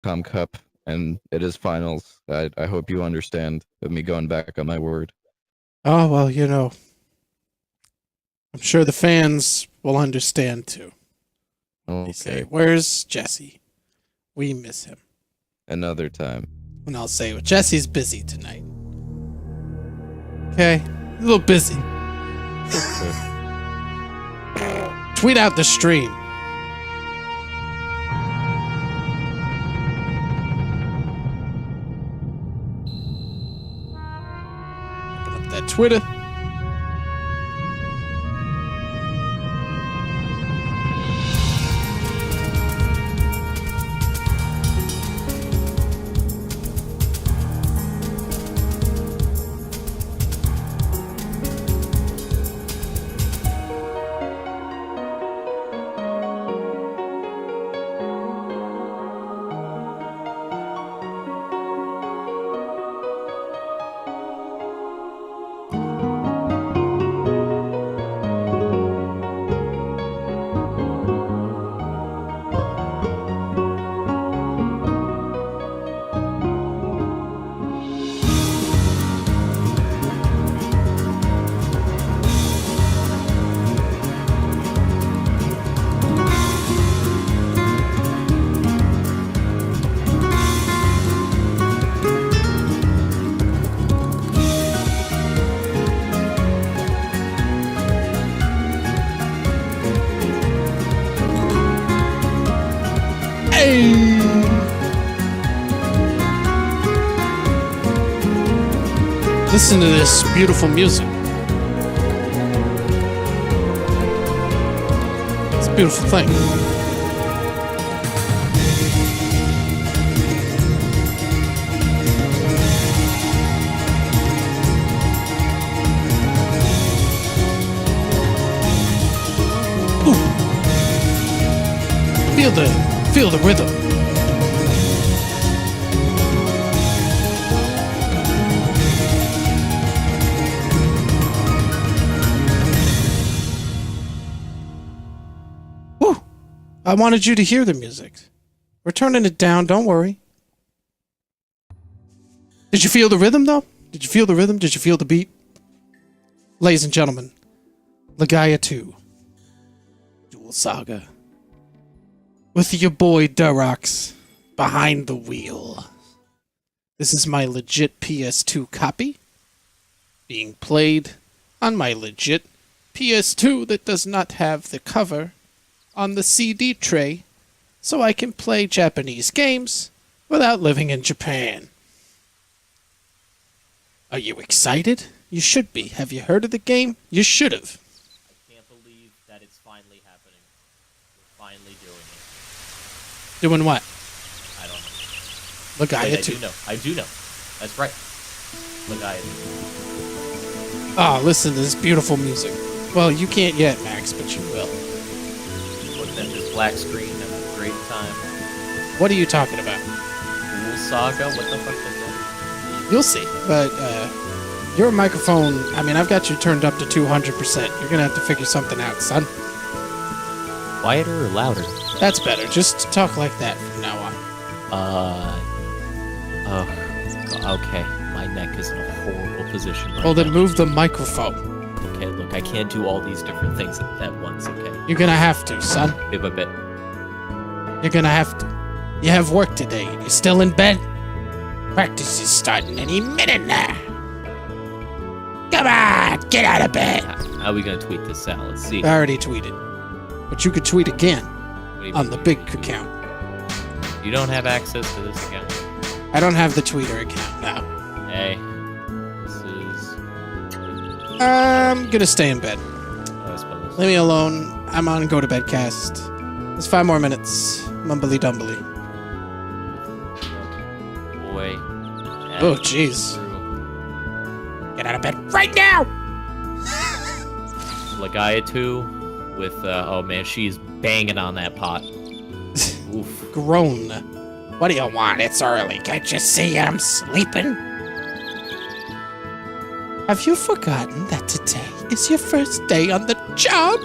Cup, and it is finals. I hope you understand with me going back on my word. Oh, well, I'm sure the fans will understand too. They say, Okay, "Where's Jesse? We miss him." another time. And I'll say, "Well, Jesse's busy tonight." Okay? A little busy. Tweet out the stream. Open up that Twitter. Hey! Listen to this beautiful music. It's a beautiful thing. Ooh. Feel the rhythm. Woo! I wanted you to hear the music. We're turning it down, don't worry. Did you feel the rhythm, though? Did you feel the rhythm? Did you feel the beat? Ladies and gentlemen, Legaia 2. Duel Saga. With your boy Durox behind the wheel. This is my legit PS2 copy, being played on my legit PS2 that does not have the cover on the CD tray, so I can play Japanese games without living in Japan. Are you excited? You should be. Have you heard of the game? You should have. I can't believe that it's finally happening. We're finally doing it. Doing what? I don't know. Legaia Wait, 2. I do know. That's right. Legaia 2. Oh, listen to this beautiful music. Well, you can't yet, Max, but you will. Looking at this black screen, having a great time. What are you talking about? Duel Saga? What the fuck is that? You'll see. But, your microphone, I mean, I've got you turned up to 200%. You're gonna have to figure something out, son. Quieter or louder? That's better. Just talk like that from now on. Okay. My neck is in a horrible position right Well, then now. move the microphone. Okay, look, I can't do all these different things at once, okay? You're gonna have to, son. Bit by bit. You're gonna have to. You have work today. You're still in bed? Practice is starting any minute now. Come on, get out of bed. How are we gonna tweet this out? Let's see. I already tweeted. But you could tweet again What do you on mean? the big account. You don't have access to this account. I don't have the Twitter account now. Hey, this is. I'm gonna stay in bed. I suppose. Leave me alone. I'm on Go to Bed Cast. There's 5 more minutes. Mumbly dumbly. Boy. Oh, jeez. Get out of bed right now! Legaia 2 with, oh man, she's banging on that pot. Oof. Groan. What do you want? It's early. Can't you see I'm sleeping? Have you forgotten that today is your first day on the job?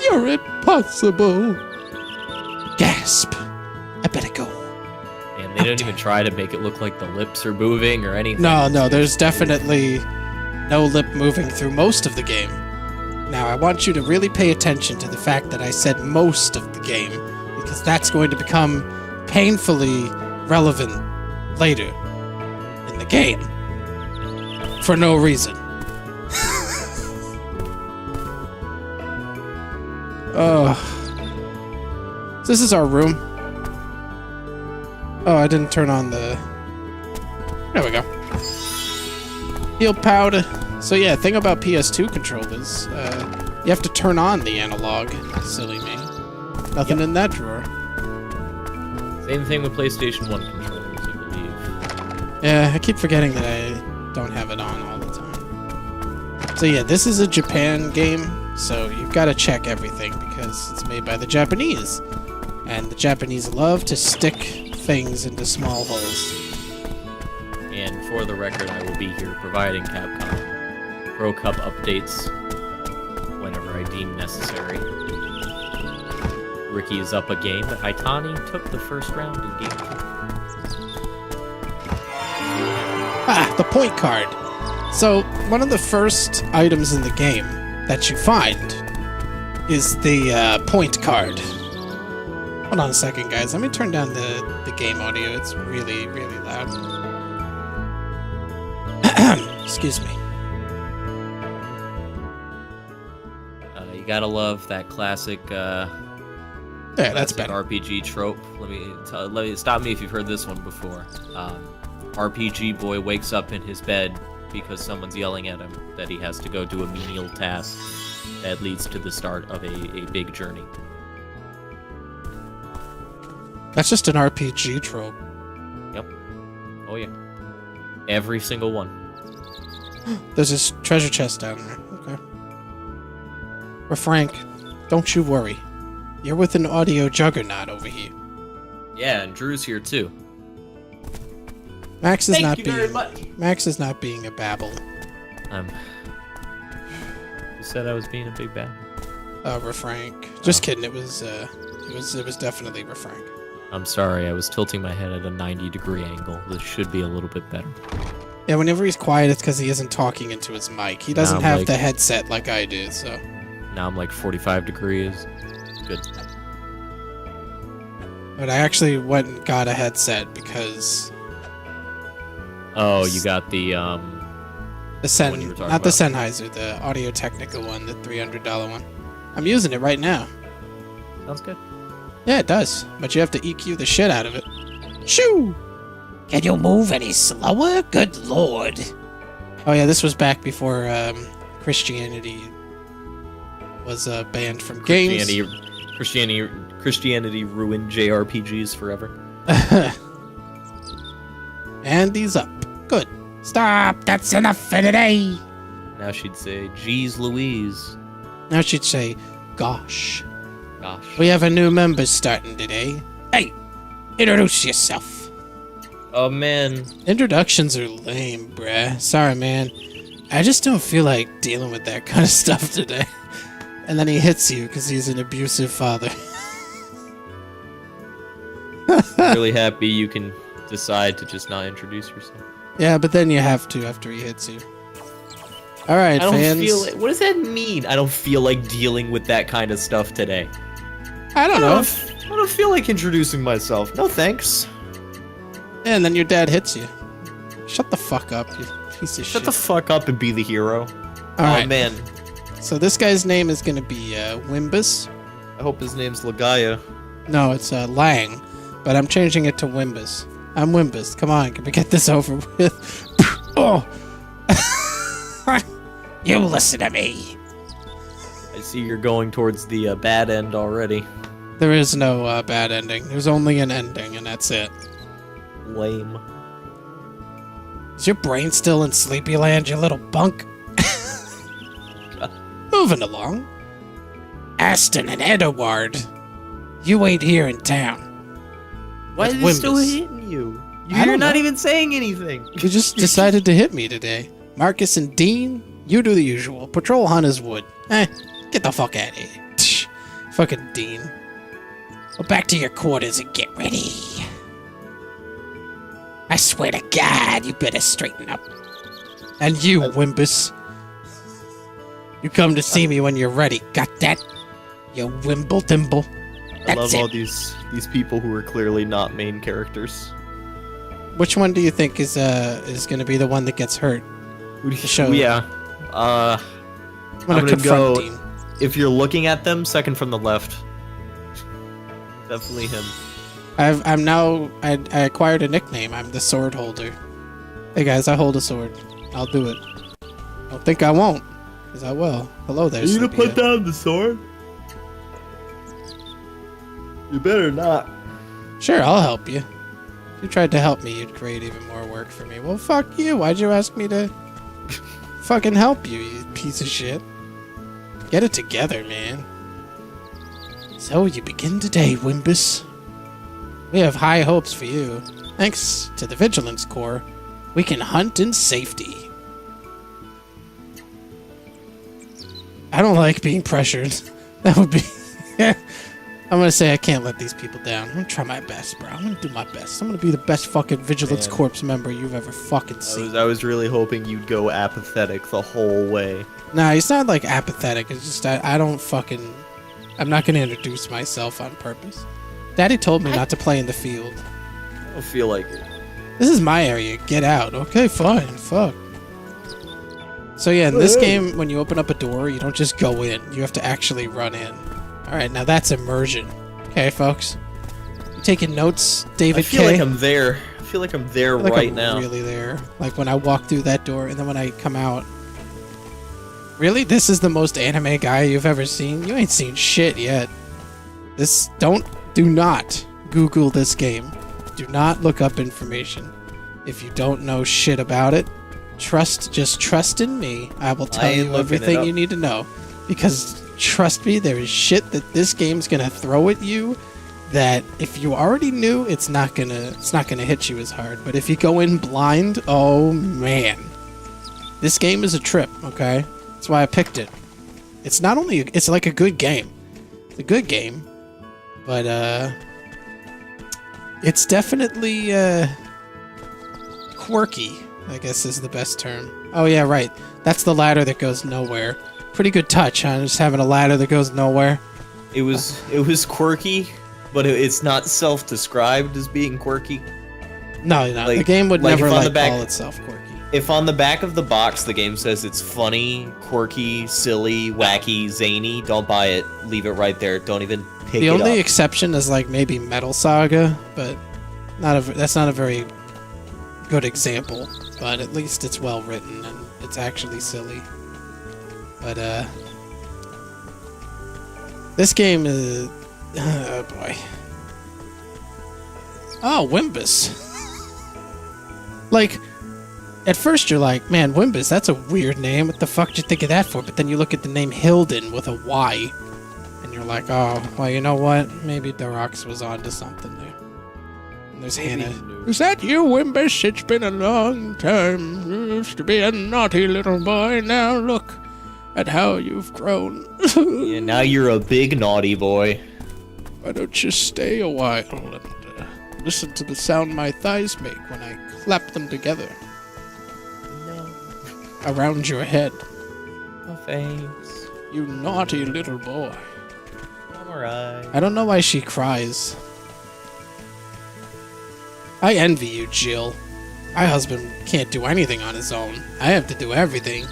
You're impossible. Gasp. I better go. Man, And they don't even try to make it look like the lips are moving or anything. No, It's there's definitely no lip moving through most of the game. Now, I want you to really pay attention to the fact that I said most of the game, because that's going to become painfully relevant later in the game. For no reason. Oh. This is our room. Oh, I didn't turn on the... There we go. Heal powder. So yeah, thing about PS2 controllers, you have to turn on the analog. Silly me. Nothing in that drawer. Same thing with PlayStation 1 controllers, I believe. Yeah, I keep forgetting that I don't have it on all the time. So yeah, this is a Japan game, so you've got to check everything because it's made by the Japanese. And the Japanese love to stick things into small holes. And for the record, I will be here providing Capcom Pro Cup updates whenever I deem necessary. Ricky is up a game, but Haitani took the first round in game 2. Ah, the point card. So, one of the first items in the game that you find is the point card. Hold on a second, guys. Let me turn down the game audio. It's really, really loud. Excuse me. You gotta love that classic, Yeah, that's classic better. RPG trope. Let me stop me if you've heard this one before. RPG boy wakes up in his bed because someone's yelling at him that he has to go do a menial task that leads to the start of a big journey. That's just an RPG trope. Yep. Oh yeah. Every single one. There's this treasure chest down there. Okay. But Frank, don't you worry. You're with an audio juggernaut over here. Yeah, and Drew's here too. Max is Thank you very much. Max is not being a babble. You said I was being a big bad. Frank. Just kidding. It was definitely Frank. I'm sorry, I was tilting my head at a 90-degree angle. This should be a little bit better. Yeah, whenever he's quiet, it's because he isn't talking into his mic. He doesn't I'm have like- the headset like I do, so. Now I'm like 45 degrees. Good. But I actually went and got a headset because Oh, you got the the One you were talking not the about. Sennheiser, the Audio Technica one, the $300 one. I'm using it right now. sounds good. Yeah, it does, but you have to EQ the shit out of it. Shoo! Can you move any slower? Good lord. Oh yeah, this was back before Christianity was banned from games. Christianity ruined JRPGs forever. And he's up. Good. Stop, that's enough for today. Now she'd say, "Geez, Louise." Now she'd say, gosh. Gosh. We have a new member starting today. Hey, introduce yourself. Oh man. Introductions are lame, bruh. Sorry, man. I just don't feel like dealing with that kind of stuff today. And then he hits you because he's an abusive father. Really happy you can decide to just not introduce yourself. Yeah, but then you have to after he hits you. Alright, I don't fans. feel. What does that mean? I don't feel like dealing with that kind of stuff today. I don't know. I don't feel like introducing myself. No thanks. And then your dad hits you. Shut the fuck up, you piece of Shut shit. the fuck up and be the hero. Alright, Oh man. so this guy's name is gonna be Wimbus. I hope his name's Legaia. No, it's Lang, but I'm changing it to Wimbus. I'm Wimbus. Come on, can we get this over with? Oh! You listen to me. I see you're going towards the bad end already. There is no bad ending. There's only an ending, and that's it. Lame. Is your brain still in Sleepyland, you little bunk? Moving along. Aston and Edward, you ain't here in town. Why That's is he still Wimbus. hitting you? I You're don't not know. even saying anything. You just decided to hit me today. Marcus and Dean, you do the usual. Patrol Hunters would. Get the fuck out of here. Tch, fucking Dean. Well, back to your quarters and get ready. I swear to God, you better straighten up. And you, Wimbus. You come to see me when you're ready. Got that? You wimble dimble. I love That's all it. these people who are clearly not main characters. Which one do you think is gonna be the one that gets hurt? Show. Yeah. I'm gonna gonna confront go- Dean. If you're looking at them, second from the left. Definitely him. I acquired a nickname. I'm the sword holder. Hey guys, I hold a sword. I'll do it. Don't think I won't, because I will. Hello there, Sleepyhead. down the sword? You better not. Sure, I'll help you. If you tried to help me, you'd create even more work for me. Well, fuck you. Why'd you ask me to fucking help you, you piece of shit? Get it together, man. So you begin today, Wimbus. We have high hopes for you. Thanks to the Vigilance Corps, we can hunt in safety. I don't like being pressured. That would be... I'm gonna say I can't let these people down. I'm gonna try my best, bro. I'm gonna do my best. I'm gonna be the best fucking Vigilance Man. Corps member you've ever fucking seen. I was really hoping you'd go apathetic the whole way. Nah, it's not like apathetic. It's just I don't fucking... I'm not gonna introduce myself on purpose. Daddy told me not to play in the field. I don't feel like it. This is my area. Get out. Okay, fine. Fuck. So yeah, in this game, when you open up a door, you don't just go in. You have to actually run in. Alright, now that's immersion. Okay, folks. You taking notes, David I feel K? like I'm there. I feel like I'm there I feel like right I'm now. really there. Like when I walk through that door and then when I come out. Really? This is the most anime guy you've ever seen? You ain't seen shit yet. Do not Google this game. Do not look up information. If you don't know shit about it, just trust in me. I will tell I ain't you looking it everything up. you need to know. Because trust me, there is shit that this game's gonna throw at you that if you already knew, it's not gonna hit you as hard. But if you go in blind, oh man. This game is a trip, okay? That's why I picked it. It's not only it's like a good game. It's a good game. But it's definitely quirky, I guess is the best term. Oh yeah, right. That's the ladder that goes nowhere. Pretty good touch, huh? Just having a ladder that goes nowhere. It was quirky, but it's not self-described as being quirky. No, Like- the game would like never if on the like back- call itself quirky. If on the back of the box the game says it's funny, quirky, silly, wacky, zany, don't buy it. Leave it right there. Don't even pick The it only up. exception is like maybe Metal Saga, but that's not a very good example. But at least it's well written and it's actually silly. But this game is oh boy. Oh, Wimbus. Like at first you're like, man, Wimbus, that's a weird name. What the fuck did you think of that for? But then you look at the name Hilden with a Y. And you're like, oh, well, you know what? Maybe Durox was onto something there. And there's Maybe Hannah. he knew. Is that you, Wimbus? It's been a long time. You used to be a naughty little boy. Now look at how you've grown. Yeah, now you're a big naughty boy. Why don't you stay a while and listen to the sound my thighs make when I clap them together No, around your head? no thanks. You naughty little boy. I'm alright. I don't know why she cries. I envy you, Jill. My husband can't do anything on his own. I have to do everything.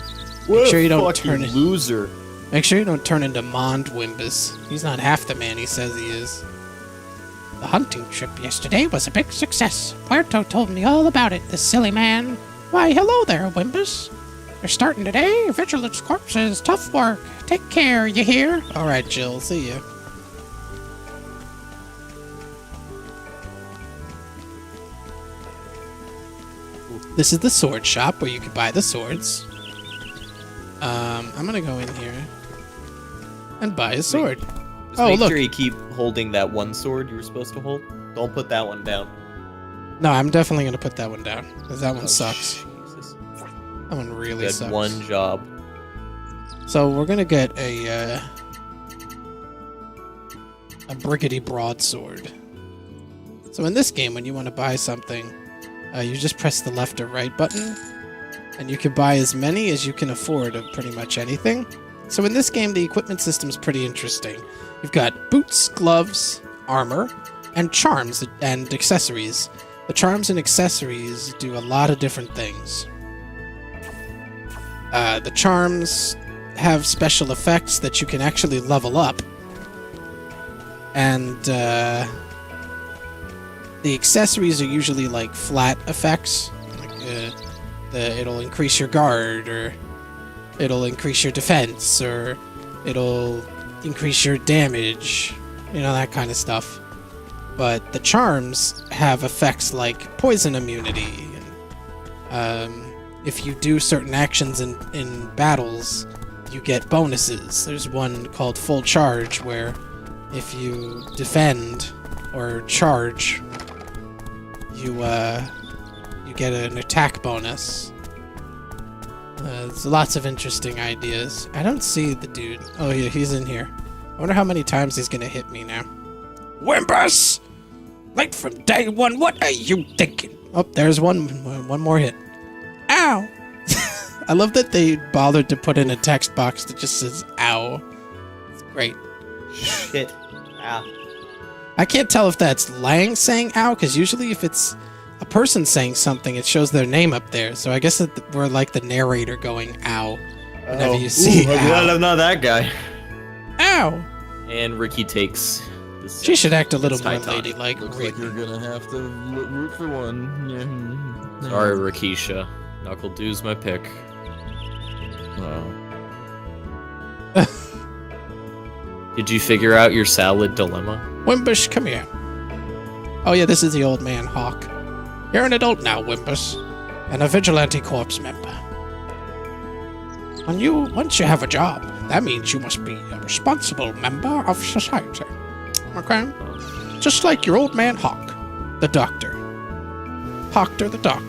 What sure a you don't fucking turn it- loser. Make sure you don't turn into Mond Wimbus. He's not half the man he says he is. The hunting trip yesterday was a big success. Puerto told me all about it, the silly man. Why, hello there, Wimbus. You're starting today. Vigilance Corps is tough work. Take care, you hear? Alright, Jill. See ya. This is the sword shop where you can buy the swords. I'm gonna go in here and buy a sword. Just Oh, make look. sure you keep holding that one sword you were supposed to hold. Don't put that one down. No, I'm definitely gonna put that one down because that one Oh, sucks. Jesus. That one really You had sucks. one job. So we're gonna get a brigady broadsword. So in this game, when you want to buy something, You just press the left or right button, and you can buy as many as you can afford of pretty much anything. So in this game, the equipment system is pretty interesting. You've got boots, gloves, armor, and charms and accessories. The charms and accessories do a lot of different things. The charms have special effects that you can actually level up. And the accessories are usually like flat effects. Like, it'll increase your guard, or it'll increase your defense, or it'll increase your damage. You know, that kind of stuff. But the charms have effects like poison immunity. If you do certain actions in battles, you get bonuses. There's one called Full Charge, where if you defend or charge, you get an attack bonus. There's lots of interesting ideas. I don't see the dude. Oh yeah, he's in here. I wonder how many times he's gonna hit me now. Wimpus! Right from day one, what are you thinking? Oh, there's one more hit. Ow! I love that they bothered to put in a text box that just says ow. It's great. Shit. Ah. I can't tell if that's Lang saying ow, because usually if it's a person saying something, it shows their name up there. So I guess that we're like the narrator going ow whenever you see I'm glad ow. I'm not that guy. Ow! And Ricky takes this. She should act a little It's more Titanic. ladylike. Looks like you're gonna have to root for one. Yeah. Sorry, Rakisha. Knuckle Dew's my pick. Oh. Did you figure out your salad dilemma? Wimbush, come here. Oh yeah, this is the old man, Hawk. You're an adult now, Wimbush, and a Vigilante Corps member. Once you have a job, that means you must be a responsible member of society. Okay? Just like your old man Hawk, the doctor. Hawkter the doctor.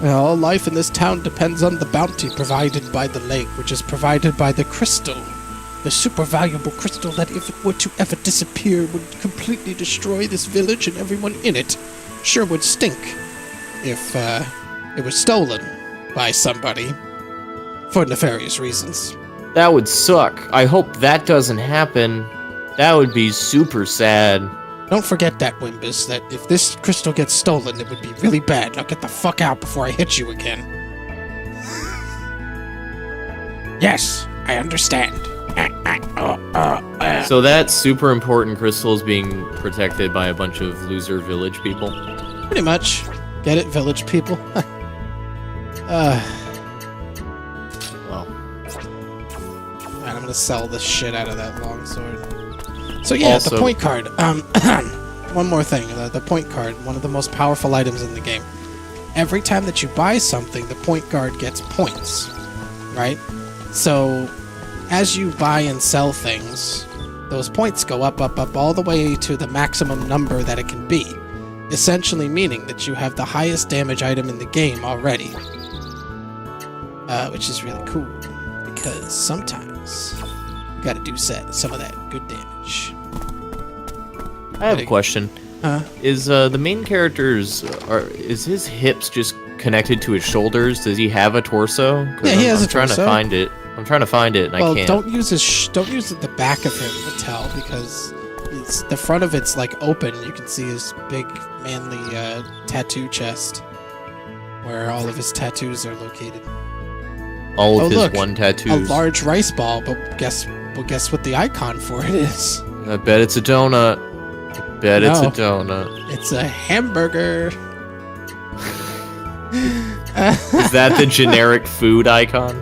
Well, all life in this town depends on the bounty provided by the lake, which is provided by the crystal. The super valuable crystal that, if it were to ever disappear, would completely destroy this village and everyone in it. Sure would stink if it was stolen by somebody for nefarious reasons. That would suck. I hope that doesn't happen. That would be super sad. Don't forget that, Wimbus, that if this crystal gets stolen, it would be really bad. Now get the fuck out before I hit you again. Yes, I understand. So that super important crystal is being protected by a bunch of loser village people? Pretty much. Get it, village people? Well, Man, I'm gonna sell the shit out of that longsword. So yeah, Also- the point card. One more thing. The point card, one of the most powerful items in the game. Every time that you buy something, the point card gets points, right? So, as you buy and sell things, those points go up, all the way to the maximum number that it can be. Essentially meaning that you have the highest damage item in the game already. Which is really cool, because sometimes you gotta do some of that good damage. I have a question. Huh? Is the main character's is his hips just connected to his shoulders? Does he have a torso? 'Cause Yeah, he has I'm a trying torso. to find it. I'm trying to find it, and Well, I can't. don't use the back of him to tell, because it's the front of it's like open. You can see his big manly tattoo chest, where all of his tattoos are located. All of Oh, his look, one A tattoos. large rice ball, but guess what the icon for it is? I bet it's a donut. I bet it's a No. donut. It's a hamburger. Is that the generic food icon?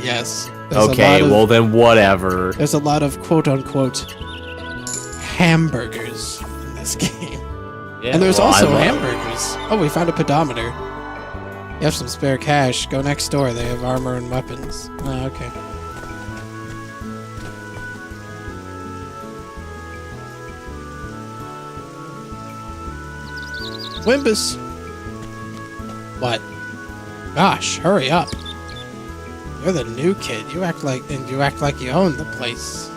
Yes. There's Okay, a lot of, well then whatever. there's a lot of quote-unquote hamburgers in this game. Yeah, And there's well, also I love- hamburgers. Oh, we found a pedometer. You have some spare cash. Go next door. They have armor and weapons. Oh, okay. Wimbus. What? Gosh, hurry up. You're the new kid. You act like you own the place.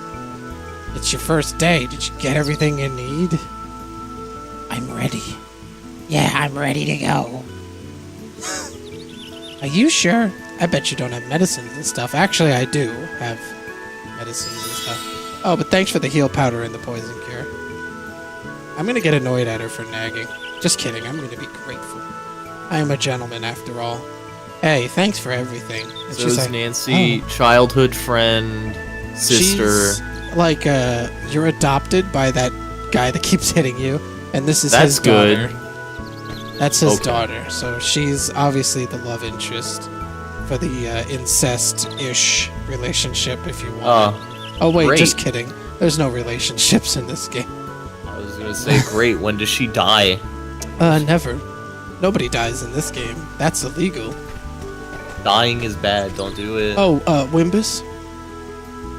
It's your first day. Did you get everything you need? I'm ready. Yeah, I'm ready to go. Are you sure? I bet you don't have medicines and stuff. Actually, I do have medicines and stuff. Oh, but thanks for the heal powder and the poison cure. I'm gonna get annoyed at her for nagging. Just kidding, I'm gonna be grateful. I am a gentleman after all. Hey, thanks for everything. And So she's is like, Nancy childhood friend, sister? She's like, you're adopted by that guy that keeps hitting you, and this is That's his daughter. good. That's his Okay. daughter, so she's obviously the love interest for the incest-ish relationship, if you want. Oh wait, great. just kidding. There's no relationships in this game. I was gonna say, great. When does she die? Never. Nobody dies in this game. That's illegal. Dying is bad. Don't do it. Oh, Wimbus?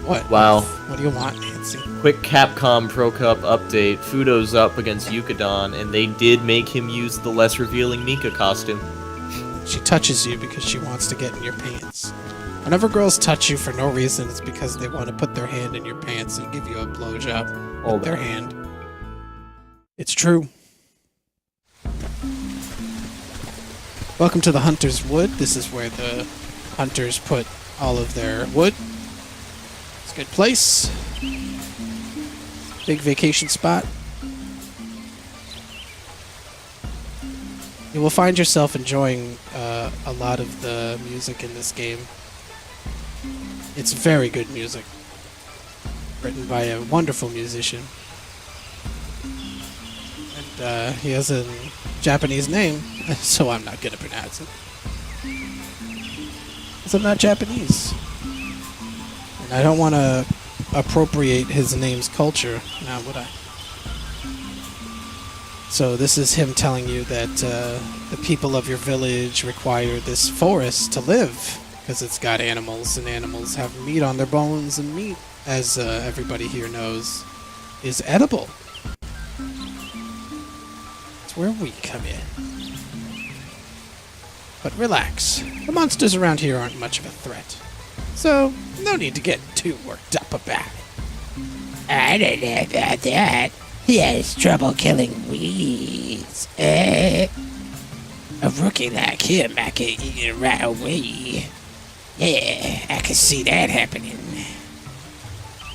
What? Wow. What do you want, Nancy? Quick Capcom Pro Cup update. Fudo's up against Yukadon, and they did make him use the less revealing Mika costume. She touches you because she wants to get in your pants. Whenever girls touch you for no reason, it's because they want to put their hand in your pants and give you a blowjob with their hand. It's true. Welcome to the Hunter's Wood. This is where the hunters put all of their wood. It's a good place. Big vacation spot. You will find yourself enjoying a lot of the music in this game. It's very good music. Written by a wonderful musician. And he has a Japanese name, so I'm not going to pronounce it. Because I'm not Japanese. And I don't want to appropriate his name's culture, now would I? So this is him telling you that the people of your village require this forest to live, because it's got animals, and animals have meat on their bones, and meat, as everybody here knows, is edible. It's where we come in. But relax, the monsters around here aren't much of a threat, so no need to get too worked up about it. I don't know about that. He has trouble killing weeds. A rookie like him, I can eat him right away. Yeah, I can see that happening.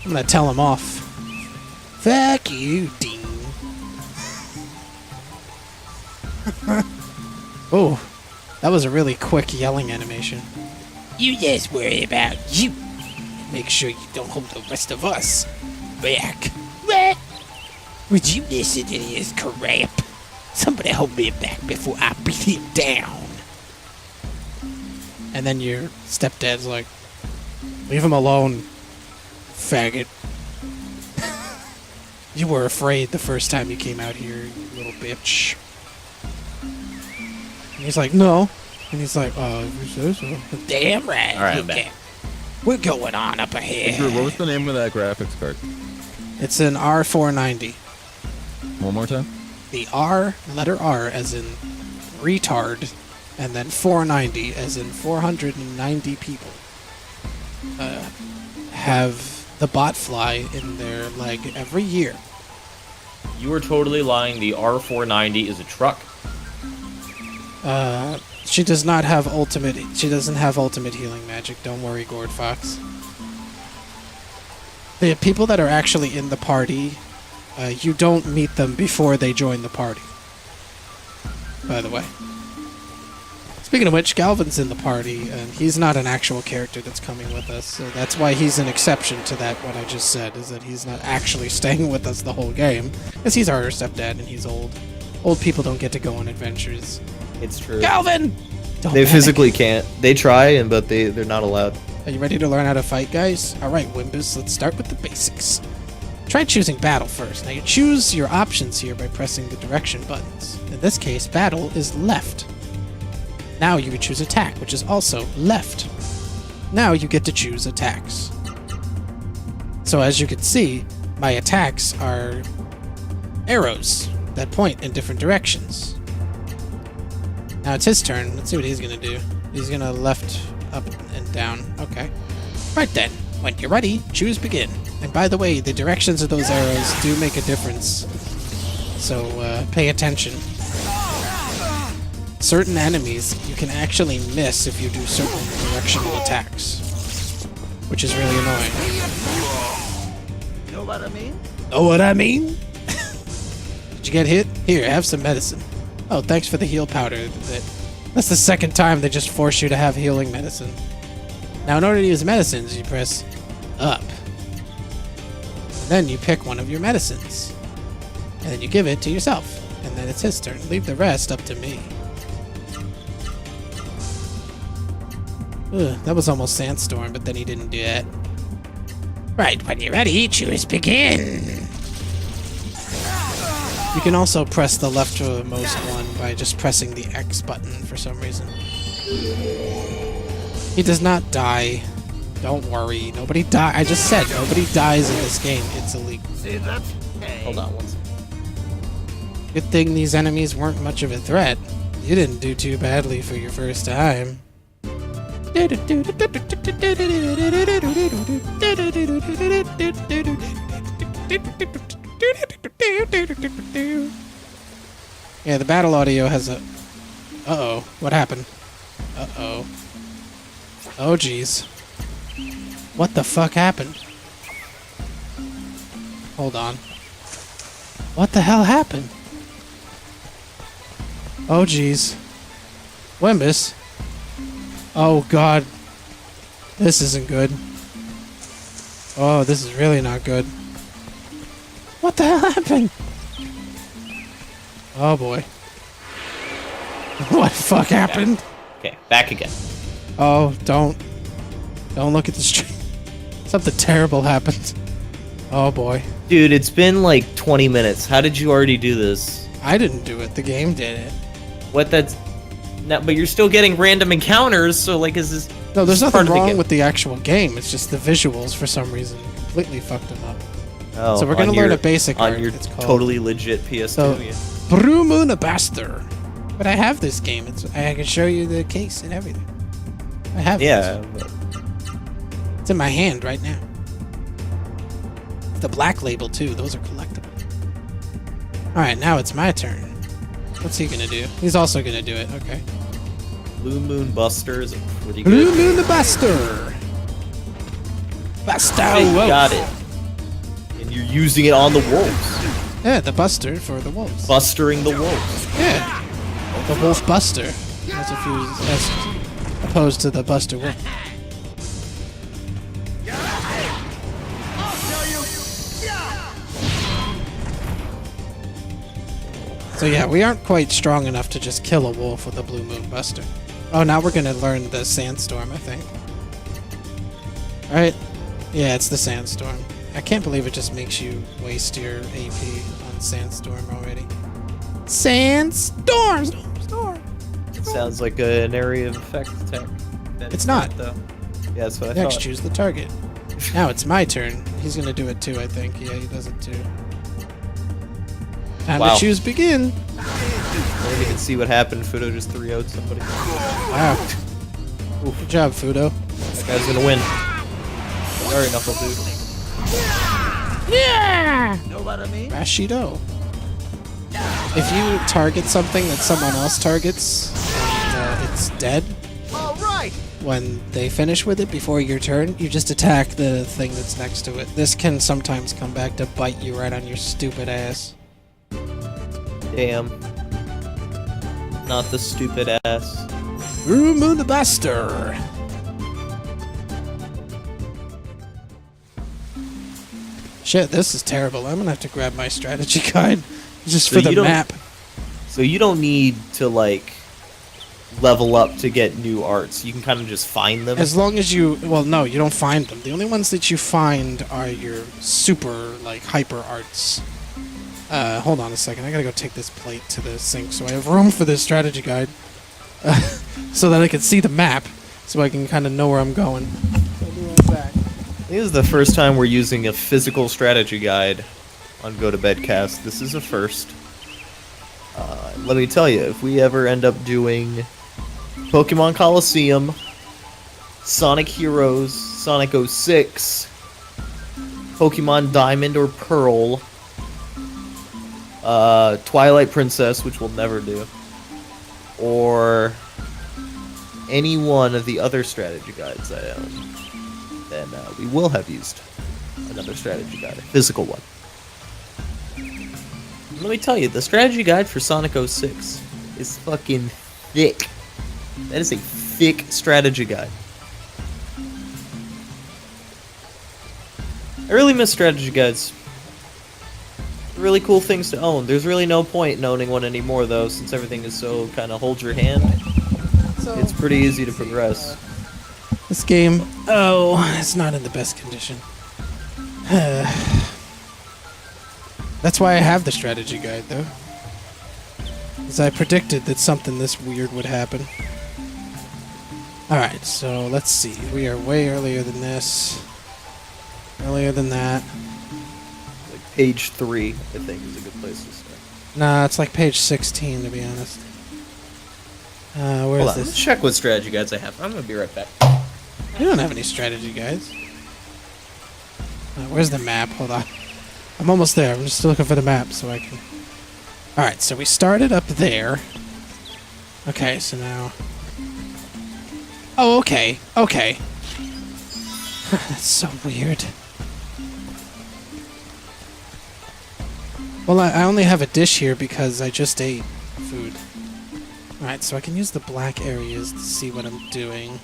I'm gonna tell him off. Fuck you, Dean. Oh, that was a really quick yelling animation. You just worry about you. Make sure you don't hold the rest of us back. What? Would you listen to this crap? Somebody hold me back before I beat him down. And then your stepdad's like, leave him alone, faggot. You were afraid the first time you came out here, you little bitch. And he's like, no. And he's like, you say so. Damn right. All right, I'm Look back. at- We're going on up ahead. Drew, what was the name of that graphics card? It's an R490. One more time? The R, letter R, as in retard, and then 490, as in 490 people, have the bot fly in their leg every year. You are totally lying. The R490 is a truck. She does not have ultimate. She doesn't have ultimate healing magic. Don't worry, Gord Fox. The people that are actually in the party, you don't meet them before they join the party. By the way. Speaking of which, Galvin's in the party, and he's not an actual character that's coming with us, so that's why he's an exception to that, what I just said, is that he's not actually staying with us the whole game, because he's our stepdad and he's old. Old people don't get to go on adventures. It's true. Galvin! Don't They panic. physically can't. They try, but they're not allowed. Are you ready to learn how to fight, guys? Alright, Wimbus, let's start with the basics. Try choosing battle first. Now you choose your options here by pressing the direction buttons. In this case, battle is left. Now you can choose attack, which is also left. Now you get to choose attacks. So as you can see, my attacks are arrows that point in different directions. Now it's his turn. Let's see what he's gonna do. He's gonna left, up, and down. Okay. Right then. When you're ready, choose begin. And by the way, the directions of those arrows do make a difference. So pay attention. Certain enemies you can actually miss if you do certain directional attacks, which is really annoying. Know what I mean? Know what I mean? Did you get hit? Here, have some medicine. Oh, thanks for the heal powder. That's the second time they just force you to have healing medicine. Now, in order to use medicines, you press up. And then you pick one of your medicines. And then you give it to yourself. And then it's his turn. Leave the rest up to me. Ugh, that was almost Sandstorm, but then he didn't do that. Right, when you're ready, choose begin. You can also press the leftmost one by just pressing the X button for some reason. He does not die. Don't worry. Nobody die. I just said nobody dies in this game. It's illegal. See, that's hey. Hold on one second. Good thing these enemies weren't much of a threat. You didn't do too badly for your first time. Yeah, the battle audio has a... Uh-oh. What happened? Uh-oh. Oh, jeez. What the fuck happened? Hold on. What the hell happened? Oh, jeez. Wimbus? Oh, God. This isn't good. Oh, this is really not good. What the hell happened? Oh, boy. What the fuck happened? Okay, back again. Oh, don't look at the stream. Something terrible happened. Oh, boy. Dude, it's been like 20 minutes. How did you already do this? I didn't do it. The game did it. What, that's... No, but you're still getting random encounters, so like, is this... No, there's this is nothing part of the wrong game? with the actual game. It's just the visuals, for some reason, completely fucked them up. Oh, So we're gonna on learn your- a basic on art. your It's called- totally legit PS2. So- yeah. Blue Moon Abaster. But I have this game. I can show you the case and everything. I have Yeah, this. but It's in my hand right now. The black label, too. Those are collectible. Alright, now it's my turn. What's he gonna do? He's also gonna do it. Okay. Blue Moon Buster is a pretty Blue good. Moon Abaster. Buster. Hey, you Wolf. got it. And you're using it on the wolves. Yeah, the Buster for the wolves. Bustering the wolves. Yeah. The Wolf Buster. As opposed to the Buster Wolf. So yeah, we aren't quite strong enough to just kill a wolf with a Blue Moon Buster. Oh, now we're gonna learn the Sandstorm, I think. Alright. Yeah, it's the Sandstorm. I can't believe it just makes you waste your AP on Sandstorm already. Sandstorm! Storm! It sounds like an area of effect attack. It's not. though. Yeah, that's what I Next, thought. choose the target. Now it's my turn. He's gonna do it too, I think. Yeah, he does it too. Time Wow. to choose begin. I didn't even see what happened. Fudo just 3-0'd somebody. Wow. Good job, Fudo. That guy's gonna win. Sorry, Knuckle Dude. Yeah! Know what I mean? Rashido. If you target something that someone else targets, and it's dead, All right. when they finish with it before your turn, you just attack the thing that's next to it. This can sometimes come back to bite you right on your stupid ass. Damn. Not the stupid ass. Blue Moon the Buster. Shit, this is terrible. I'm gonna have to grab my strategy guide just So for the you don't- map. So you don't need to, like, level up to get new arts. You can kind of just find them. As long as you, well, no, you don't find them. The only ones that you find are your super, like, hyper arts. Hold on a second. I gotta go take this plate to the sink so I have room for this strategy guide. So that I can see the map, so I can kind of know where I'm going. I'll be right back. This is the first time we're using a physical strategy guide on Go to Bedcast. This is a first. Let me tell you, if we ever end up doing Pokemon Coliseum, Sonic Heroes, Sonic 06, Pokemon Diamond or Pearl, Twilight Princess, which we'll never do, or any one of the other strategy guides I own, then we will have used another strategy guide, a physical one. Let me tell you, the strategy guide for Sonic 06 is fucking thick. That is a thick strategy guide. I really miss strategy guides. Really cool things to own. There's really no point in owning one anymore, though, since everything is so kind of hold your hand. It's pretty easy to progress. This game, it's not in the best condition. That's why I have the strategy guide, though. Because I predicted that something this weird would happen. Alright, so let's see. We are way earlier than this. Earlier than that. Like page 3, I think, is a good place to start. Nah, it's like page 16, to be honest. Where's Hold on, let's this? check what strategy guides I have. I'm gonna be right back. We don't have any strategy guides. Where's the map? Hold on. I'm almost there. I'm just looking for the map so I can... Alright, so we started up there. Okay, so now... Oh, okay. Okay. That's so weird. Well, I only have a dish here because I just ate food. Alright, so I can use the black areas to see what I'm doing.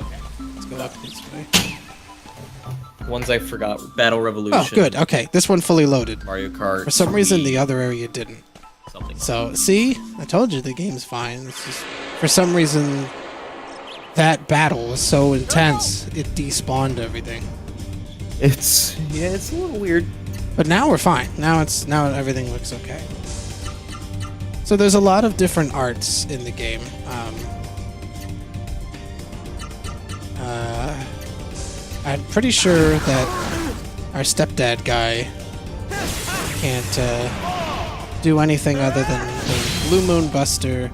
Okay. Let's go up this way. Ones I forgot. Battle Revolution. Oh, good. Okay, this one fully loaded. Mario Kart. For some reason, Wii, the other area didn't. something. So, see? I told you the game's fine. It's just, for some reason, that battle was so intense, it despawned everything. It's a little weird. But now we're fine. Now everything looks okay. So there's a lot of different arts in the game. I'm pretty sure that our stepdad guy can't do anything other than the Blue Moon Buster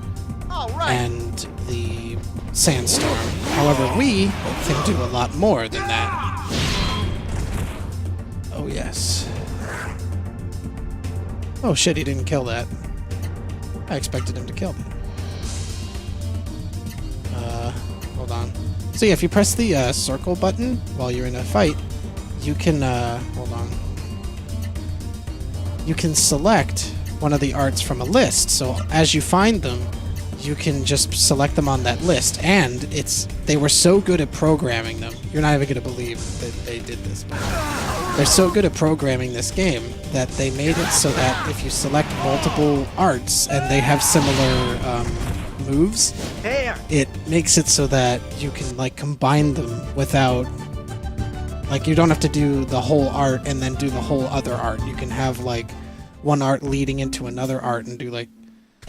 All right. and the Sandstorm. However, we can do a lot more than that. Oh, yes. Oh, shit, he didn't kill that. I expected him to kill that. Hold on. So yeah, if you press the circle button while you're in a fight, you can, hold on. You can select one of the arts from a list. So as you find them, you can just select them on that list. And they were so good at programming them. You're not even going to believe that they did this. But they're so good at programming this game that they made it so that if you select multiple arts and they have similar moves, There. it makes it so that you can like combine them without, like, you don't have to do the whole art and then do the whole other art. You can have like one art leading into another art and do like,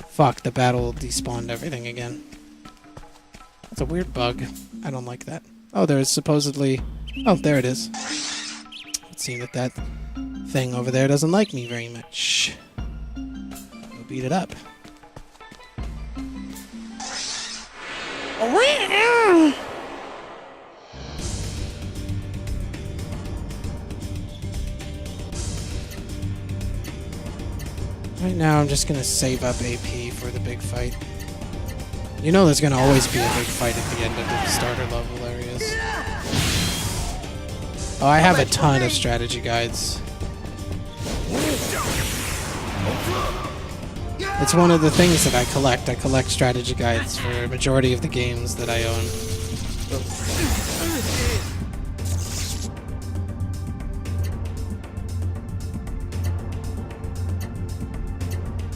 fuck, the battle despawned everything again. That's a weird bug. I don't like that. Oh, there's supposedly, oh, there it is. Let's see that thing over there doesn't like me very much. Go beat it up. Right now, I'm just gonna save up AP for the big fight. You know there's gonna always be a big fight at the end of the starter level areas. Oh, I have a ton of strategy guides. It's one of the things that I collect. I collect strategy guides for a majority of the games that I own.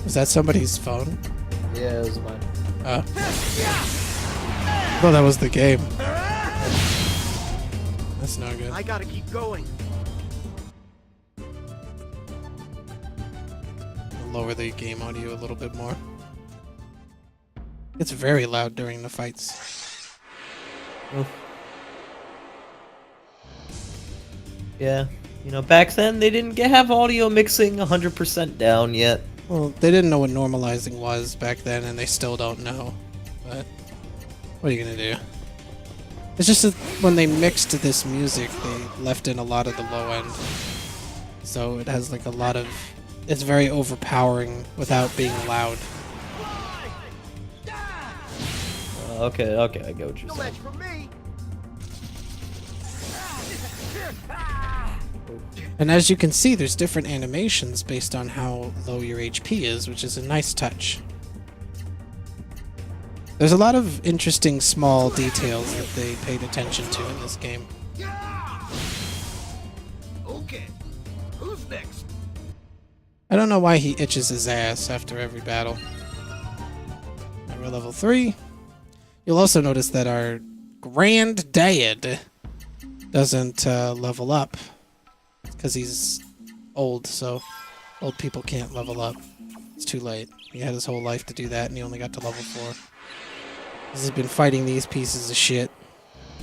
Was that somebody's phone? Yeah, it was mine. Oh. Oh, that was the game. That's no good. I gotta keep going. I'll lower the game audio a little bit more. It's very loud during the fights. Oof. Yeah, back then they didn't have audio mixing 100% down yet. Well, they didn't know what normalizing was back then, and they still don't know. But what are you gonna do? It's just that when they mixed this music, they left in a lot of the low end. So it has like a lot of... It's very overpowering without being loud. Okay, I get what you're No saying. edge for me. And as you can see, there's different animations based on how low your HP is, which is a nice touch. There's a lot of interesting small details that they paid attention to in this game. Okay. Who's next? I don't know why he itches his ass after every battle. Alright, we're level 3. You'll also notice that our granddad doesn't level up. Because he's old, so old people can't level up. It's too late. He had his whole life to do that, and he only got to level 4. He's been fighting these pieces of shit.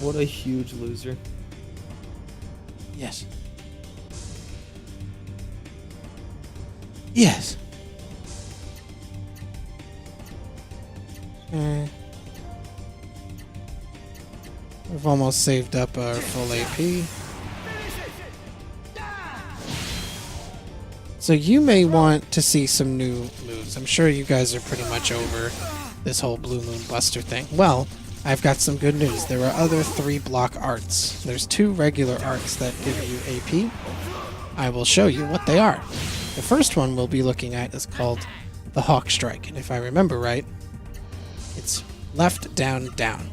What a huge loser. Yes. Yes. We've almost saved up our full AP. So you may want to see some new moves. I'm sure you guys are pretty much over this whole Blue Moon Buster thing. Well, I've got some good news. There are other 3-block arts. There's 2 regular arts that give you AP. I will show you what they are. The first one we'll be looking at is called the Hawk Strike, and if I remember right, it's left, down, down.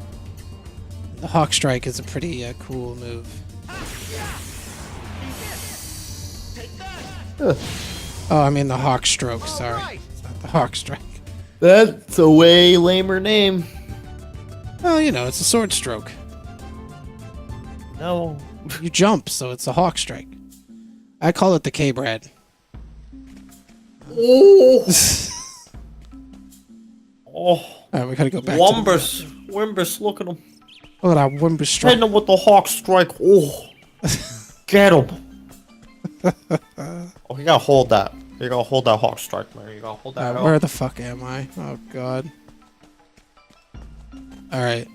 The Hawk Strike is a pretty cool move. Oh, I mean the Hawk Stroke, sorry. It's not the Hawk Strike. That's a way lamer name. Well, you know, it's a sword stroke. No. You jump, so it's a Hawk Strike. I call it the K-Brad. Oh. Oh. Alright, we gotta go back Wimbus, look at him. Look at that Wimber Strike. Hitting him with the Hawk Strike. Oh. Get him. Oh, you gotta hold that. You gotta hold that Hawk Strike, man. You gotta hold that. Where the fuck am I? Oh, God. Alright.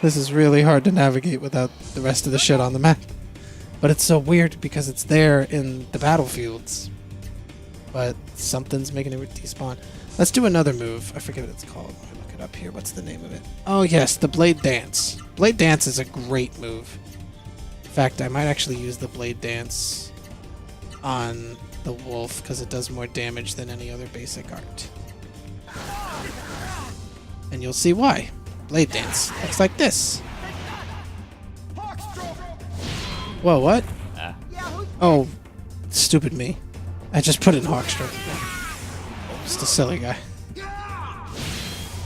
This is really hard to navigate without the rest of the shit on the map. But it's so weird because it's there in the battlefields. But something's making it despawn. Let's do another move. I forget what it's called. Let me look it up here. What's the name of it? Oh, yes, the Blade Dance. Blade Dance is a great move. In fact, I might actually use the Blade Dance on the wolf because it does more damage than any other basic art. And you'll see why. Blade Dance looks like this. Whoa, what? Oh, stupid me. I just put in Hawkstroke. Just a silly guy.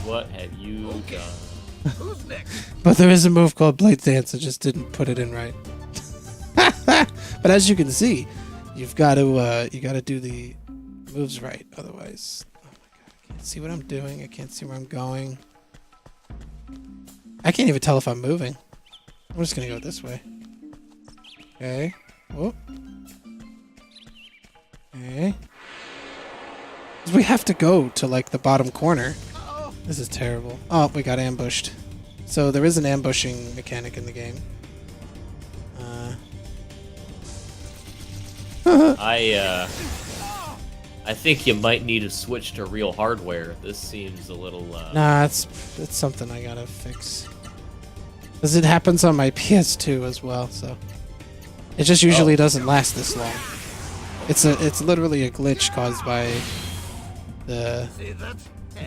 What have you done? Who's next? But there is a move called Blade Dance. I just didn't put it in right. But as you can see, you've got to do the moves right. Otherwise, oh my god, I can't see what I'm doing. I can't see where I'm going. I can't even tell if I'm moving. I'm just gonna go this way. Okay. Whoop. Okay. 'Cause we have to go to like the bottom corner. This is terrible. Oh, we got ambushed. So there is an ambushing mechanic in the game. I think you might need to switch to real hardware. This seems a little. Nah, it's something I gotta fix. Because it happens on my PS2 as well, so it just usually doesn't last this long. It's literally a glitch caused by the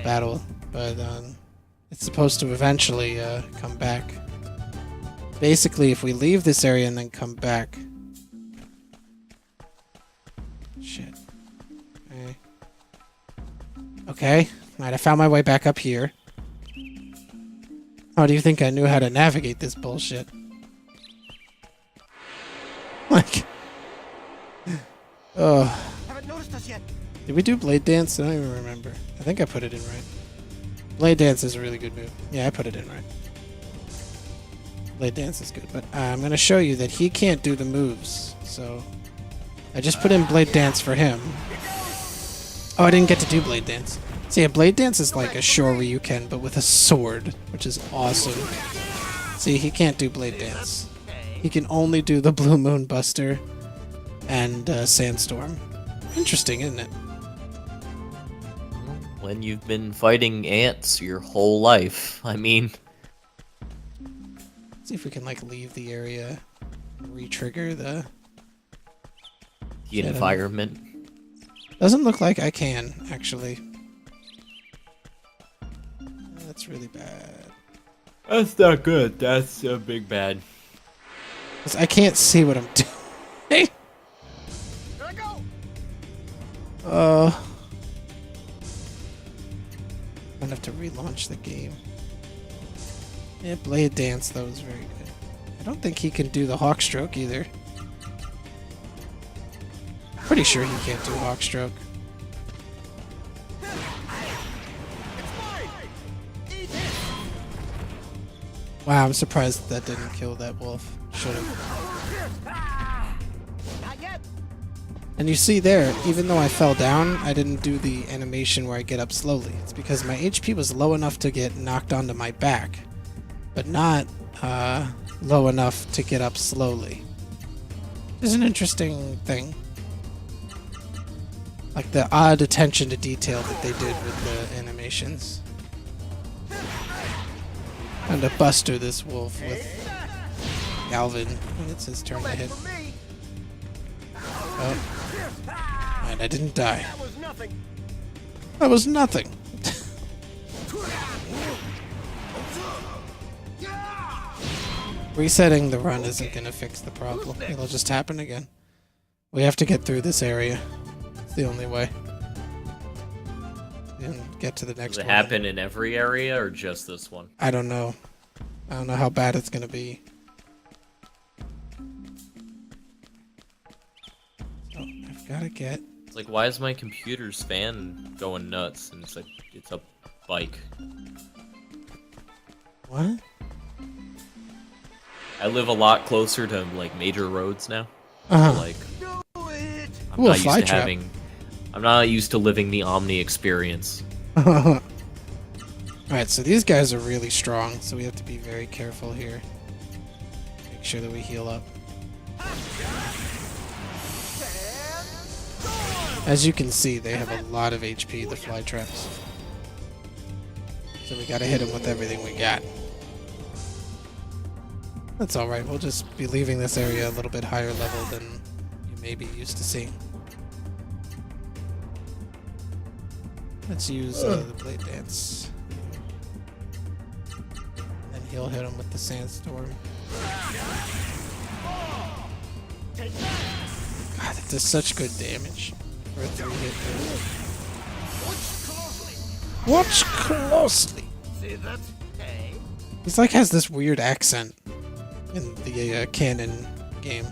battle, but it's supposed to eventually come back. Basically, if we leave this area and then come back. Shit. Okay. Okay. Alright, I found my way back up here. How do you think I knew how to navigate this bullshit? Like... Oh. Haven't noticed us yet. Did we do Blade Dance? I don't even remember. I think I put it in right. Blade Dance is a really good move. Yeah, I put it in right. Blade Dance is good, but I'm going to show you that he can't do the moves. So, I just put in Blade Dance for him. Oh, I didn't get to do Blade Dance. So yeah, Blade Dance is like a Shore Ryuken, but with a sword, which is awesome. See, he can't do Blade Dance. He can only do the Blue Moon Buster and Sandstorm. Interesting, isn't it? When you've been fighting ants your whole life, I mean, Let's see if we can like leave the area, re-trigger the environment. Doesn't look like I can, actually. That's really bad. That's not good. That's a big bad. 'Cause I can't see what I'm doing. Here I go. I'm gonna have to relaunch the game. Yeah, Blade Dance, though, is very good. I don't think he can do the Hawk Stroke either. Pretty sure he can't do Hawk Stroke. Wow, I'm surprised that didn't kill that wolf. Should've. Not yet. And you see there, even though I fell down, I didn't do the animation where I get up slowly. It's because my HP was low enough to get knocked onto my back, but not low enough to get up slowly. It's an interesting thing. Like the odd attention to detail that they did with the animations. And to buster this wolf with Galvin. And it's his turn to hit. For me, Oh. And I didn't die. that was nothing. That was nothing. Resetting the run isn't going to fix the problem. It'll just happen again. We have to get through this area. It's the only way. And get to the next Does it one. happen in every area or just this one? I don't know. I don't know how bad it's going to be. So I've got to get... It's like, why is my computer's fan going nuts? And it's like, it's a bike. What? I live a lot closer to like major roads now. Uh-huh. Like, Do it. I'm Ooh, a not fly used to trap. having. I'm not used to living the Omni experience. Alright, so these guys are really strong, so we have to be very careful here. Make sure that we heal up. As you can see, they have a lot of HP, the fly traps. So we gotta hit them with everything we got. That's alright, we'll just be leaving this area a little bit higher level than you may be used to seeing. Let's use the Blade Dance. And he'll hit him with the Sandstorm. God, that does such good damage for a 3-hit move. Watch closely! See that? Hey. He's like has this weird accent in the canon game.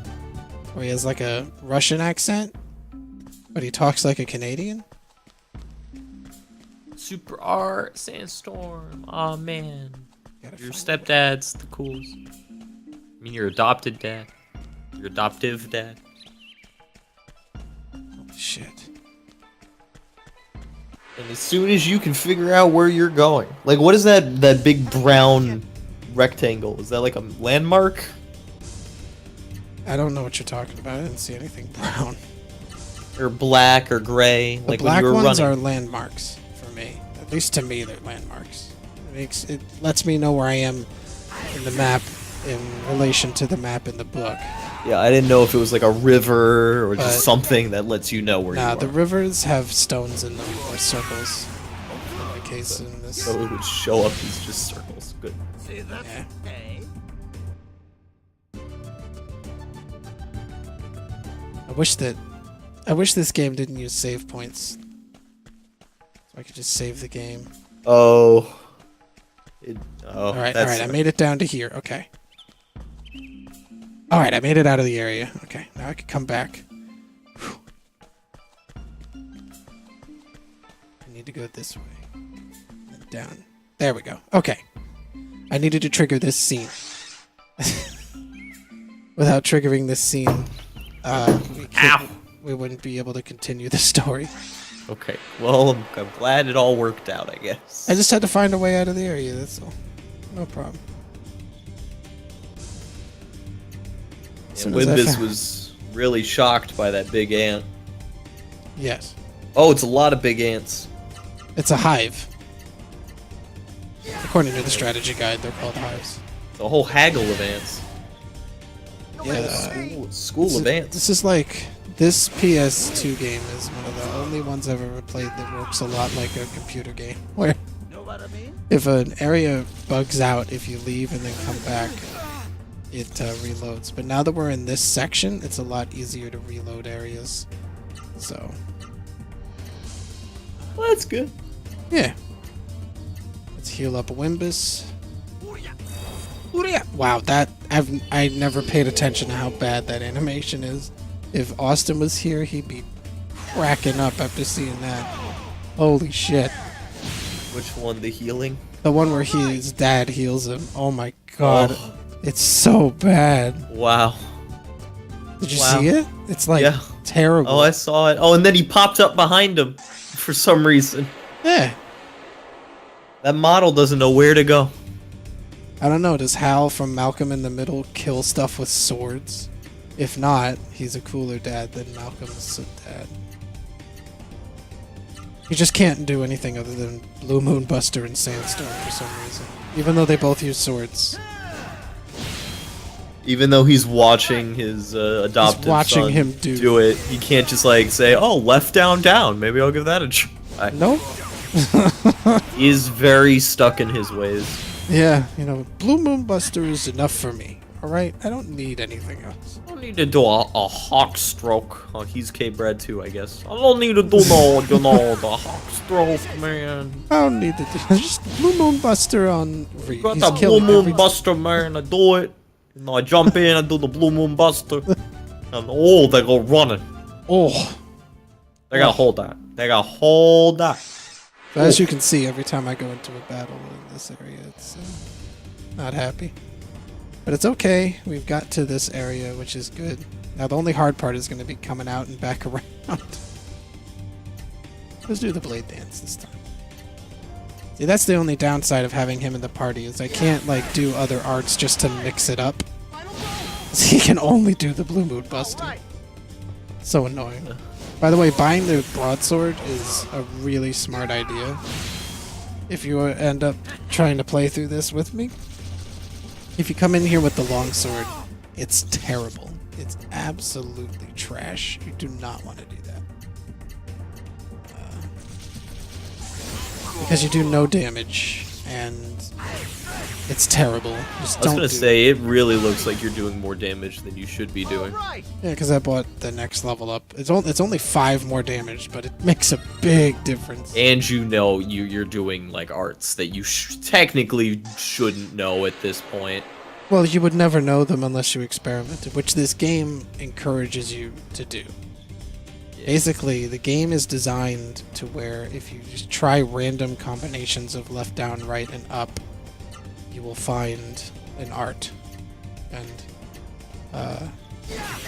Where he has like a Russian accent, but he talks like a Canadian. Super R Sandstorm. Aw, man. Gotta Your find stepdad's the coolest. I mean, your adopted dad. Your adoptive dad. Holy shit. And as soon as you can figure out where you're going, like what is that big brown rectangle? Is that like a landmark? I don't know what you're talking about. I didn't see anything brown. Or black or gray? The Like black when you were ones running. are landmarks for me. At least to me, they're landmarks. It lets me know where I am in the map in relation to the map in the book. Yeah, I didn't know if it was like a river or But- just something that lets you know where Nah, you are. the rivers have stones in them or circles. In my case, in this. So it would show up as just circles. Good. See that? Yeah. Hey. I wish this game didn't use save points. So I could just save the game. Oh. Alright, that's- I made it down to here. Okay. Alright, I made it out of the area. Okay, now I can come back. Whew. I need to go this way. And down. There we go. Okay. I needed to trigger this scene. Without triggering this scene, we wouldn't be able to continue the story. Okay, well, I'm glad it all worked out, I guess. I just had to find a way out of the area, that's all. No problem. As soon as I Wimbus found- was really shocked by that big ant. Yes. Oh, it's a lot of big ants. It's a hive. According to the strategy guide, they're called hives. It's a whole haggle of ants. Yeah. School of ants. This is like this PS2 game is one of the only ones I've ever played that works a lot like a computer game. Where Know what I mean? if an area bugs out, if you leave and then come back, it reloads. But now that we're in this section, it's a lot easier to reload areas. So Well, that's good. yeah, let's heal up Wimbus. Wow, that I never paid attention to how bad that animation is. If Austin was here, he'd be cracking up after seeing that. Holy shit. Which one? The healing? The one where his dad heals him. Oh my god. Oh. It's so bad. Wow. Did you Wow. see it? It's like Yeah. terrible. Oh, I saw it. Oh, and then he popped up behind him for some reason. Yeah. That model doesn't know where to go. I don't know. Does Hal from Malcolm in the Middle kill stuff with swords? If not, he's a cooler dad than Malcolm's dad. He just can't do anything other than Blue Moon Buster and Sandstorm for some reason. Even though they both use swords. Even though he's watching his adopted watching son him do it, he can't just like say, "Oh, left down down. Maybe I'll give that a try." Nope. He's very stuck in his ways. Yeah, Blue Moon Buster is enough for me. Alright? I don't need anything else. I don't need to do a hawk stroke. Oh, he's K-Brad too, I guess. I don't need to do the hawk stroke, man. I don't need to do just Blue Moon Buster on Reed. Got He's that blue killing moon every- buster, man. I do it. I jump in, I do the blue moon buster. And oh, they go running. Oh. They gotta hold that. They gotta hold that. But as you can see, every time I go into a battle in this area, it's not happy. But it's okay. We've got to this area, which is good. Now the only hard part is going to be coming out and back around. Let's do the blade dance this time. See, that's the only downside of having him in the party is I can't like do other arts just to mix it up. He can only do the Blue Moon Buster. So annoying. By the way, buying the broadsword is a really smart idea. If you end up trying to play through this with me, if you come in here with the longsword, it's terrible. It's absolutely trash. You do not want to do that. Because you do no damage, and it's terrible. Just I was don't gonna do say, it really looks like you're doing more damage than you should be doing. Right. Yeah, because I bought the next level up. It's only 5 more damage, but it makes a big difference. And you're doing like arts that you technically shouldn't know at this point. Well, you would never know them unless you experimented, which this game encourages you to do. Basically, the game is designed to where if you just try random combinations of left, down, right, and up, you will find an art. And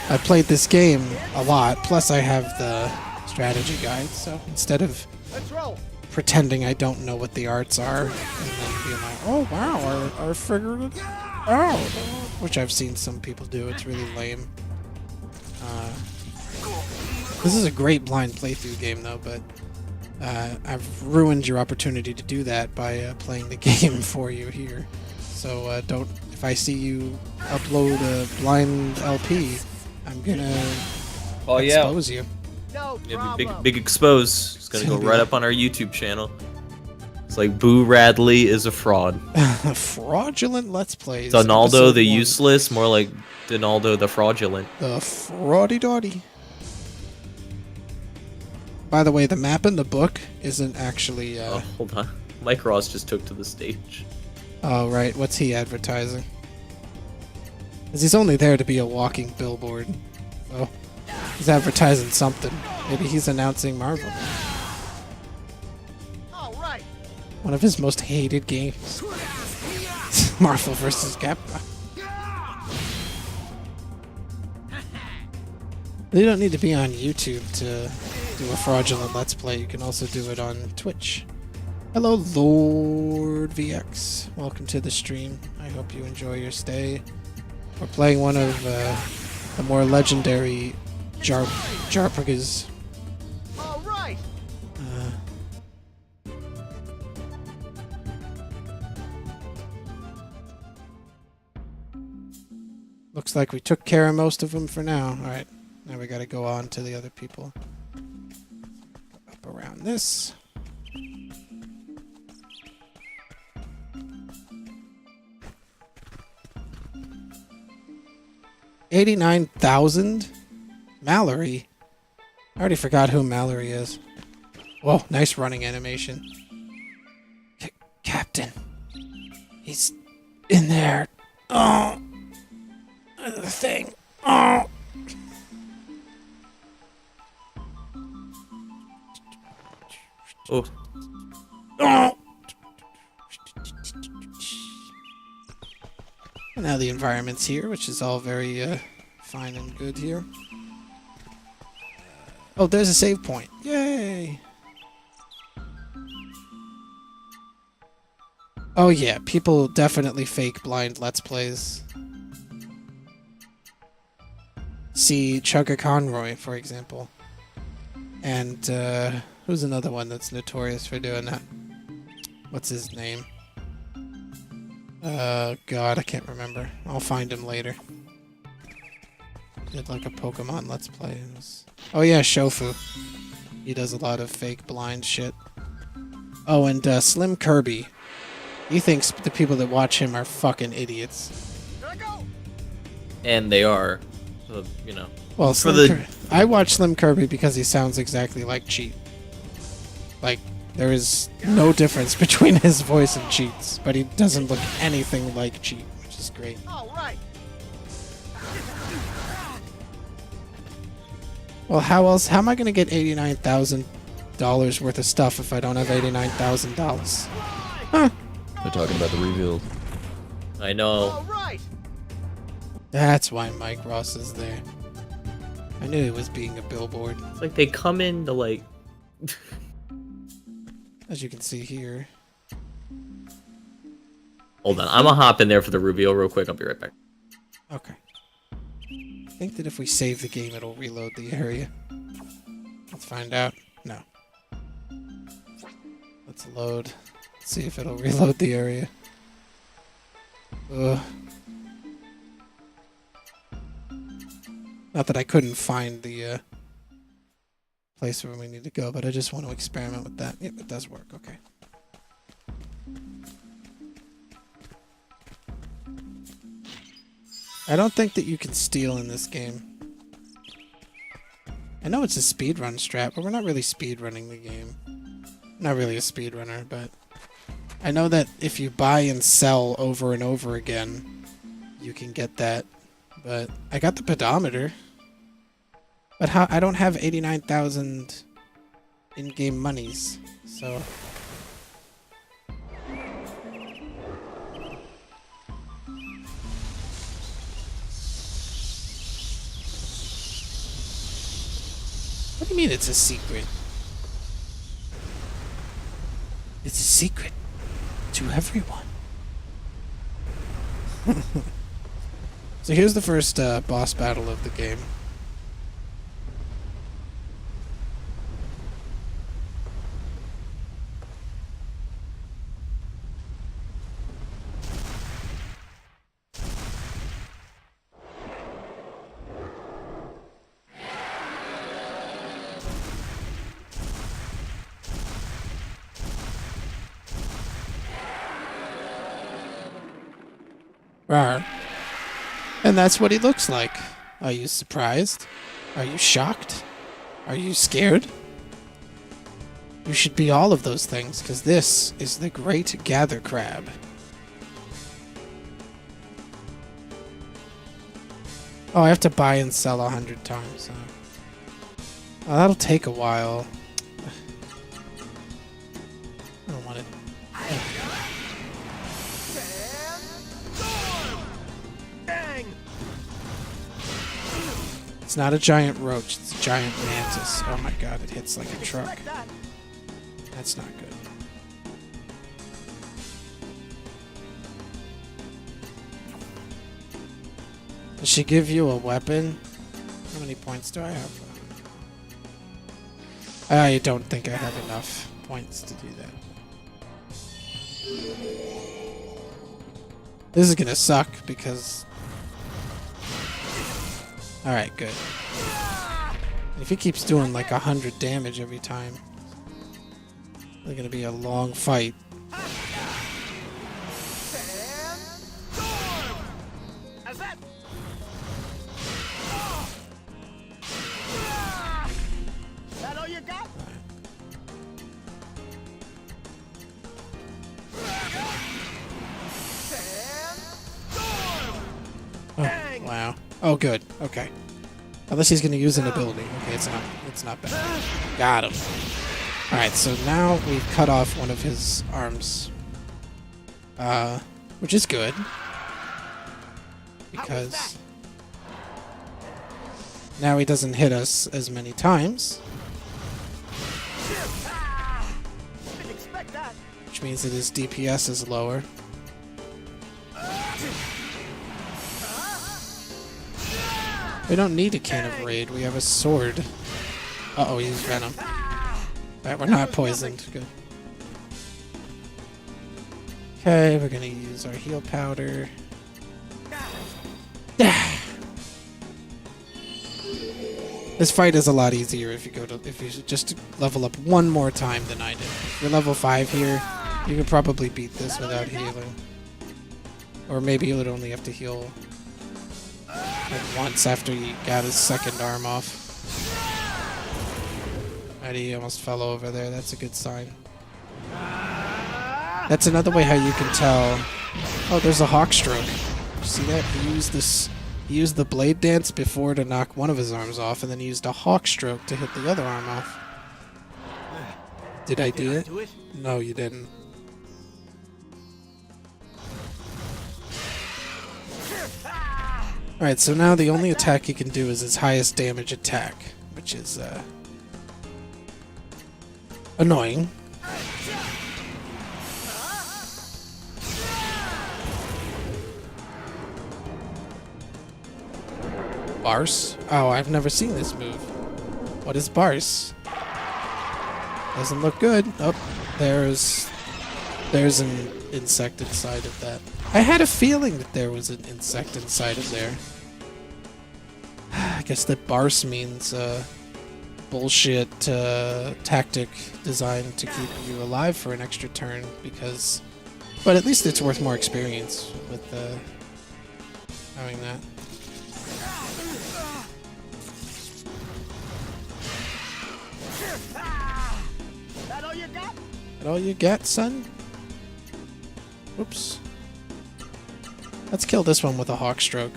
I played this game a lot, plus I have the strategy guide, so instead of Let's roll. pretending I don't know what the arts are, and then being like, oh wow, I figured it out, which I've seen some people do, it's really lame. This is a great blind playthrough game though, but I've ruined your opportunity to do that by playing the game for you here. So don't, if I see you upload a blind LP, I'm gonna expose you. No Yeah, problem. big expose. It's gonna go right up on our YouTube channel. It's like Boo Radley is a fraud. Fraudulent Let's Plays. Donaldo episode the 1. useless, more like Donaldo the fraudulent. The fraudy dotty. By the way, the map in the book isn't actually. Oh, hold on. Mike Ross just took to the stage. Oh, right. What's he advertising? Because he's only there to be a walking billboard. Oh, he's advertising something. Maybe he's announcing Marvel. All right. One of his most hated games. Marvel vs. Capcom. You don't need to be on YouTube to do a fraudulent Let's Play, you can also do it on Twitch. Hello, Lord VX. Welcome to the stream. I hope you enjoy your stay. We're playing one of the more legendary JRPGs. All right. Looks like we took care of most of them for now. Alright, now we gotta go on to the other people. Up around this. $89,000? Mallory? I already forgot who Mallory is. Whoa, nice running animation. Captain. He's in there. Oh. The thing. Oh. Oh, Oh. And now the environment's here, which is all very fine and good here. Oh, there's a save point. Yay! Oh yeah, people definitely fake blind Let's Plays. See Chugga Conroy, for example. And who's another one that's notorious for doing that? What's his name? God, I can't remember. I'll find him later. Did like a Pokemon Let's Play. Oh yeah, Shofu. He does a lot of fake blind shit. Oh, and Slim Kirby. He thinks the people that watch him are fucking idiots. Here I go. and they are, you know. Well, For I watch Slim Kirby because he sounds exactly like Cheat. Like, there is no difference between his voice and Cheat's, but he doesn't look anything like Cheat, which is great. All right. Well, how am I going to get $89,000 worth of stuff if I don't have $89,000? Huh. They're talking about the reveal. I know. All right. That's why Mike Ross is there. I knew he was being a billboard. It's like they come in to like. As you can see here. Hold on, I'm gonna hop in there for the reveal real quick. I'll be right back. Okay. I think that if we save the game, it'll reload the area. Let's find out. No. Let's load. Let's see if it'll reload the area. Ugh. Not that I couldn't find the place where we need to go, but I just want to experiment with that. Yep, it does work. Okay. I don't think that you can steal in this game. I know it's a speedrun strat, but we're not really speedrunning the game. I'm not really a speedrunner, but I know that if you buy and sell over and over again, you can get that. But I got the pedometer. But how I don't have 89,000 in-game monies, so what do you mean it's a secret? It's a secret to everyone. So here's the first boss battle of the game. Rawr. And that's what he looks like. Are you surprised? Are you shocked? Are you scared? You should be all of those things, because this is the Great Gather Crab. Oh, I have to buy and sell 100 times. Oh, that'll take a while. I don't want it. Bang! It's not a giant roach, it's a giant mantis. Oh my god, it hits like a truck. Expect that. That's not good. Does she give you a weapon? How many points do I have? I don't think I have enough points to do that. This is gonna suck because... Alright, good. If he keeps doing like 100 damage every time, it's gonna be a long fight. As that. That all you got? Oh, wow. Oh, good. Okay. Unless he's gonna use an ability. Okay, it's not bad. Got him. Alright, so now we've cut off one of his arms. Which is good. Because now he doesn't hit us as many times. Didn't expect that. Which means that his DPS is lower. We don't need a can of raid, we have a sword. Uh-oh, he used venom. Alright, we're not poisoned. Good. Okay, we're gonna use our heal powder. This fight is a lot easier if you just level up one more time than I did. If you're level 5 here, you can probably beat this without healing. Or maybe you would only have to heal like once after he got his second arm off. Alright, he almost fell over there. That's a good sign. That's another way how you can tell. Oh, there's a hawk stroke. See that? He used the blade dance before to knock one of his arms off, and then he used a hawk stroke to hit the other arm off. Did I do it? No, you didn't. Alright, so now the only attack he can do is his highest damage attack, which is annoying. Barse? Oh, I've never seen this move. What is Barse? Doesn't look good. Oh, there's an insect inside of that. I had a feeling that there was an insect inside of there. I guess that Barse means bullshit tactic designed to keep you alive for an extra turn because... But at least it's worth more experience with having that. That all you got? That all you got, son? Oops. Let's kill this one with a hawk stroke.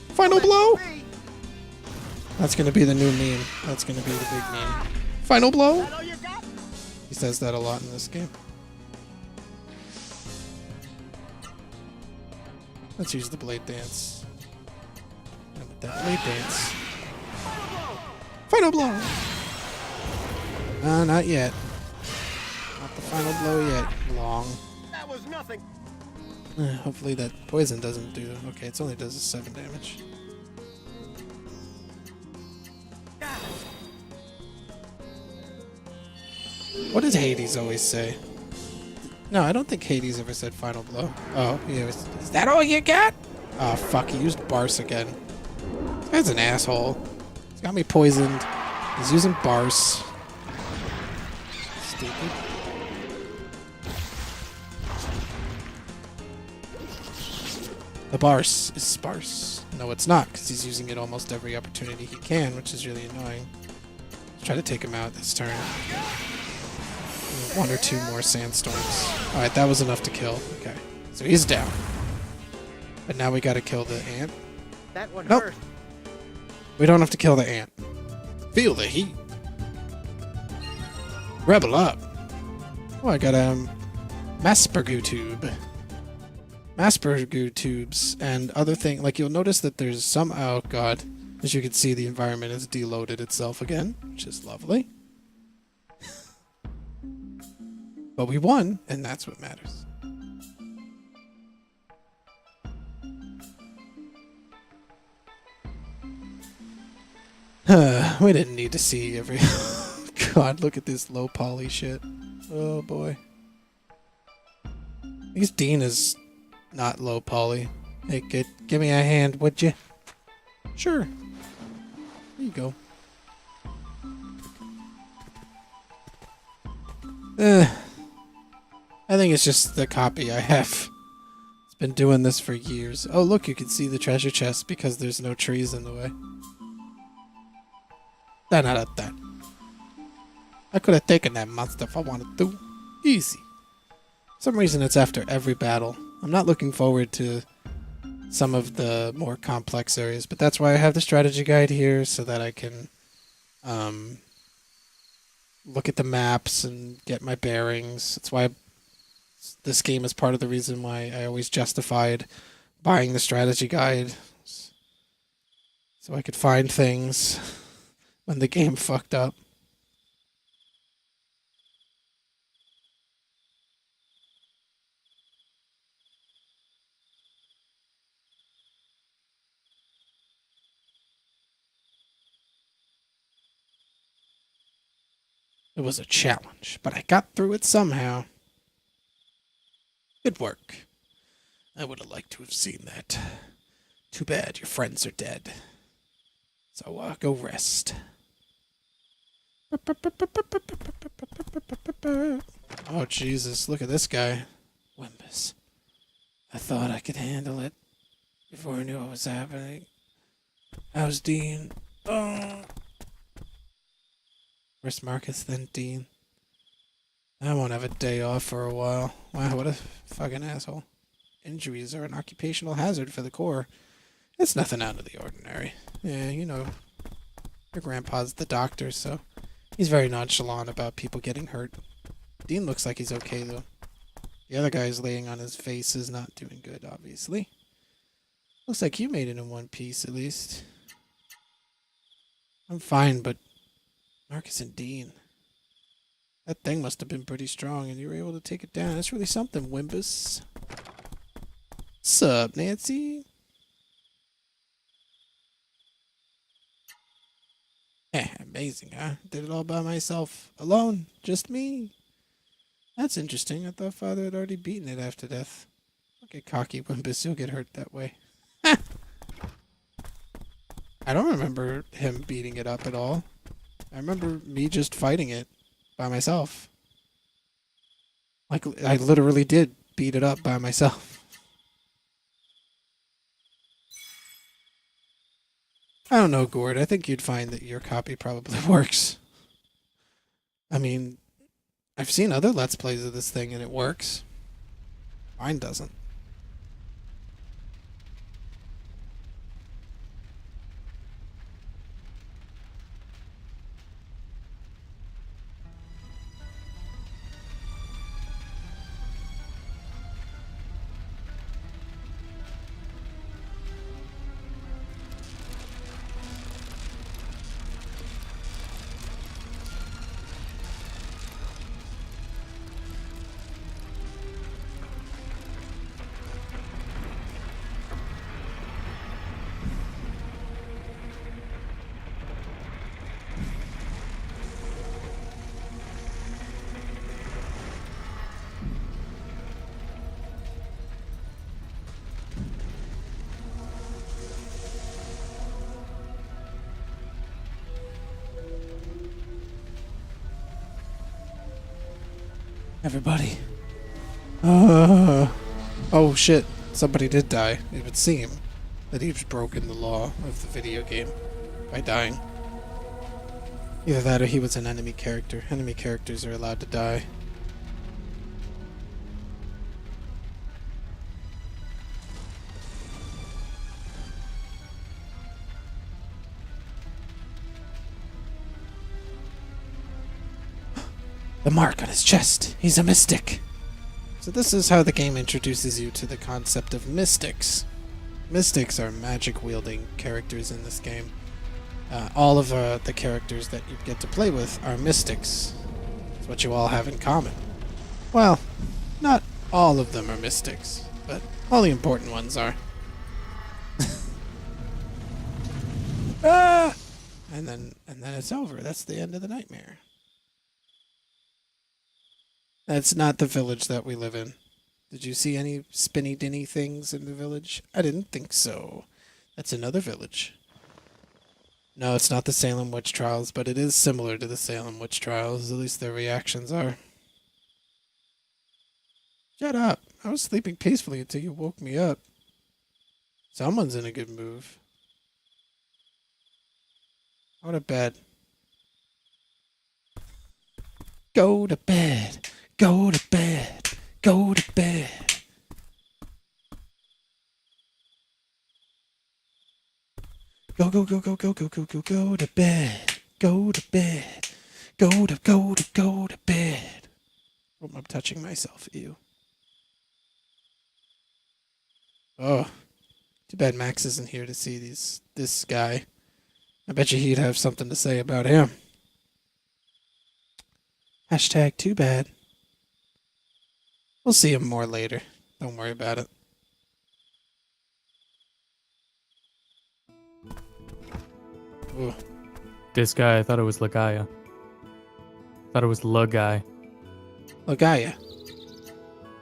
Final blow! That's gonna be the new meme. That's gonna be the big meme. Final blow! That all you got? He says that a lot in this game. Let's use the blade dance. And with that blade dance. Final blow! Not yet. Not the final blow yet. Long. That was nothing. Hopefully that poison doesn't do... Okay, it only does 7 damage. What does Hades always say? No, I don't think Hades ever said final blow. Oh, yeah. Is that all you got? Oh, fuck. He used Barse again. This guy's an asshole. He's got me poisoned. He's using Barse. Stupid. The Barse is sparse. No, it's not, because he's using it almost every opportunity he can, which is really annoying. Let's try to take him out this turn. 1 or 2 more sandstorms. Alright, that was enough to kill. Okay. So he's down. But now we gotta kill the ant. That one Nope. hurt. We don't have to kill the ant. Feel the heat. Rebel up. Oh, I got a Maspergu tube. Asperger tubes and other things. Like, you'll notice that there's some. Oh god, as you can see, the environment has deloaded itself again, which is lovely. But we won, and that's what matters. We didn't need to see every. God, look at this low poly shit. Oh boy. At least Dean is not low poly. Hey kid, give me a hand, would you? Sure. There you go. I think it's just the copy I have. It's been doing this for years. Oh look, you can see the treasure chest because there's no trees in the way. That. I could have taken that monster if I wanted to. Easy. For some reason it's after every battle. I'm not looking forward to some of the more complex areas, but that's why I have the strategy guide here so that I can look at the maps and get my bearings. That's why this game is part of the reason why I always justified buying the strategy guide, so I could find things when the game fucked up. It was a challenge, but I got through it somehow. Good work. I would have liked to have seen that. Too bad your friends are dead. So, go rest. Oh, Jesus, look at this guy. Wimbus. I thought I could handle it before I knew what was happening. How's Dean? Oh. First Marcus, then Dean. I won't have a day off for a while. Wow, what a fucking asshole. Injuries are an occupational hazard for the Corps. It's nothing out of the ordinary. Yeah, you know, your grandpa's the doctor, so he's very nonchalant about people getting hurt. Dean looks like he's okay, though. The other guy's laying on his face is not doing good, obviously. Looks like you made it in one piece, at least. I'm fine, but Marcus and Dean. That thing must have been pretty strong, and you were able to take it down. That's really something, Wimbus. Sup, Nancy? Amazing, huh? Did it all by myself. Alone. Just me. That's interesting. I thought Father had already beaten it after death. Don't get cocky, Wimbus. You'll get hurt that way. I don't remember him beating it up at all. I remember me just fighting it by myself. Like, I literally did beat it up by myself. I don't know, Gord. I think you'd find that your copy probably works. I mean, I've seen other Let's Plays of this thing and it works. Mine doesn't. Everybody. Oh shit. Somebody did die. It would seem that he's broken the law of the video game by dying. Either that or he was an enemy character. Enemy characters are allowed to die. The mark on his chest. He's a mystic. So this is how the game introduces you to the concept of mystics. Mystics are magic-wielding characters in this game. All of the characters that you get to play with are mystics. That's what you all have in common. Well, not all of them are mystics, but all the important ones are. Ah! And then it's over. That's the end of the nightmare. That's not the village that we live in. Did you see any spinny dinny things in the village? I didn't think so. That's another village. No, it's not the Salem witch trials, but it is similar to the Salem witch trials. At least their reactions are. Shut up. I was sleeping peacefully until you woke me up. Someone's in a good mood. Go to bed. Go to bed. Go to bed. Go to bed. Go to bed. Go to bed. Go to bed. Oh, I'm touching myself. Ew. Oh. Too bad Max isn't here to see this guy. I bet you he'd have something to say about him. Hashtag too bad. We'll see him more later. Don't worry about it. Ooh. This guy, I thought it was Legaia. Thought it was Legaia. Legaia.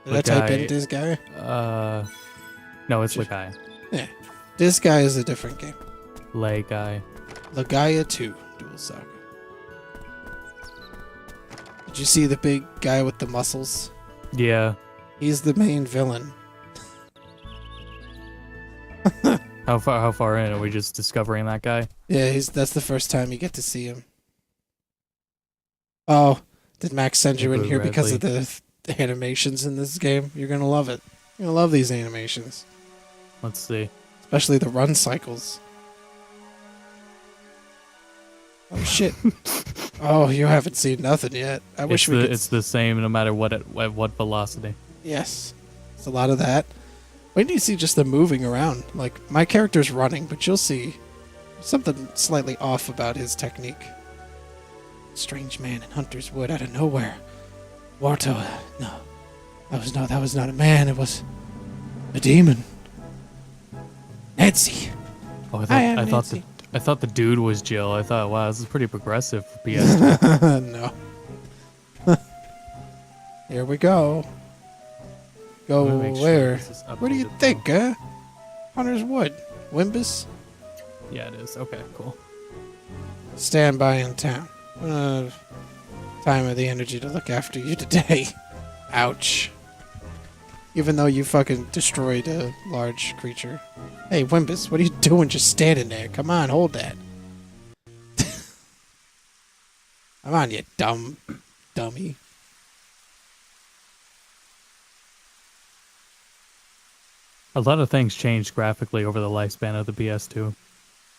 Did I type in this guy? No, it's Legaia. Yeah. This guy is a different game. Legaia. Legaia 2, Duel Saga. Did you see the big guy with the muscles? Yeah. He's the main villain. How far in are we just discovering that guy? Yeah, that's the first time you get to see him. Oh, did Max send you in Blue here because of Radley. the animations in this game? You're gonna love it. You're gonna love these animations. Let's see. Especially the run cycles. Oh shit. Oh, you haven't seen nothing yet. I wish we could. It's the same no matter at what velocity. Yes. It's a lot of that. Wait till you see just the moving around. Like, my character's running, but you'll see something slightly off about his technique. Strange man in Hunter's Wood out of nowhere. Warto. No. That was not a man. It was a demon. Nancy. Oh, I thought the dude was Jill. I thought, wow, this is pretty progressive for PS2. No. Here we go. Go I'm gonna make sure where? this is Where do you updated, think, huh? Hunter's Wood. Wimbus? Yeah, it is. Okay, cool. Stand by in town. Time or the energy to look after you today. Ouch. Even though you fucking destroyed a large creature. Hey, Wimbus, what are you doing just standing there? Come on, hold that. Come on, you dummy. A lot of things changed graphically over the lifespan of the PS2.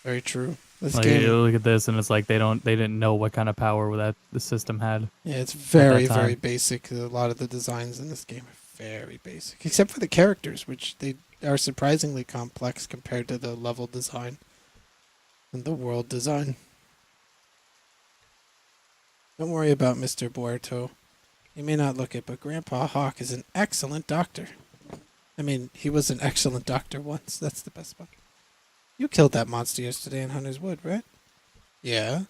Very true. This Like, game, you look at this and it's like they didn't know what kind of power that the system had. yeah, it's very, time. very basic. A lot of the designs in this game are very basic, except for the characters, which they are surprisingly complex compared to the level design and the world design. Don't worry about Mr. Buerto. You may not look it, but Grandpa Hawk is an excellent doctor. I mean, he was an excellent doctor once. That's the best part. You killed that monster yesterday in Hunter's Wood, right? Yeah.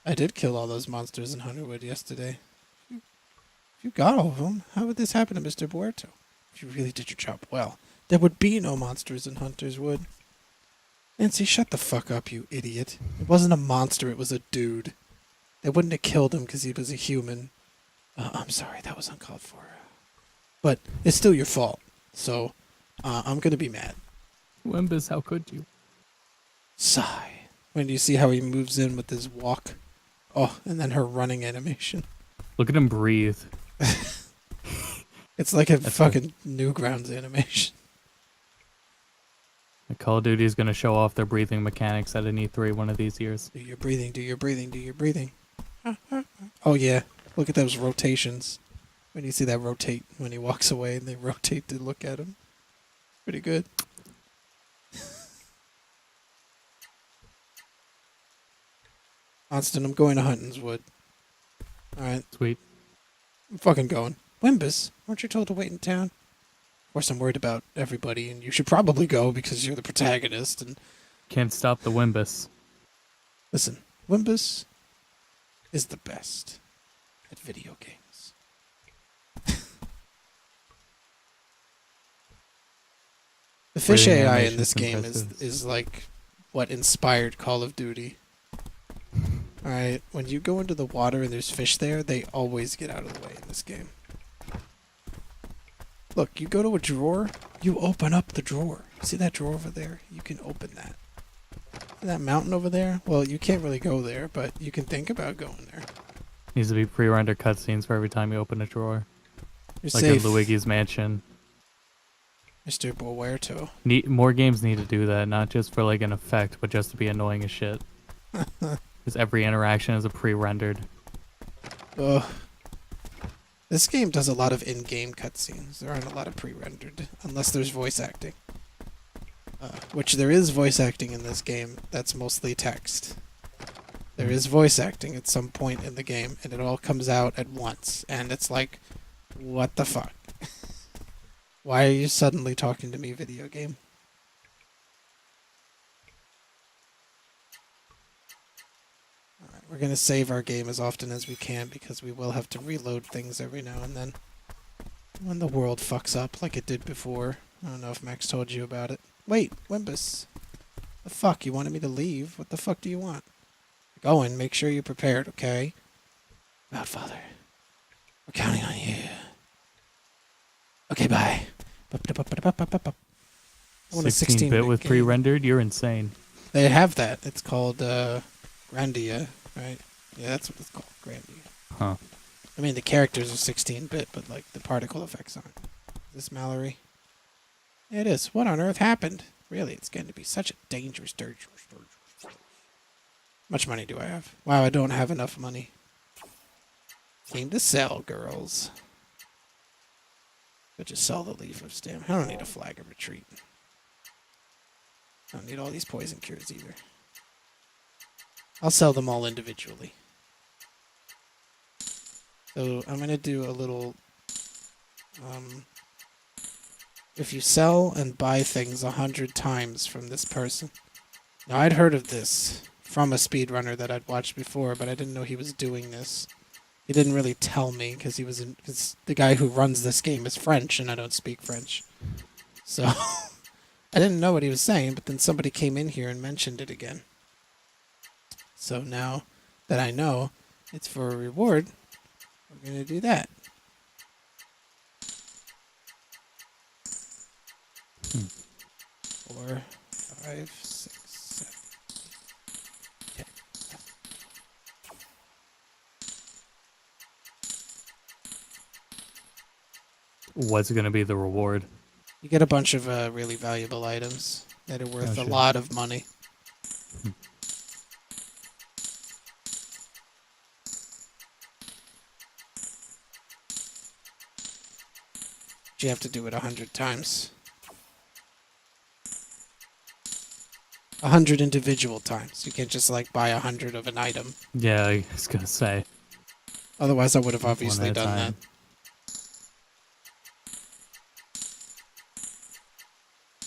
I did kill all those monsters in Hunterwood yesterday. If you got all of them, how would this happen to Mr. Buerto? If you really did your job well, there would be no monsters in Hunter's Wood. Nancy, shut the fuck up, you idiot. It wasn't a monster, it was a dude. They wouldn't have killed him because he was a human. I'm sorry, that was uncalled for. But it's still your fault. So, I'm gonna be mad. Wimbus, how could you? Sigh. When do you see how he moves in with his walk? Oh, and then her running animation. Look at him breathe. It's like a That's fucking Newgrounds animation. The Call of Duty is going to show off their breathing mechanics at an E3 one of these years. Do your breathing, do your breathing, do your breathing. Oh yeah, look at those rotations. When you see that rotate when he walks away and they rotate to look at him. Pretty good. Austin, I'm going to Hunting's Wood. Alright, Sweet. I'm fucking going. Wimbus, weren't you told to wait in town? Of course, I'm worried about everybody, and you should probably go because you're the protagonist. And Can't stop the Wimbus. listen, Wimbus is the best at video games. The fish Breathing AI in animation's this game impressive. is like what inspired Call of Duty. Alright, when you go into the water and there's fish there, they always get out of the way in this game. Look, you go to a drawer, you open up the drawer. See that drawer over there? You can open that. See that mountain over there? Well, you can't really go there, but you can think about going there. Needs to be pre-rendered cutscenes for every time you open a drawer. You're Like safe, in Luigi's Mansion. Mr. Boerto. More games need to do that, not just for like an effect, but just to be annoying as shit. Because every interaction is a pre-rendered. Ugh. This game does a lot of in-game cutscenes. There aren't a lot of pre-rendered, unless there's voice acting. Which there is voice acting in this game. That's mostly text. There is voice acting at some point in the game, and it all comes out at once. And it's like, what the fuck? Why are you suddenly talking to me, video game? Alright, we're gonna save our game as often as we can because we will have to reload things every now and then. When the world fucks up like it did before. I don't know if Max told you about it. Wait, Wimbus. The fuck? You wanted me to leave? What the fuck do you want? Go in, make sure you're prepared, okay? Godfather. We're counting on you. Okay, bye. I want a 16-bit with game. pre-rendered? You're insane. They have that. It's called Grandia, right? Yeah, that's what it's called, Grandia. Huh. I mean, the characters are 16-bit, but like the particle effects aren't. Is this Mallory? Yeah, it is. What on earth happened? Really, it's going to be such a dangerous. Much money do I have? Wow, I don't have enough money. Game to sell, girls. Could just sell the leaf of stamp. I don't need a flag of retreat. I don't need all these poison cures either. I'll sell them all individually. So I'm going to do a little... if you sell and buy things 100 times from this person. Now, I'd heard of this from a speedrunner that I'd watched before, but I didn't know he was doing this. He didn't really tell me because because the guy who runs this game is French and I don't speak French. So I didn't know what he was saying, but then somebody came in here and mentioned it again. So now that I know it's for a reward, we're going to do that. Four, 5, 6, 7, 10. What's going to be the reward? You get a bunch of really valuable items that are worth Oh, a shit. lot of money. But you have to do it 100 times. 100 individual times. You can't just like buy 100 of an item. Yeah, I was going to say. Otherwise, I would have One obviously at a done that. time.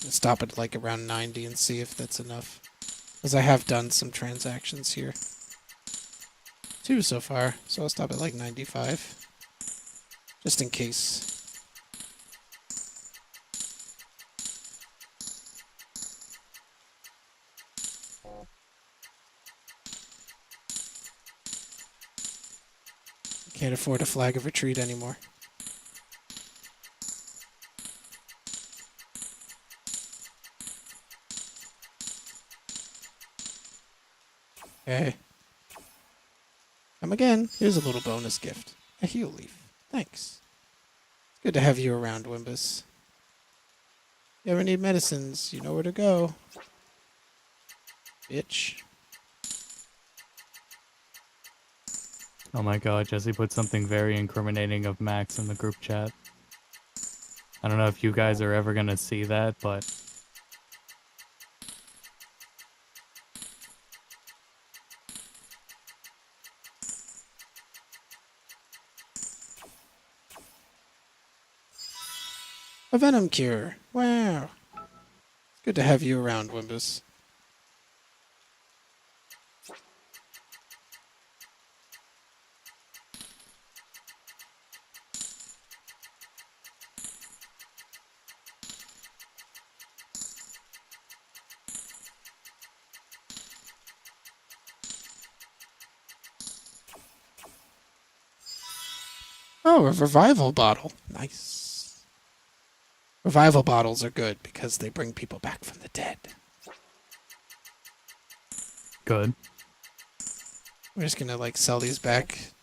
Stop at like around 90 and see if that's enough. Because I have done some transactions here. 2 so far, so I'll stop at like 95. Just in case. Can't afford a flag of retreat anymore. Okay. Come again. Here's a little bonus gift. A heal leaf. Thanks. It's good to have you around, Wimbus. If you ever need medicines, you know where to go. Bitch. Oh my god, Jesse put something very incriminating of Max in the group chat. I don't know if you guys are ever gonna see that, but A venom cure. Wow. It's good to have you around, Wimbus. Oh, a revival bottle. Nice. Revival bottles are good because they bring people back from the dead. good. We're just gonna like sell these back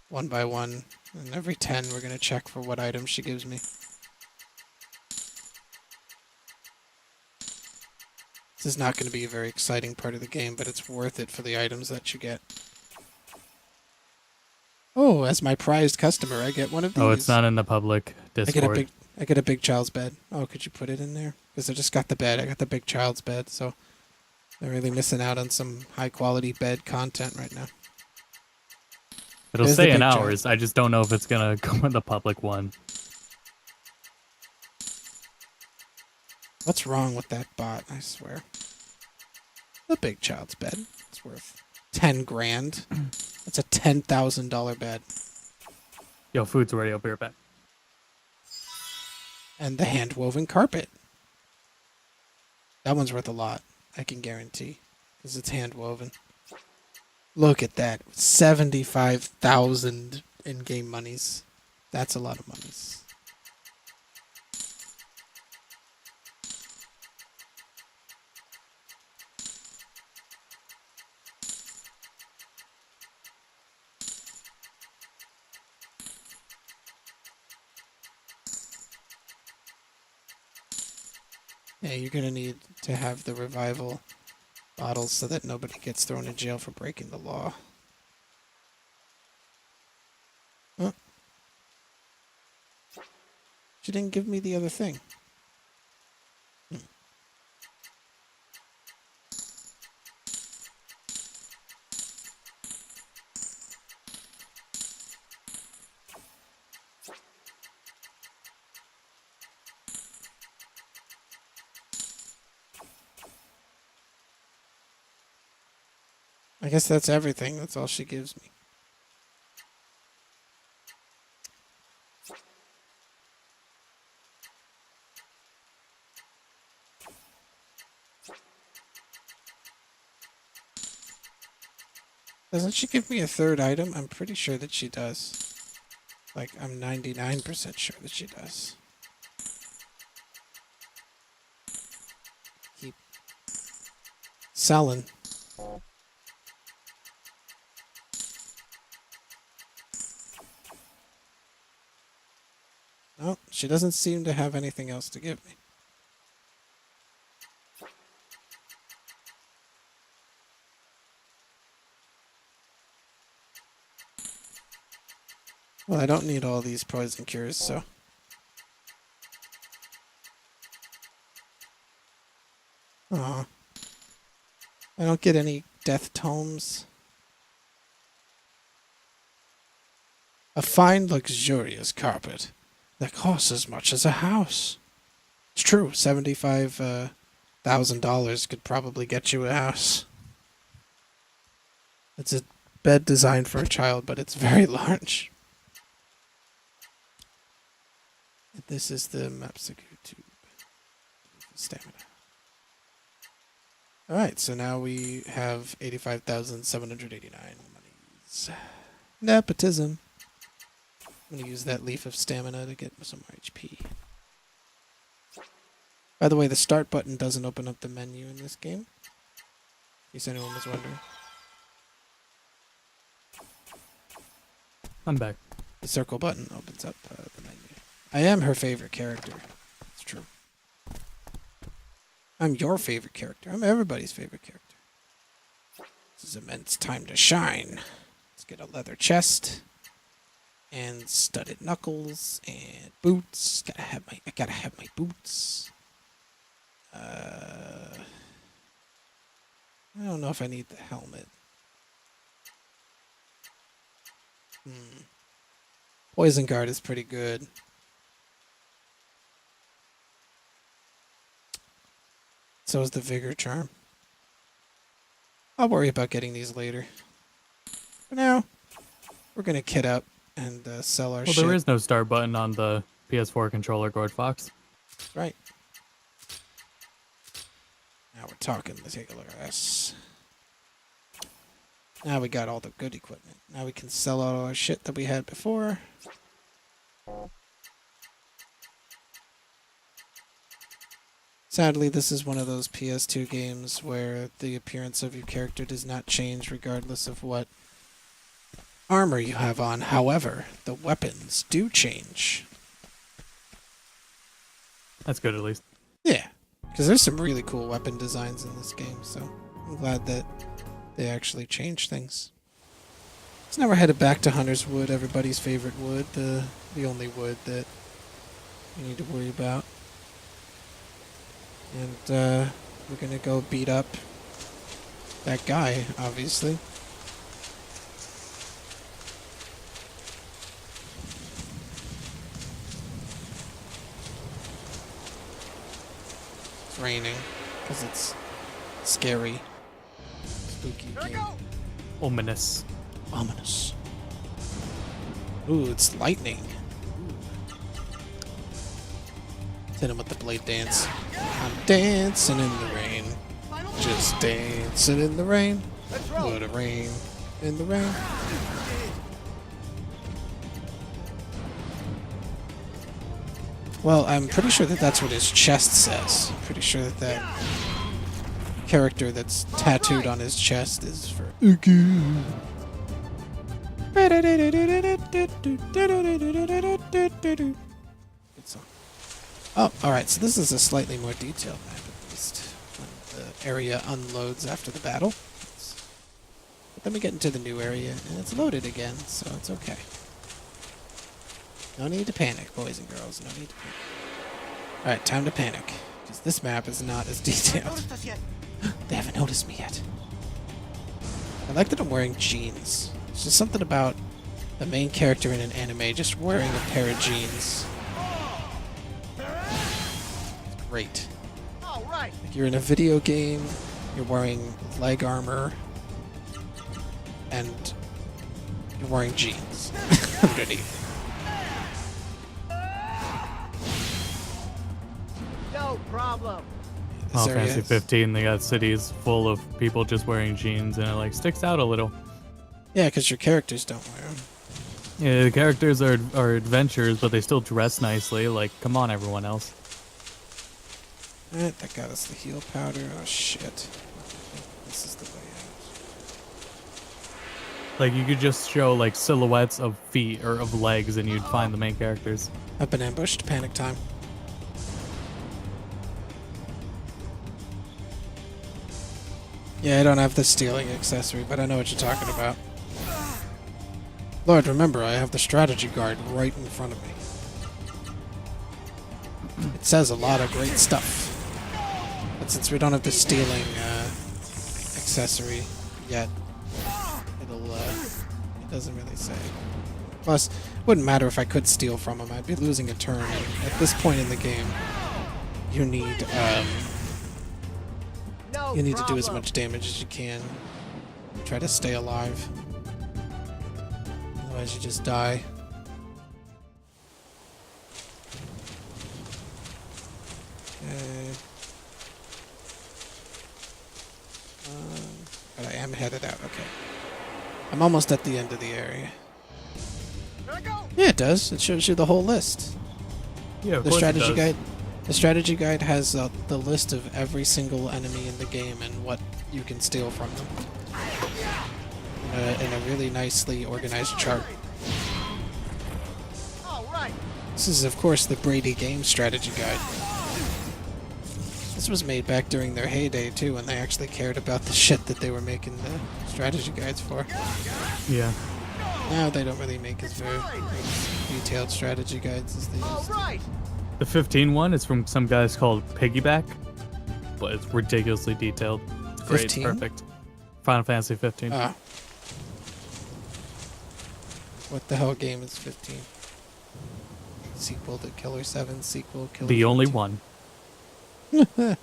one by one, and every 10 we're gonna check for what item she gives me. This is not gonna be a very exciting part of the game, but it's worth it for the items that you get. Oh, as my prized customer, I get one of these. Oh, it's not in the public Discord. I get a big child's bed. Oh, could you put it in there? Because I just got the bed. I got the big child's bed, so they're really missing out on some high quality bed content right now. It'll There's the stay in big giant. ours. I just don't know if it's gonna go in the public one. What's wrong with that bot? I swear. The big child's bed. It's worth 10 grand. That's a $10,000 bed. Yo, food's ready. I'll be right back. And the hand woven carpet. That one's worth a lot, I can guarantee, because it's hand woven. Look at that. 75,000 in-game monies. That's a lot of monies. Yeah, you're gonna need to have the revival bottles so that nobody gets thrown in jail for breaking the law. Huh? She didn't give me the other thing. I guess that's everything. That's all she gives me. Doesn't she give me a third item? I'm pretty sure that she does. Like, I'm 99% sure that she does. Keep selling. No, she doesn't seem to have anything else to give me. Well, I don't need all these poison cures, so. Aw. I don't get any death tomes. A fine, luxurious carpet that costs as much as a house. It's true, $75,000 could probably get you a house. It's a bed designed for a child, but it's very large. This is the Mapsiku tube. Stamina. Alright, so now we have 85,789 monies. Nepotism. I'm going to use that leaf of stamina to get some more HP. By the way, the start button doesn't open up the menu in this game. In case anyone was wondering. I'm back. The circle button opens up the menu. I am her favorite character. It's true. I'm your favorite character. I'm everybody's favorite character. This is immense time to shine. Let's get a leather chest and studded knuckles and boots. I gotta have my boots. I don't know if I need the helmet. Poison guard is pretty good. So is the vigor charm. I'll worry about getting these later. For now, we're gonna kit up and sell our Well, shit. there is no start button on the PS4 controller, Gord Fox. Right. Now we're talking. Let's take a look at this. Now we got all the good equipment. Now we can sell all our shit that we had before. Sadly, this is one of those PS2 games where the appearance of your character does not change regardless of what armor you have on. However, the weapons do change. That's good at least. Yeah, because there's some really cool weapon designs in this game, so I'm glad that they actually changed things. So now we're headed back to Hunter's Wood, everybody's favorite wood, the only wood that we need to worry about. And we're gonna go beat up that guy, obviously. It's raining because it's scary, spooky game. Ominous. Ominous. Ooh, it's lightning. Hit him with the blade dance. I'm dancing in the rain. Just dancing in the rain. What a rain in the rain. Well, I'm pretty sure that that's what his chest says. I'm pretty sure that that character that's tattooed on his chest is for Ugu. Good song. Oh, alright, so this is a slightly more detailed map, at least, when the area unloads after the battle. But then we get into the new area, and it's loaded again, so it's okay. No need to panic, boys and girls, no need to panic. Alright, time to panic, because this map is not as detailed. They haven't noticed me yet. I like that I'm wearing jeans. It's just something about the main character in an anime just wearing a pair of jeans. It's great. Like you're in a video game, you're wearing leg armor, and you're wearing jeans underneath. No problem. This Final area Fantasy is- 15, they got cities full of people just wearing jeans, and it like sticks out a little. Yeah, because your characters don't wear them. Yeah, the characters are adventurers, but they still dress nicely. Like, come on, everyone else. Alright, that got us the heal powder. Oh shit. This is the way out. Like, you could just show like silhouettes of feet or of legs, and you'd find the main characters. I've been ambushed. Panic time. Yeah, I don't have the stealing accessory, but I know what you're talking about. Lord, remember, I have the strategy guard right in front of me. It says a lot of great stuff. But since we don't have the stealing accessory yet, it doesn't really say. Plus, it wouldn't matter if I could steal from him. I'd be losing a turn. And at this point in the game, you need to do as much damage as you can. Try to stay alive. Otherwise, you just die. Okay. But I am headed out. Okay. I'm almost at the end of the area. Yeah, it does. It shows you the whole list. Yeah, of The course it strategy does. guide. The strategy guide has the list of every single enemy in the game and what you can steal from them. In a really nicely organized chart. This is, of course, the Brady Game Strategy Guide. This was made back during their heyday, too, when they actually cared about the shit that they were making the strategy guides for. Yeah. Now they don't really make as very detailed strategy guides as they All used to. right. The 15 one is from some guys called Piggyback, but it's ridiculously detailed. It's great. 15? Perfect. Final Fantasy 15. Ah. What the hell game is 15? Sequel to Killer 7, sequel, Killer the only 14. one.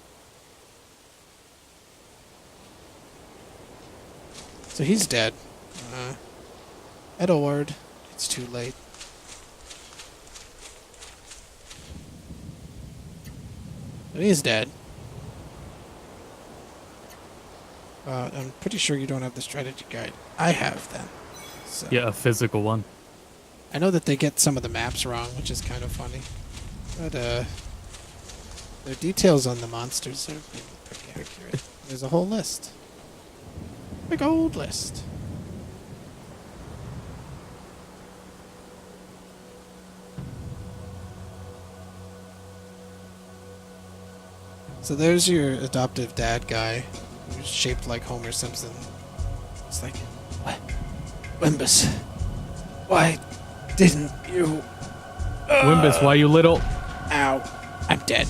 So he's dead. Edward, it's too late. But he's dead. I'm pretty sure you don't have the strategy guide. I have then. So. Yeah, a physical one. I know that they get some of the maps wrong, which is kind of funny. But, their details on the monsters are pretty accurate. There's a whole list. Big old list. So there's your adoptive dad guy, who's shaped like Homer Simpson. It's like, what? Wimbus, why didn't you... Wimbus, why you little? Ow, I'm dead.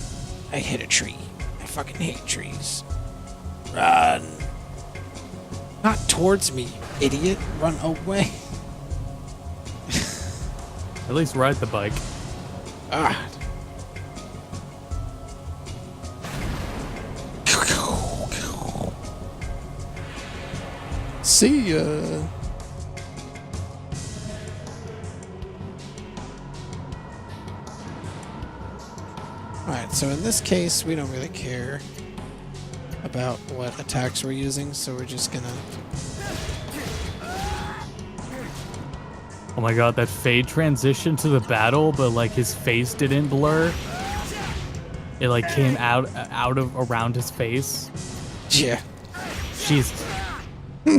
I hit a tree. I fucking hate trees. Run. Not towards me, idiot. Run away. At least ride the bike. Ah. See ya. Alright, so in this case, we don't really care about what attacks we're using, so we're just gonna... Oh my god, that fade transition to the battle, but like his face didn't blur. It like came out of around his face. Yeah. Jesus.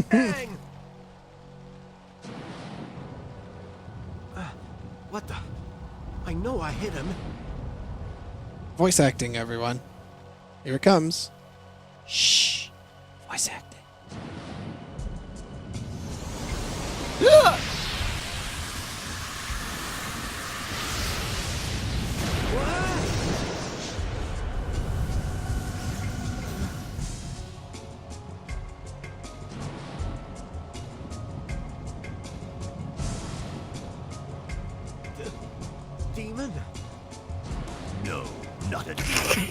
Bang! What the? I know I hit him. Voice acting, everyone. Here it comes. Shh. Voice acting. Demon? No, not a demon.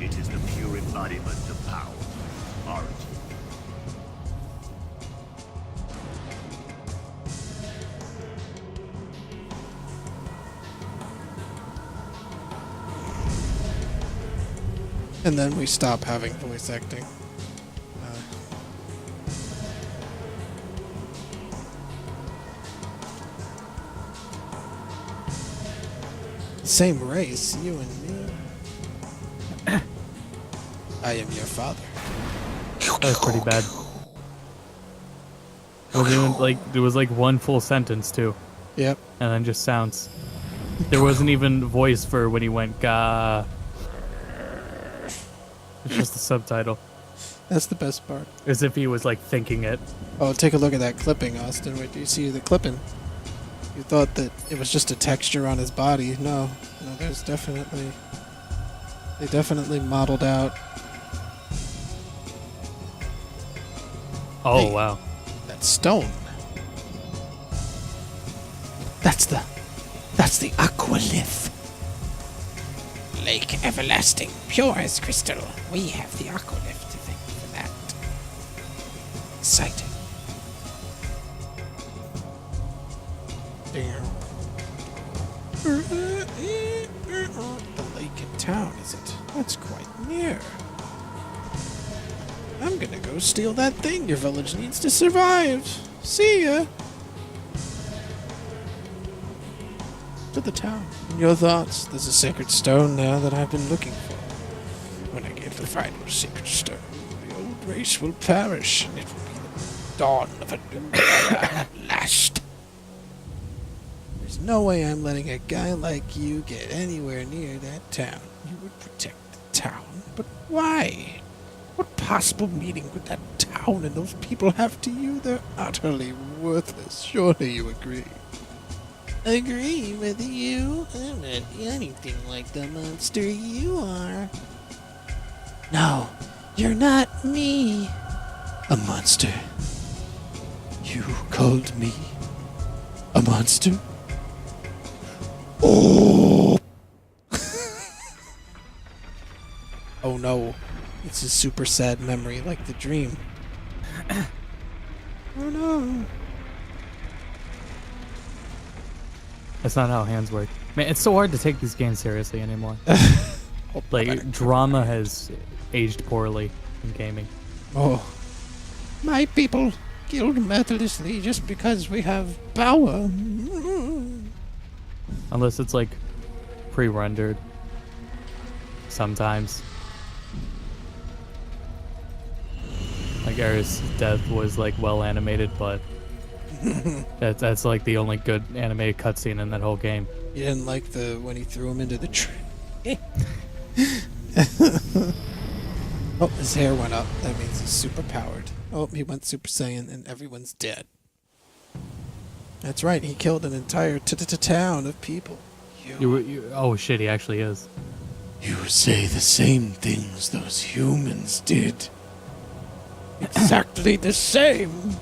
It is the pure embodiment of power. Origin. And then we stop having voice acting. Same race, you and me. I am your father. That was pretty bad. It wasn't even, like, there was like one full sentence too, Yep. and then just sounds. There wasn't even voice for when he went ga. It's just the subtitle, That's the best part. as if he was like thinking it. Oh, take a look at that clipping, Austin. Wait, do you see the clipping? You thought that it was just a texture on his body. No, there's definitely... They definitely modeled out Oh Hey. wow. that stone. That's the aqualith. Lake everlasting, pure as crystal. We have the aqualith to thank for that. Exciting. The lake in town, is it? That's quite near. I'm gonna go steal that thing your village needs to survive. See ya. To the town. In your thoughts, there's a sacred stone there that I've been looking for. When I get the final sacred stone, the old race will perish, and it will be the dawn of a new era at last. There's no way I'm letting a guy like you get anywhere near that town. You would protect the town, but why? What possible meaning would that town and those people have to you? They're utterly worthless. Surely you agree. Agree with you? I'm not anything like the monster you are. No, you're not me. A monster. You called me a monster? Oh! Oh no. It's a super sad memory like the dream. Oh no. That's not how hands work. Man, it's so hard to take these games seriously anymore. Like, drama has aged poorly in gaming. Oh. My people killed mercilessly just because we have power. Unless it's like pre-rendered. Sometimes. Like Aerith's death was like well animated, but that's like the only good animated cutscene in that whole game. You didn't like the when he threw him into the tree. Oh, his hair went up. That means he's super powered. Oh, he went Super Saiyan and everyone's dead. That's right, he killed an entire town of people. Oh shit, he actually is. You say the same things those humans did. Exactly the same.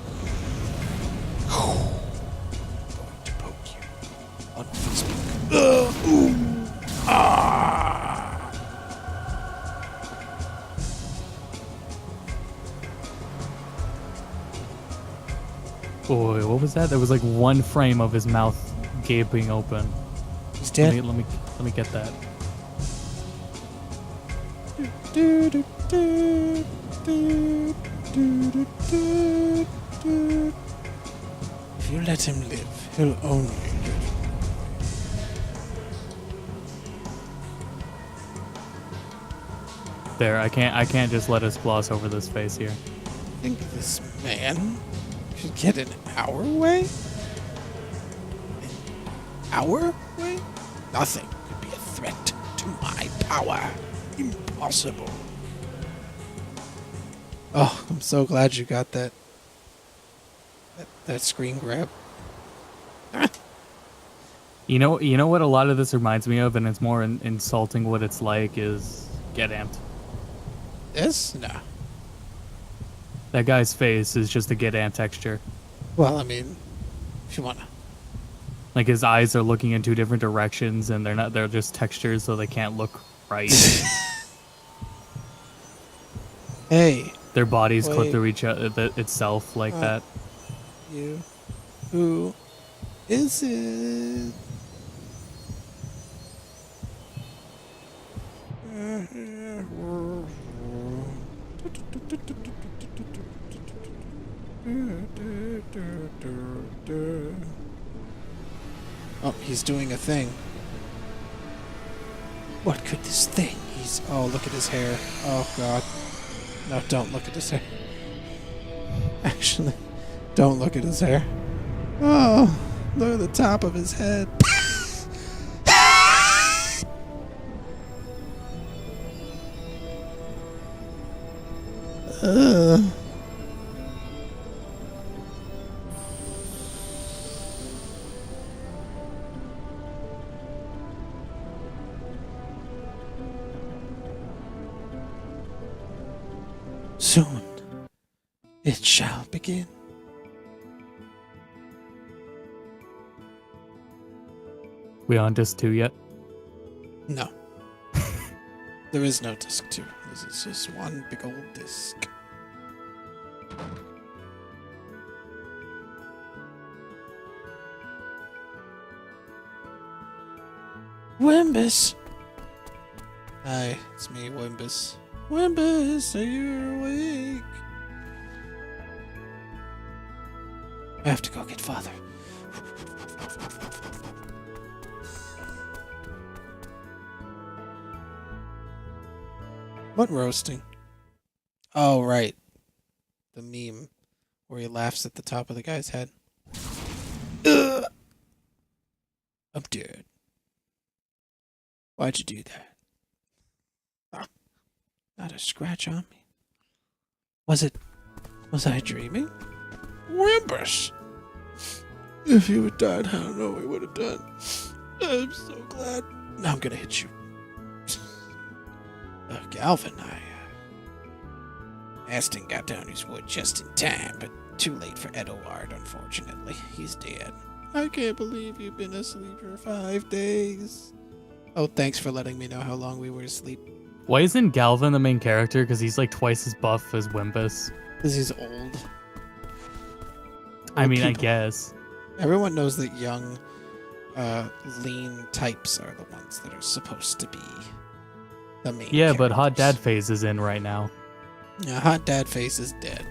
Going to poke you on Facebook. Boy, what was that? There was like one frame of his mouth gaping open. He's dead. Let me get that. If you let him live, he'll only live. There, I can't just let us gloss over this face here. I think this man should get an hour way? An hour way? Nothing could be a threat to my power. Impossible. Oh, I'm so glad you got that screen grab. You know what a lot of this reminds me of, and it's more insulting what it's like, is Get Amped. This? No. That guy's face is just a Get Amped texture. Well, I mean, if you wanna. Like his eyes are looking in two different directions, and they're just textures, so they can't look right. Hey, Their bodies clip Wait. through each other itself like that. you. Who is it? Oh, he's doing a thing. What could this thing? Oh, look at his hair. Oh, God. No, don't look at his hair. Actually, don't look at his hair. Oh, look at the top of his head. Soon, it shall begin. We on disc 2 yet? No. There is no disc 2. This is just one big old disc. Wimbus! Hi, it's me, Wimbus. Wimbus, are you awake? I have to go get father. What roasting? Oh, right. The meme where he laughs at the top of the guy's head. Ugh. I'm dead. Why'd you do that? Ah, not a scratch on me. Was I dreaming? Wimbus! If you had died, I don't know what we would have done. I'm so glad. Now I'm gonna hit you. Galvin, Aston got down his wood just in time, but too late for Edoward, unfortunately. He's dead. I can't believe you've been asleep for 5 days. Oh, thanks for letting me know how long we were asleep. Why isn't Galvin the main character? Because he's like twice as buff as Wimbus. Because he's old. I mean, I people- guess. Everyone knows that young, lean types are the ones that are supposed to be the main Yeah, but Hot Dad characters. phase is in right now. Yeah, Hot Dad Face is dead.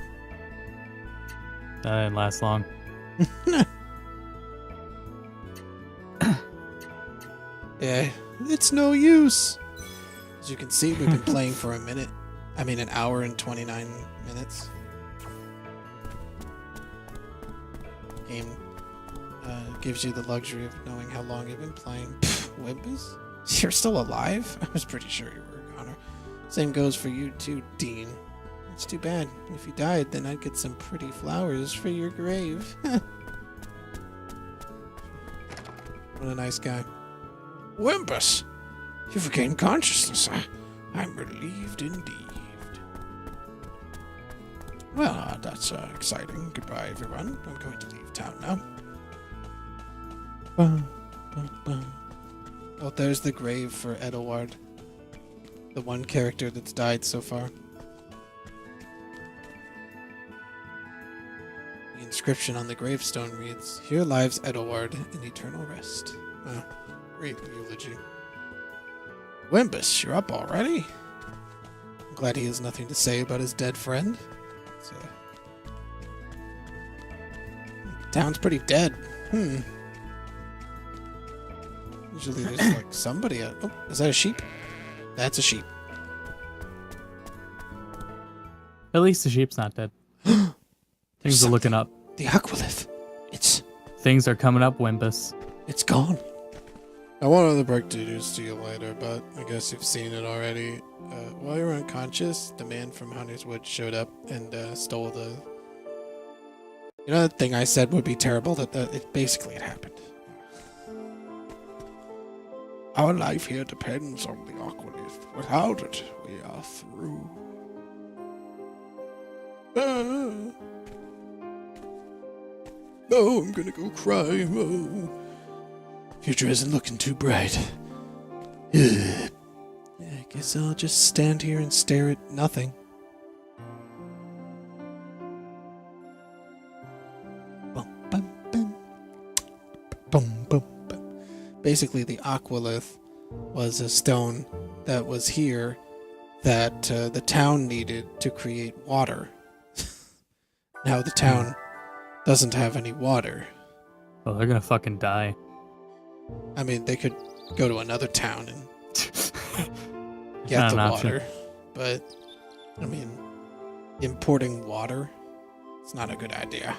That didn't last long. Yeah, it's no use. As you can see, we've been playing for an hour and 29 minutes. Game gives you the luxury of knowing how long you've been playing. Wimpus? You're still alive? I was pretty sure you were, Connor. Same goes for you too, Dean. It's too bad. If you died, then I'd get some pretty flowers for your grave. What a nice guy. Wimbus! You've regained consciousness. I'm relieved indeed. Well, that's exciting. Goodbye, everyone. I'm going to leave town now. Oh, there's the grave for Edoward. The one character that's died so far. The inscription on the gravestone reads, "Here lies Edoward in eternal rest." Oh, great eulogy. Wimbus, you're up already? I'm glad he has nothing to say about his dead friend. So, town's pretty dead. Usually there's like somebody out. Oh, is that a sheep? That's a sheep. At least the sheep's not dead. Things are looking up. The Aqualith. Things are coming up, Wimbus. It's gone. I wanted to break the news to you later, but I guess you've seen it already. While you were unconscious, the man from Hunter's Wood showed up and stole the... You know that thing I said would be terrible? It basically it happened. Our life here depends on the Aqualith. Without it, we are through. Oh, I'm gonna go cry. Oh. Future isn't looking too bright. Yeah, I guess I'll just stand here and stare at nothing. Bum, bum, bum. Bum, bum, bum. Basically, the Aqualith was a stone that was here that the town needed to create water. Now the town doesn't have any water. Oh, they're gonna fucking die. I mean, they could go to another town and Not get an the option. water, but I mean, importing water, it's not a good idea.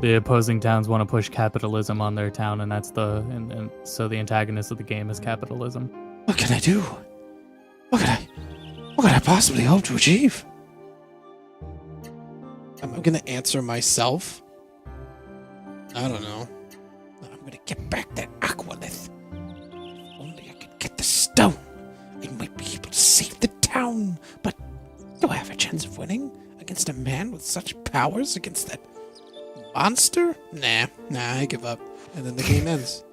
The opposing towns want to push capitalism on their town, and that's and so the antagonist of the game is capitalism. What can I do? What could I possibly hope to achieve? Am I gonna answer myself? I don't know. I'm gonna get back that Aqualith. If only I could get the stone, I might be able to save the town. But do I have a chance of winning against a man with such powers? Against that monster? Nah, I give up. And then the game ends.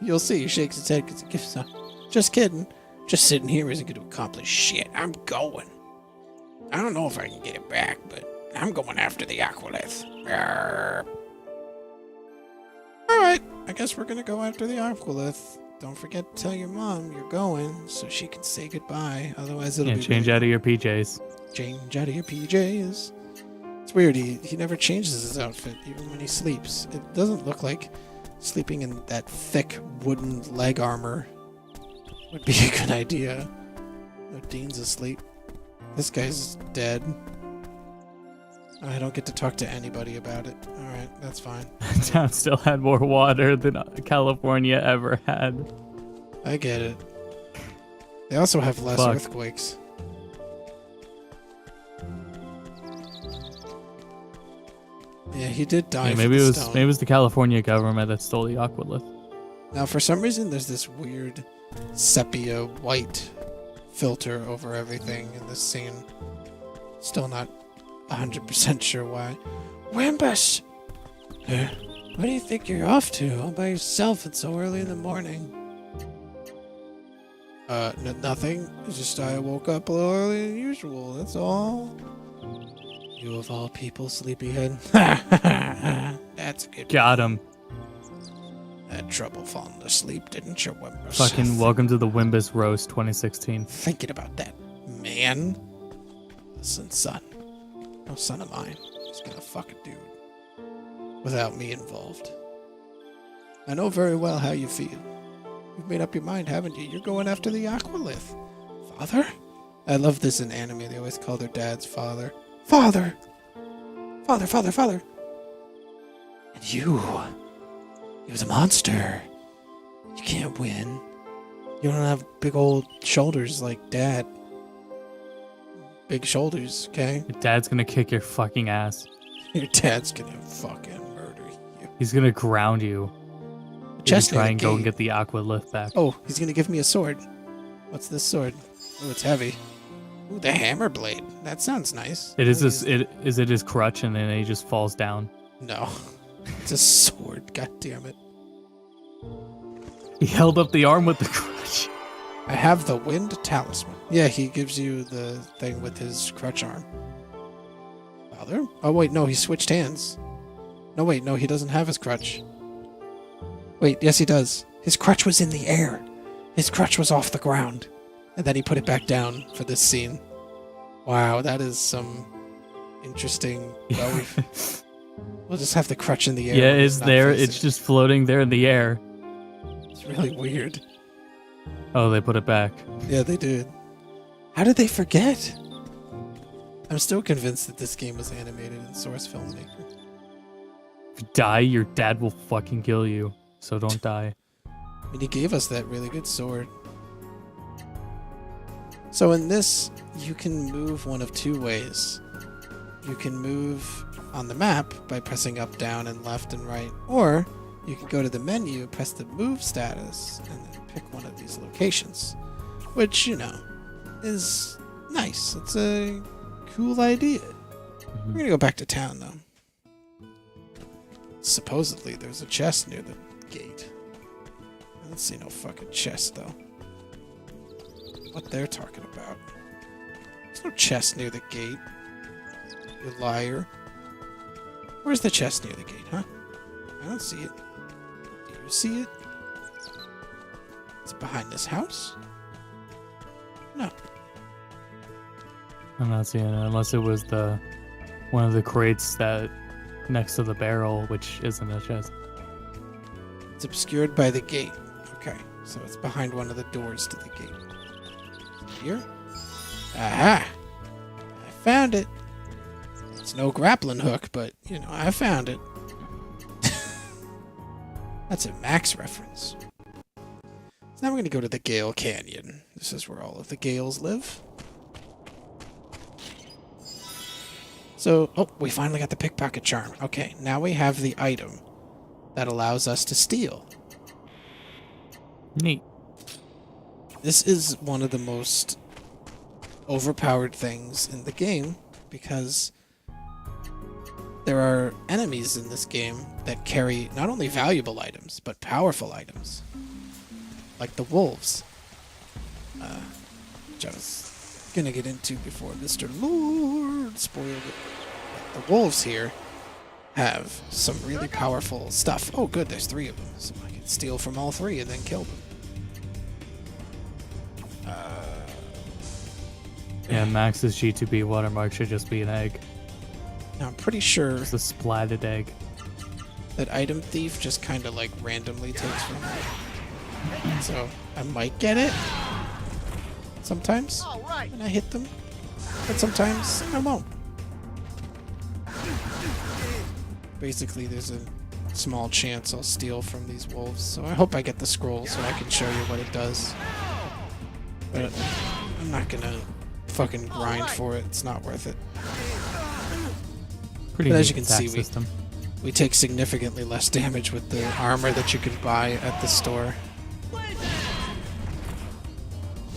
You'll see, he shakes his head because he gives up. Just kidding. Just sitting here isn't going to accomplish shit. I'm going. I don't know if I can get it back, but I'm going after the Aqualith. Arr. Alright, I guess we're gonna go after the Aqualith. Don't forget to tell your mom you're going so she can say goodbye. Otherwise it'll Yeah, be change really- out of your PJs. Change out of your PJs. It's weird, he never changes his outfit, even when he sleeps. It doesn't look like sleeping in that thick wooden leg armor would be a good idea. Oh, Dean's asleep. This guy's dead. I don't get to talk to anybody about it. Alright, that's fine. Town still had more water than California ever had. I get it. They also have less Fuck. earthquakes. he did die. Yeah, for maybe the it was stone. maybe it was the California government that stole the Aqualith. Now, for some reason, there's this weird sepia white filter over everything in this scene. Still not 100% sure why. Wimbus! What do you think you're off to? All by yourself. It's so early in the morning. Nothing. It's just I woke up a little earlier than usual. That's all. You of all people, sleepyhead. That's a good. Got him. Had trouble falling asleep, didn't you, Wimbus? Fucking welcome to the Wimbus Roast 2016. Thinking about that, man. Listen, son. No son of mine. He's gonna fuck a dude. Without me involved. I know very well how you feel. You've made up your mind, haven't you? You're going after the Aqualith. Father? I love this in anime. They always call their dads father. Father! Father, father, father! And you... He was a monster. You can't win. You don't have big old shoulders like Dad. Big shoulders, okay? Your dad's gonna kick your fucking ass. Your dad's gonna fucking murder you. He's gonna ground you. Chest Try near and the go and gate. get the Aqualith back. Oh, he's gonna give me a sword. What's this sword? Oh, it's heavy. Ooh, the hammer blade. That sounds nice. It is I'll this. use- Is it his crutch and then he just falls down? No. It's a sword, god damn it. He held up the arm with the crutch. I have the wind talisman. Yeah, he gives you the thing with his crutch arm. Father? Oh wait, no, he switched hands. No wait, no, he doesn't have his crutch. Wait, yes he does. His crutch was in the air. His crutch was off the ground. And then he put it back down for this scene. Wow, that is some interesting... Well, we'll just have the crutch in the air. Yeah, when he's it's not there. facing. It's just floating there in the air. It's really weird. Oh, they put it back. Yeah, they did. How did they forget? I'm still convinced that this game was animated in Source Filmmaker. If you die, your dad will fucking kill you. So don't die. I mean, he gave us that really good sword. So in this, you can move one of two ways. You can move on the map by pressing up, down, and left and right, or you can go to the menu, press the move status, and then pick one of these locations. Which, you know, is nice. It's a cool idea. We're gonna go back to town, though. Supposedly, there's a chest near the gate. I don't see no fucking chest, though. What they're talking about. There's no chest near the gate. You liar. Where's the chest near the gate, huh? I don't see it. Do you see it? Is it behind this house? No. I'm not seeing it unless it was the one of the crates that next to the barrel, which isn't a chest. It's obscured by the gate. Okay, so it's behind one of the doors to the gate. Here? Aha! I found it. It's no grappling hook, but, you know, I found it. That's a Max reference. So now we're going to go to the Gale Canyon. This is where all of the Gales live. So, oh, we finally got the pickpocket charm. Okay, now we have the item that allows us to steal. Neat. This is one of the most overpowered things in the game because there are enemies in this game that carry not only valuable items, but powerful items. Like the wolves. Which I was gonna get into before Mr. Lord spoiled it. The wolves here have some really powerful stuff. Oh good, there's 3 of them, so I can steal from all 3 and then kill them. Yeah, Max's G2B watermark should just be an egg. Now I'm pretty sure It's a splatted egg. that item thief just kind of like randomly takes from me. So I might get it sometimes when I hit them, but sometimes I won't. Basically, there's a small chance I'll steal from these wolves, so I hope I get the scroll so I can show you what it does. But I'm not gonna fucking grind for it. It's not worth it. Pretty But as neat you can attack see, system. we take significantly less damage with the armor that you can buy at the store.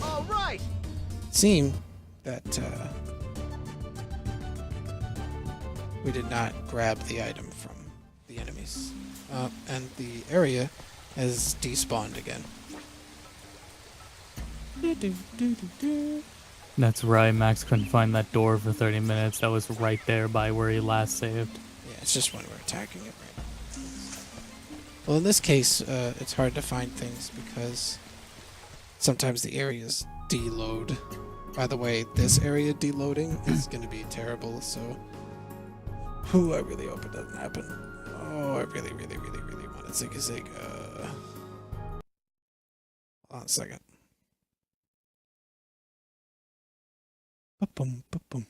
All right. Seem that we did not grab the item from the enemies. And the area has despawned again. That's right, Max couldn't find that door for 30 minutes. That was right there by where he last saved. Yeah, it's just when we're attacking it right now. Well, in this case, it's hard to find things because sometimes the areas deload. By the way, this area deloading is going to be terrible, so... Ooh, I really hope it doesn't happen. Oh, I really, really, really, really want a zig-a-zig. Hold on a second. Ba-bum, ba-bum.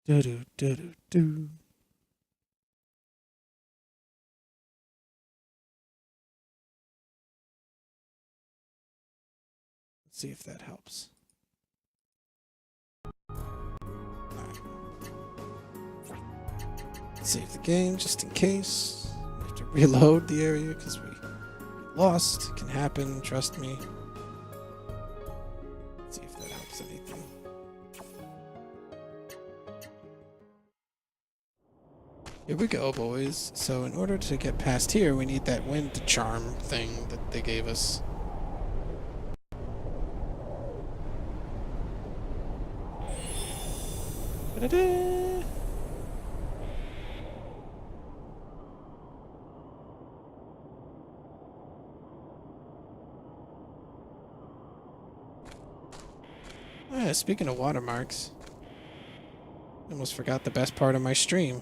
Do-do-do-do-do. Let's see if that helps. Alright. Save the game just in case. We have to reload the area because we lost. It can happen, trust me. Let's see if that helps anything. Here we go, boys. So in order to get past here, we need that wind charm thing that they gave us. Da-da-da. Speaking of watermarks, I almost forgot the best part of my stream.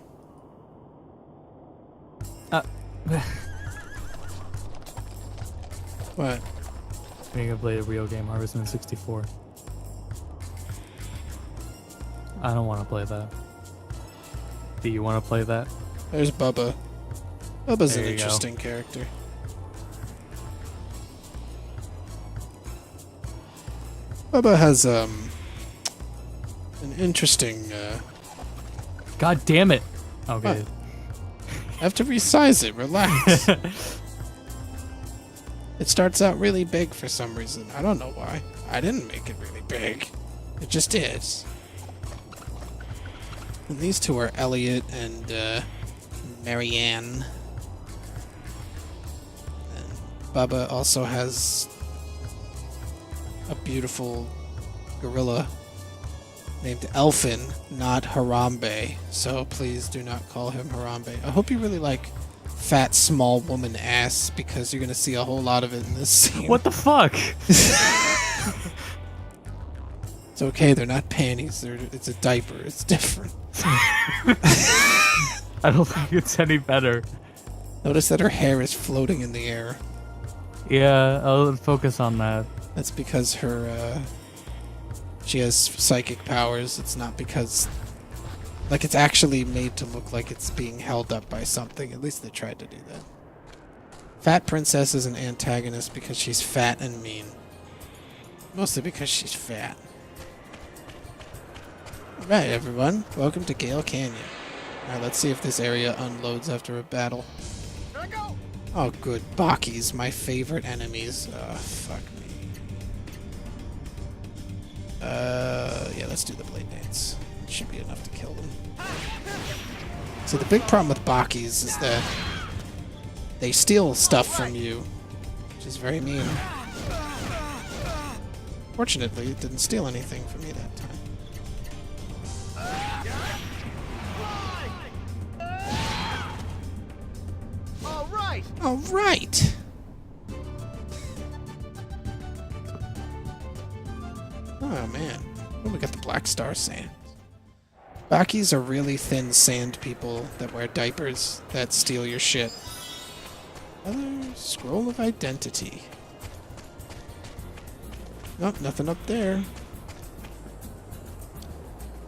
What? We're gonna play the real game, Harvest Moon 64. I don't want to play that. Do you want to play that? There's Bubba. Bubba's There an you go. interesting character. Bubba has an interesting God damn it! Okay. I have to resize it, relax. It starts out really big for some reason. I don't know why. I didn't make it really big. It just is. And these two are Elliot and Marianne. And Bubba also has a beautiful gorilla named Elfin, not Harambe. So please do not call him Harambe. I hope you really like fat, small woman ass because you're gonna see a whole lot of it in this scene. What the fuck? It's okay, they're not panties. It's a diaper. It's different. I don't think it's any better. Notice that her hair is floating in the air. Yeah, I'll focus on that. That's because her, she has psychic powers. It's not because... Like, it's actually made to look like it's being held up by something. At least they tried to do that. Fat Princess is an antagonist because she's fat and mean. Mostly because she's fat. Alright, everyone. Welcome to Gale Canyon. Alright, let's see if this area unloads after a battle. Oh, good. Bakis, my favorite enemies. Fuck me. Yeah, let's do the blade dance. It should be enough to kill them. So the big problem with Bakis is that they steal stuff from you, which is very mean. Fortunately, it didn't steal anything from me that time. All right. Oh man, oh, we got the Black Star Sand. Bakis are really thin sand people that wear diapers that steal your shit. Another scroll of identity. Nope, nothing up there.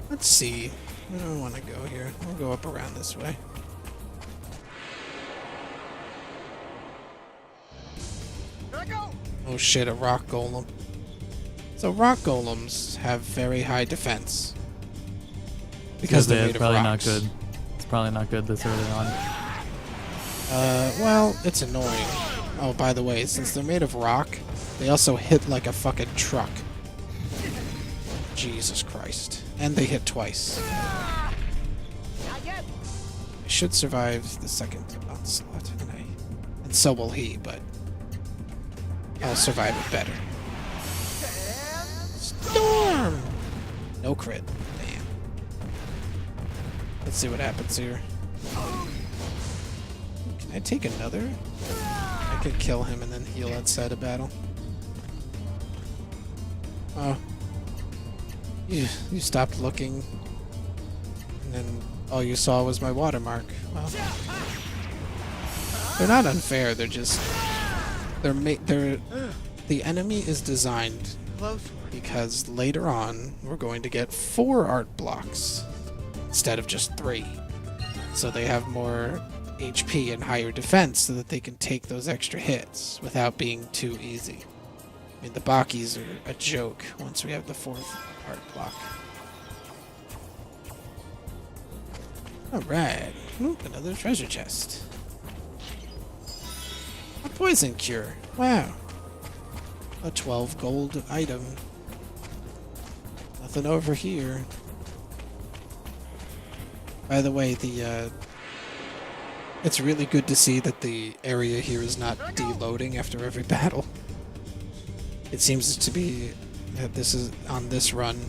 Let's see. I don't want to go here. I'll go up around this way. Oh shit, a rock golem. So rock golems have very high defense. Because they're made of probably rocks. not good. It's probably not good this early on. Well, it's annoying. Oh, by the way, since they're made of rock, they also hit like a fucking truck. Jesus Christ. And they hit twice. I should survive the second onslaught, and so will he, but I'll survive it better. Storm! No crit. Damn. Let's see what happens here. Can I take another? I could kill him and then heal outside of battle. Oh. You stopped looking, and then all you saw was my watermark. Well, they're not unfair. They're just the enemy is designed because later on we're going to get 4 art blocks instead of just 3, so they have more HP and higher defense so that they can take those extra hits without being too easy. I mean, the Bakis are a joke once we have the 4th art block. Alright. Another treasure chest. A poison cure. Wow. A 12 gold item. Nothing over here. By the way, it's really good to see that the area here is not deloading after every battle. It seems to be that this is on this run.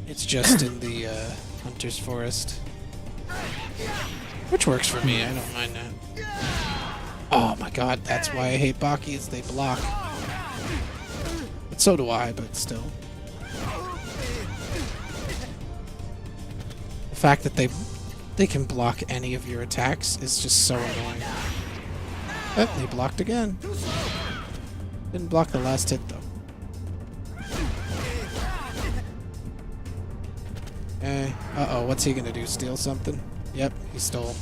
It's just in the Hunter's Forest, which works for me. I don't mind that. Oh my god, that's why I hate Bakis. They block. But so do I, but still. The fact that they can block any of your attacks is just so annoying. Oh, they blocked again. Didn't block the last hit though. Uh-oh, what's he gonna do? Steal something? Yep, he stole.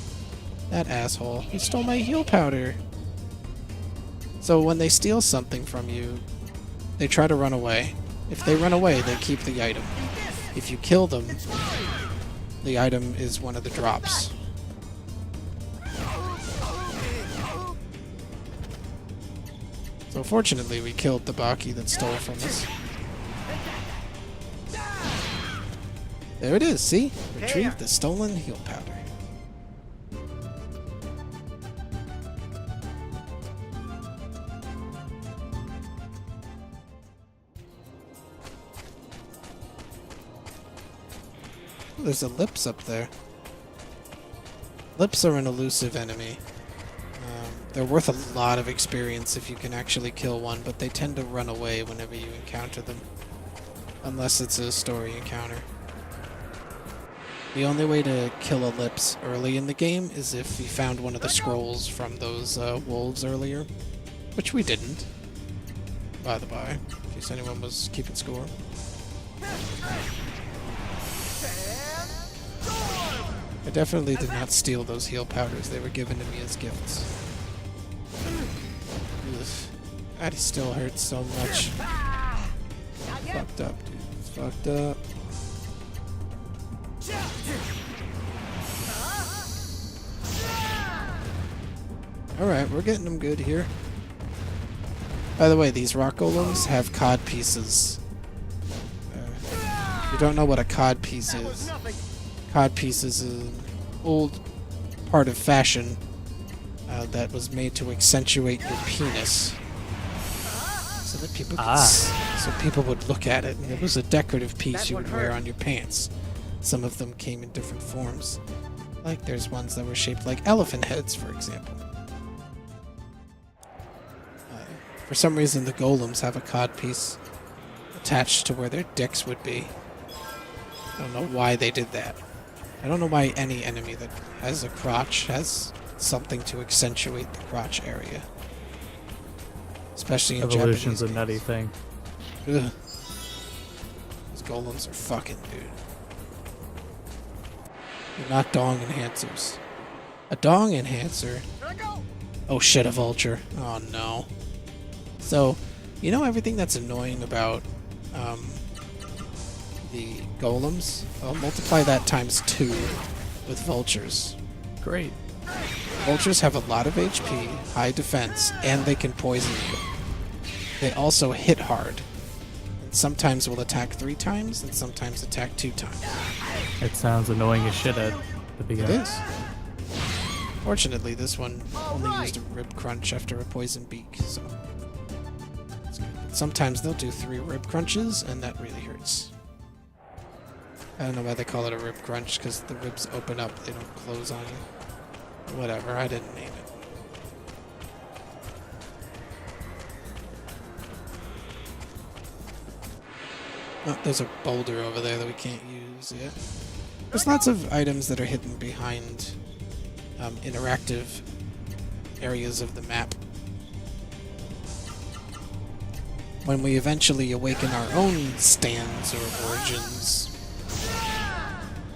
That asshole. He stole my heal powder. So when they steal something from you, they try to run away. If they run away, they keep the item. If you kill them, the item is one of the drops. So fortunately, we killed the Baki that stole from us. There it is, see? Retrieve the stolen heal powder. Oh, there's a Lips up there. Lips are an elusive enemy. They're worth a lot of experience if you can actually kill one, but they tend to run away whenever you encounter them. Unless it's a story encounter. The only way to kill a Lips early in the game is if you found one of the scrolls from those wolves earlier. Which we didn't. By the by, in case anyone was keeping score. I definitely did not steal those heal powders. They were given to me as gifts. Ugh. That still hurts so much. Fucked up, dude. It's fucked up. Alright, we're getting them good here. By the way, these rock golems have cod pieces. If you don't know what a cod piece is, cod piece is an old part of fashion that was made to accentuate your penis. So that people could so people would look at it, and it was a decorative piece you would wear on your pants. Some of them came in different forms. Like there's ones that were shaped like elephant heads, for example. For some reason, the golems have a cod piece attached to where their dicks would be. I don't know why they did that. I don't know why any enemy that has a crotch has something to accentuate the crotch area. Especially in Evolution's Japanese a nutty games. thing. Ugh. These golems are fucking, dude. They're not dong enhancers. A dong enhancer? Oh shit, a vulture. Oh no. So, you know everything that's annoying about the golems? I'll multiply that times 2 with vultures. great. Vultures have a lot of HP, high defense, and they can poison you. They also hit hard. And sometimes will attack 3 times, and sometimes attack 2 times. It sounds annoying as shit at the It beginning. is. Fortunately, this one only used a rib crunch after a poison beak, so it's good. But sometimes they'll do 3 rib crunches, and that really hurts. I don't know why they call it a rib crunch, because the ribs open up, they don't close on you. Whatever, I didn't name it. Oh, there's a boulder over there that we can't use yet. There's lots of items that are hidden behind interactive areas of the map. When we eventually awaken our own stands or origins,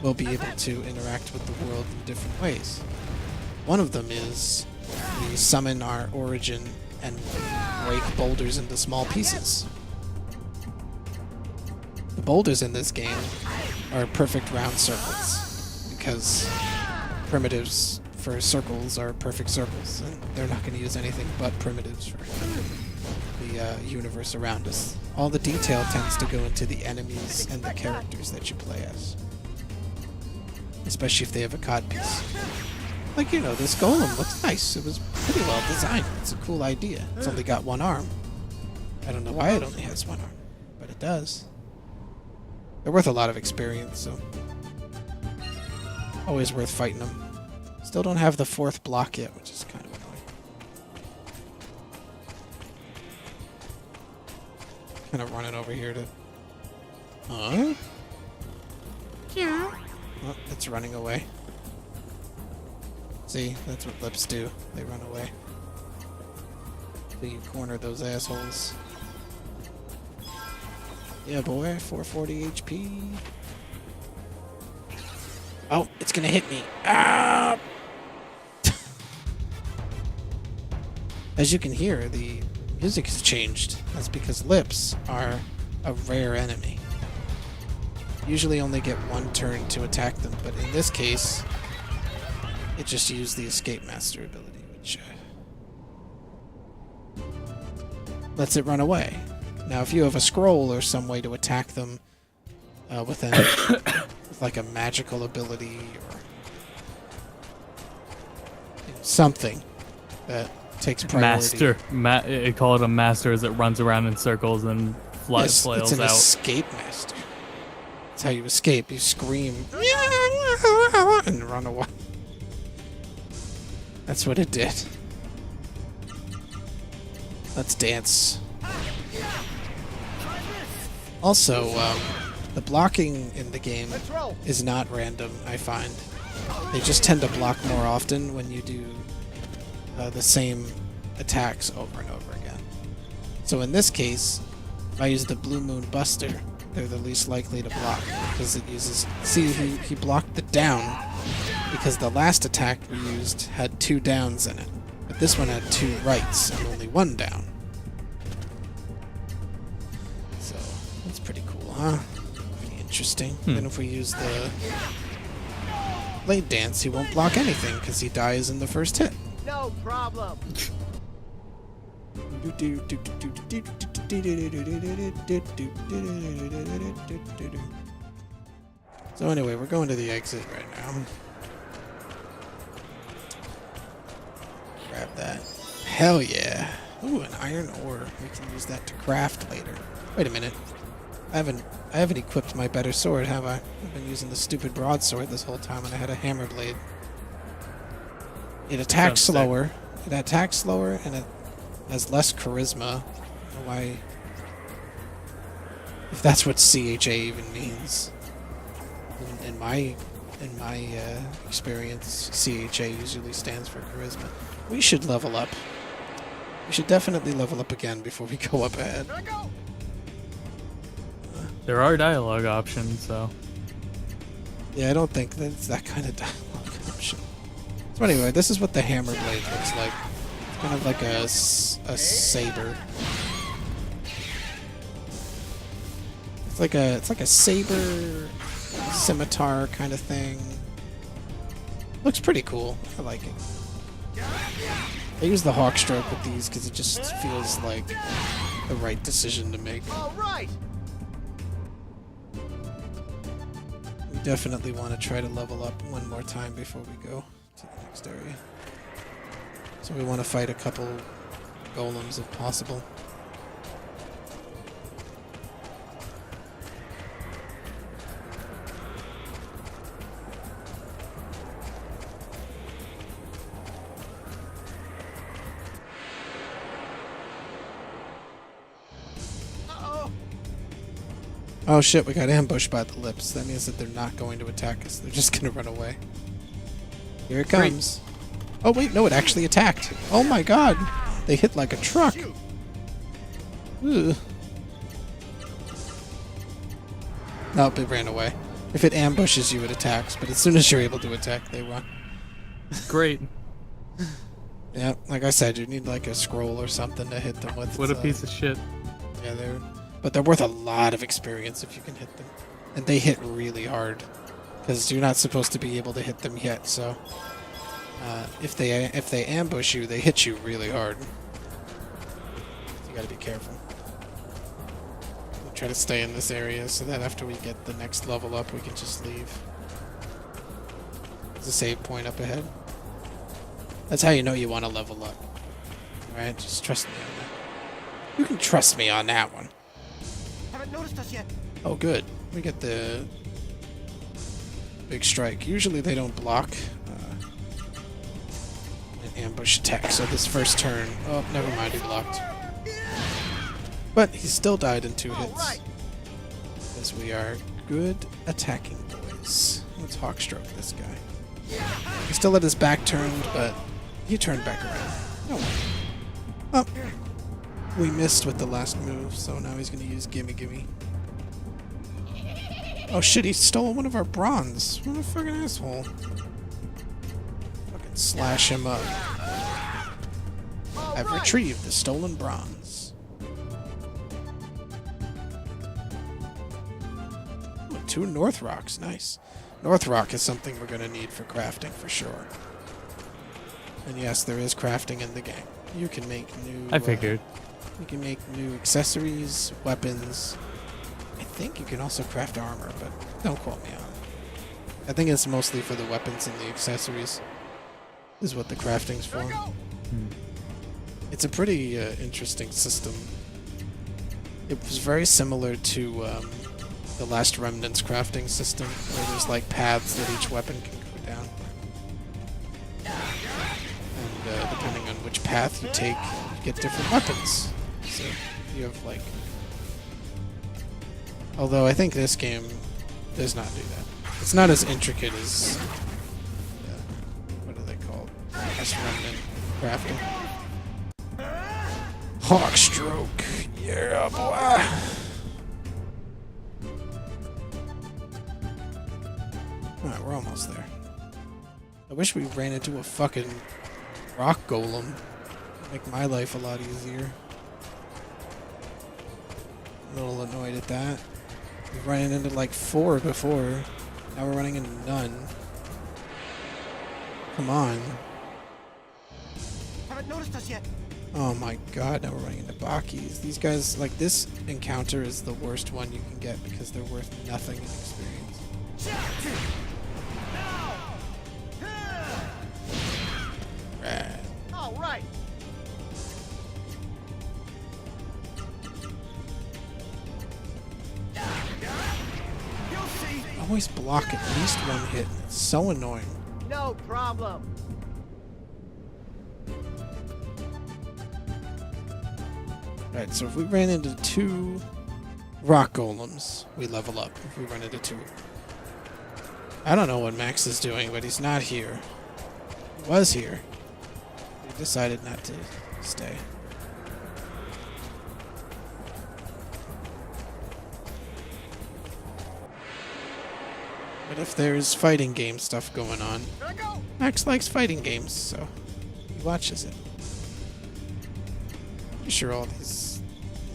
we'll be able to interact with the world in different ways. One of them is we summon our origin and break boulders into small pieces. The boulders in this game are perfect round circles because primitives for circles are perfect circles, and they're not going to use anything but primitives for the universe around us. All the detail tends to go into the enemies and the characters that you play as, especially if they have a codpiece. Like, you know, this golem looks nice. It was pretty well designed. It's a cool idea. It's only got 1 arm. I don't know why it only has 1 arm, but it does. They're worth a lot of experience, so always worth fighting them. Still don't have the 4th block yet, which is kind of annoying. Kind of running over here to... Huh? Yeah. Oh, it's running away. See, that's what lips do. They run away. So you corner those assholes. Yeah, boy, 440 HP. Oh, it's gonna hit me. Ah! As you can hear, the music has changed. That's because lips are a rare enemy. Usually only get 1 turn to attack them, but in this case, it just used the Escape Master ability, which lets it run away. Now, if you have a scroll or some way to attack them with like a magical ability or something that takes priority. Master. Call it a master as it runs around in circles and Yes, flails it's an out. escape master. That's how you escape. You scream and run away. That's what it did. Let's dance. Also, the blocking in the game is not random, I find. They just tend to block more often when you do the same attacks over and over again. So in this case, if I use the Blue Moon Buster, they're the least likely to block because it uses... See, he blocked the down because the last attack we used had 2 downs in it, but this one had 2 rights and only 1 down. So that's pretty cool, huh? Pretty interesting. Then if we use the Blade Dance, he won't block anything because he dies in the first hit. No problem. So anyway, we're going to the exit right now. Grab that. Hell yeah. Ooh, an iron ore. We can use that to craft later. Wait a minute. I haven't equipped my better sword, have I? I've been using the stupid broadsword this whole time and I had a hammer blade. It attacks slower. It attacks slower and it has less charisma. I don't know why. If that's what CHA even means. In my experience, CHA usually stands for charisma. We should level up. We should definitely level up again before we go up ahead. There are dialogue options, so... Yeah, I don't think that's that kind of dialogue option. So anyway, this is what the hammer blade looks like. It's kind of like a saber. It's like a saber scimitar kind of thing. Looks pretty cool. I like it. I use the hawk stroke with these because it just feels like the right decision to make. All right. We definitely want to try to level up one more time before we go to the next area. So we want to fight a couple golems if possible. Oh shit, we got ambushed by the lips. That means that they're not going to attack us. They're just gonna run away. Here it comes. Oh wait, no, it actually attacked. Oh my god. They hit like a truck. Ugh. Nope, it ran away. If it ambushes you, it attacks. But as soon as you're able to attack, they run. Great. Yeah, like I said, you need like a scroll or something to hit them with. What a piece of shit. Yeah, but they're worth a lot of experience if you can hit them. And they hit really hard. Because you're not supposed to be able to hit them yet, so... if they ambush you, they hit you really hard. You gotta be careful. We'll try to stay in this area so that after we get the next level up, we can just leave. There's a save point up ahead. That's how you know you want to level up. Alright, just trust me on that. You can trust me on that one. Haven't noticed us yet. Oh, good. We get the big strike. Usually they don't block an ambush attack, so this first turn... Oh, never mind, he blocked. But he still died in 2 hits. Because we are good attacking boys. Let's hawkstroke this guy. He still had his back turned, but he turned back around. No. Oh. We missed with the last move, so now he's going to use Gimme Gimme. Oh shit, he stole one of our bronze. What a fucking asshole. Fucking slash him up. I've retrieved the stolen bronze. Ooh, 2 North Rocks, nice. North Rock is something we're going to need for crafting for sure. And yes, there is crafting in the game. You can make new... I figured. You can make new accessories, weapons. I think you can also craft armor, but don't quote me on it. I think it's mostly for the weapons and the accessories is what the crafting's for. It's a pretty interesting system. It was very similar to the Last Remnant's crafting system, where there's like paths that each weapon can go down. And depending on which path you take, you get different weapons. So you have like... Although I think this game does not do that. It's not as intricate as... what are they called? Last Remnant crafting. Hawkstroke! Yeah, boy! Alright, we're almost there. I wish we ran into a fucking rock golem. Make my life a lot easier. A little annoyed at that. We've run into like 4 before. Now we're running into none. Come on. Haven't noticed us yet. Oh my god, now we're running into Bakis. These guys, like, this encounter is the worst one you can get because they're worth nothing in experience. Right. All right. Always block at least 1 hit. It's so annoying. No problem. Right, so if we ran into 2 rock golems, we level up. If we run into 2. I don't know what Max is doing, but he's not here. He was here. He decided not to stay. But if there's fighting game stuff going on, Max likes fighting games, so he watches it. Pretty sure all these...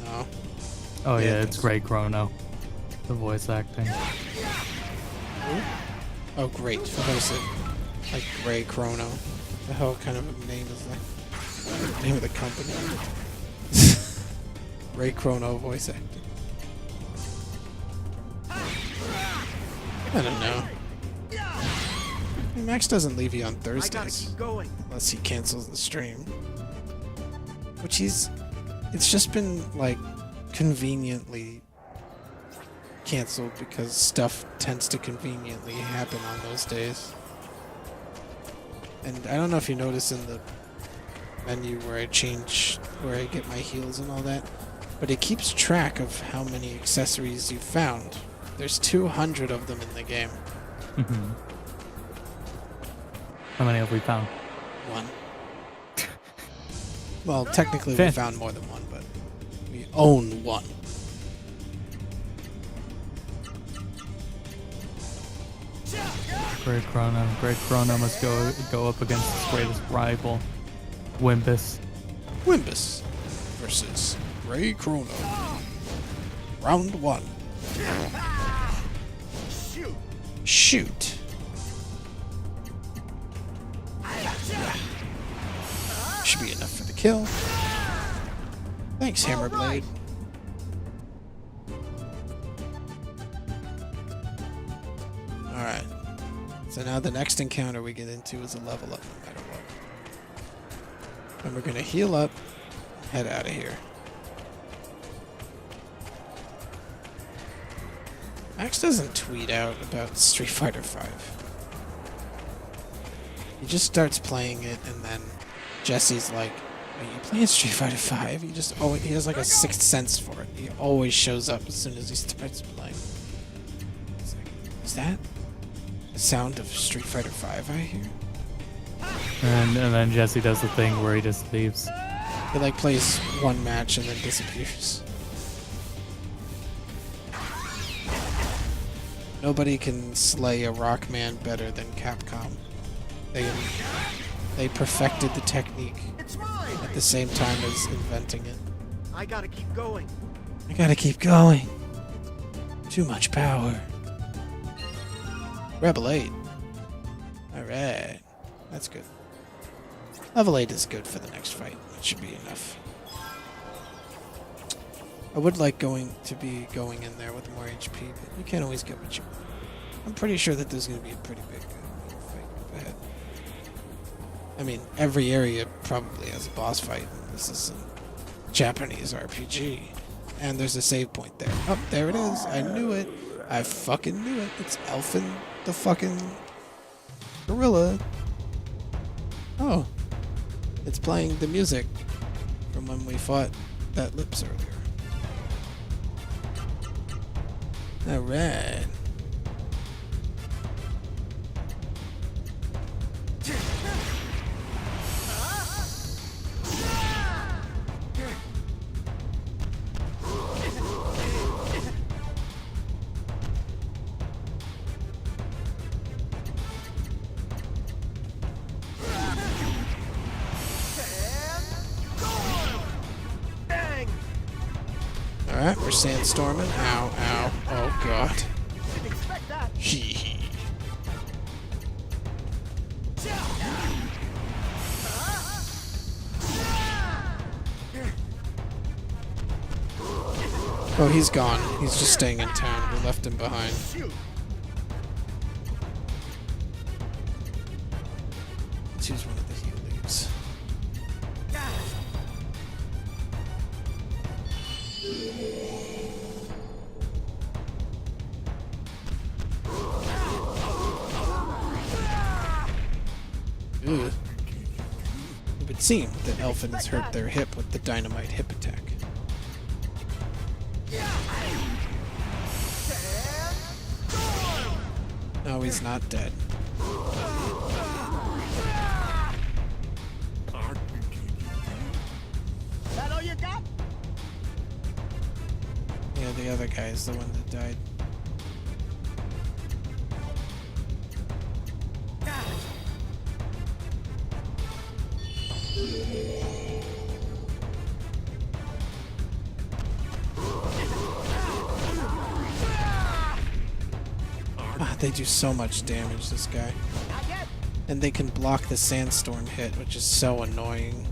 No. Oh yeah, Yeah, it's great, Chrono. The voice acting. Oh, great. What was it? Like Gray Chrono. The hell kind of a name is that? Name of the company. Gray Chrono voice acting. I don't know. Max doesn't leave you on I gotta Thursdays keep going. unless he cancels the stream. Which it's just been like conveniently canceled because stuff tends to conveniently happen on those days. And I don't know if you notice in the menu where I get my heals and all that, but it keeps track of how many accessories you found. There's 200 of them in the game. Mm-hmm. How many have we found? One. Well, technically we Fair. found more than one, but we own one. Great Chrono. Great Chrono must go up against his greatest rival, Wimbus. Wimbus versus Gray Chrono. Round 1. Shoot. Should be enough for the kill. Thanks, Hammerblade. Alright. So now the next encounter we get into is a level up no matter what. And we're gonna heal up, head out of here. Max doesn't tweet out about Street Fighter V. He just starts playing it, and then Jesse's like, "Are you playing Street Fighter V?" He has like a sixth sense for it. He always shows up as soon as he starts playing. He's like, "Is that the sound of Street Fighter V I hear?" And then Jesse does the thing where he just leaves. He like plays one match and then disappears. Nobody can slay a Rockman better than Capcom. They perfected the technique It's mine. at the same time as inventing it. I gotta keep going. I gotta keep going. Too much power. Rebel 8. Alright. That's good. Level 8 is good for the next fight. That should be enough. I would like going in there with more HP, but you can't always get what you want. I'm pretty sure that there's going to be a pretty big fight up ahead. I mean, every area probably has a boss fight. This is a Japanese RPG. And there's a save point there. Oh, there it is. I knew it. I fucking knew it. It's Elfin the fucking gorilla. Oh. It's playing the music from when we fought that Lips earlier. Alright. Alright, we're sandstorming. Ow, ow. Oh god. Didn't expect that. Hee hee. Oh, he's gone. He's just staying in town. We left him behind. Let's use one of the heal leaves. Ugh. It would seem that Elfin has hurt their hip with the dynamite hip attack. No, he's not dead. That all you got? Yeah, the other guy is the one that died. Ah, they do so much damage, this guy. Not yet. And they can block the sandstorm hit, which is so annoying.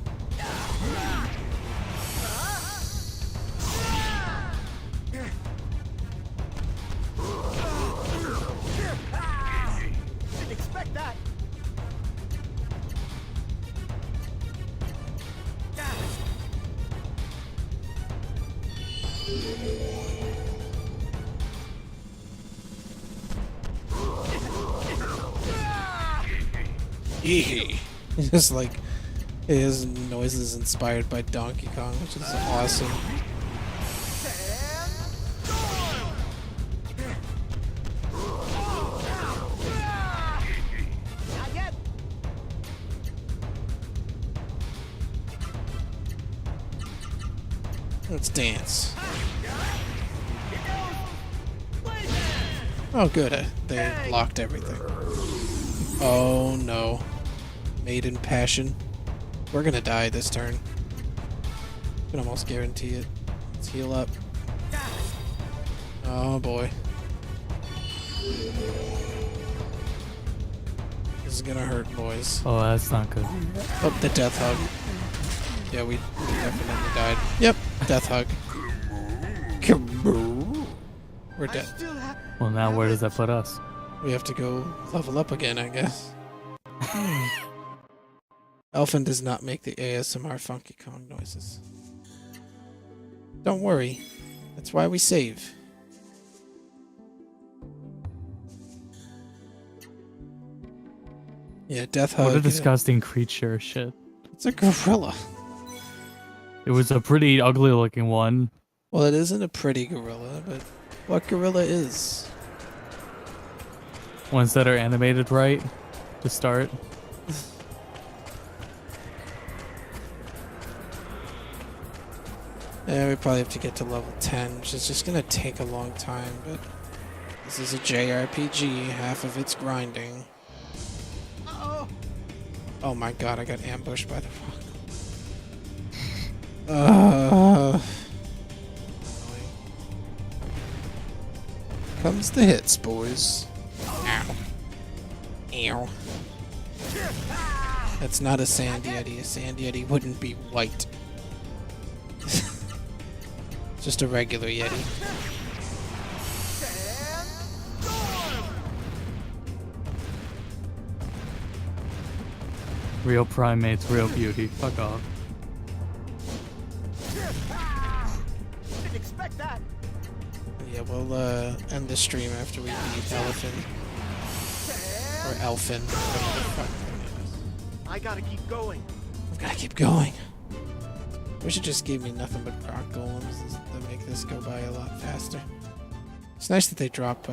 Didn't expect that. Just like his noises inspired by Donkey Kong, which is awesome. Not yet. Let's dance. Oh, good. They blocked everything. Oh no. Maiden Passion. We're gonna die this turn. I can almost guarantee it. Let's heal up. Oh boy. This is gonna hurt, boys. Oh, that's not good. Oh, the death hug. Yeah, we definitely died. Yep, death hug. We're dead. Still have Well, now where does that put us? We have to go level up again, I guess. Elfin does not make the ASMR Funky Kong noises. Don't worry. That's why we save. Yeah, Death Hug. What a disgusting creature. Shit. It's a gorilla. It was a pretty ugly looking one. Well, it isn't a pretty gorilla, but what gorilla is? Ones that are animated right to start. Yeah, we probably have to get to level 10, which is just gonna take a long time, but this is a JRPG, half of it's grinding. Uh-oh. Oh my god, I got ambushed by the rock. Comes the hits, boys. Ow. Ow. That's not a Sand Yeti. A Sand Yeti wouldn't be white. Just a regular Yeti. Real primates, real beauty. Fuck off. Didn't expect that. Yeah, we'll end the stream after we beat Elephant. Or Elfin. Whatever the fuck their name is. I gotta keep going. I've gotta keep going. Wish it just gave me nothing but rock golems that make this go by a lot faster. It's nice that they drop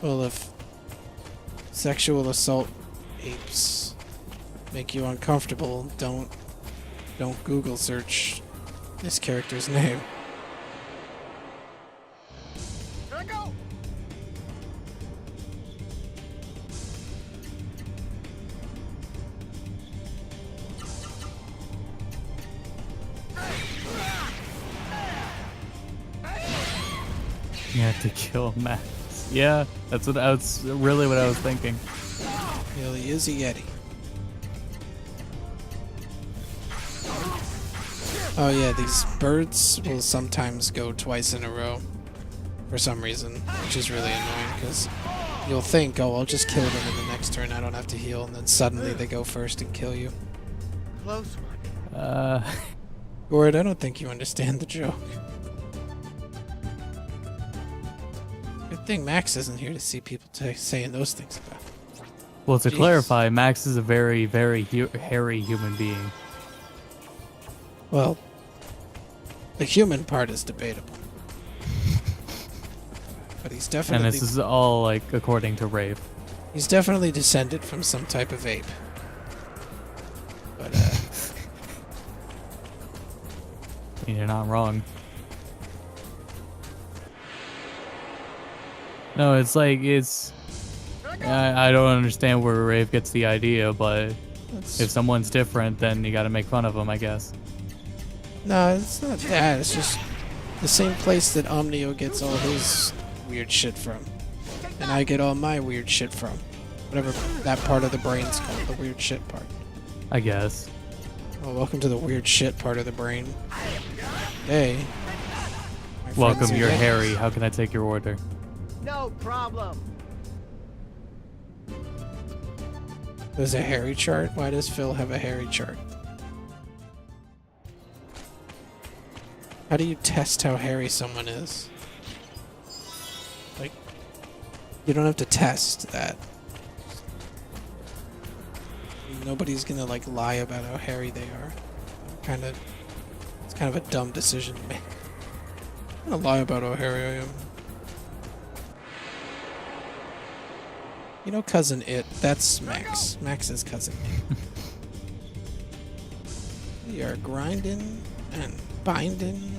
well, if sexual assault apes make you uncomfortable, don't Google search this character's name. Here I go. You have to kill Max. Yeah, that's really what I was thinking. Well, he is a Yeti. Oh yeah, these birds will sometimes go twice in a row for some reason, which is really annoying because you'll think, oh, I'll just kill them in the next turn, I don't have to heal, and then suddenly they go first and kill you. Close one. Gord, I don't think you understand the joke. Good thing Max isn't here to see people saying those things about him. Well, to Jeez. clarify, Max is a very, very hairy human being. Well, the human part is debatable. But he's And definitely this is all, like, according to Rave. he's definitely descended from some type of ape. But You're not wrong. No, it's like, I don't understand where Rave gets the idea, but that's, if someone's different, then you gotta make fun of them, I guess. no, it's not that. It's just The same place that Omnio gets all his weird shit from. And I get all my weird shit from. Whatever that part of the brain's called, the weird shit part. I guess. Well, welcome to the weird shit part of the brain. Hey. My Welcome, friends you're here. Harry. How can I take your order? No problem. There's a hairy chart? Why does Phil have a hairy chart? How do you test how hairy someone is? Like, you don't have to test that. Nobody's gonna like lie about how hairy they are. It's kind of a dumb decision to make. I'm gonna lie about how hairy I am. You know Cousin It, that's Max. Max's cousin. We are grinding and binding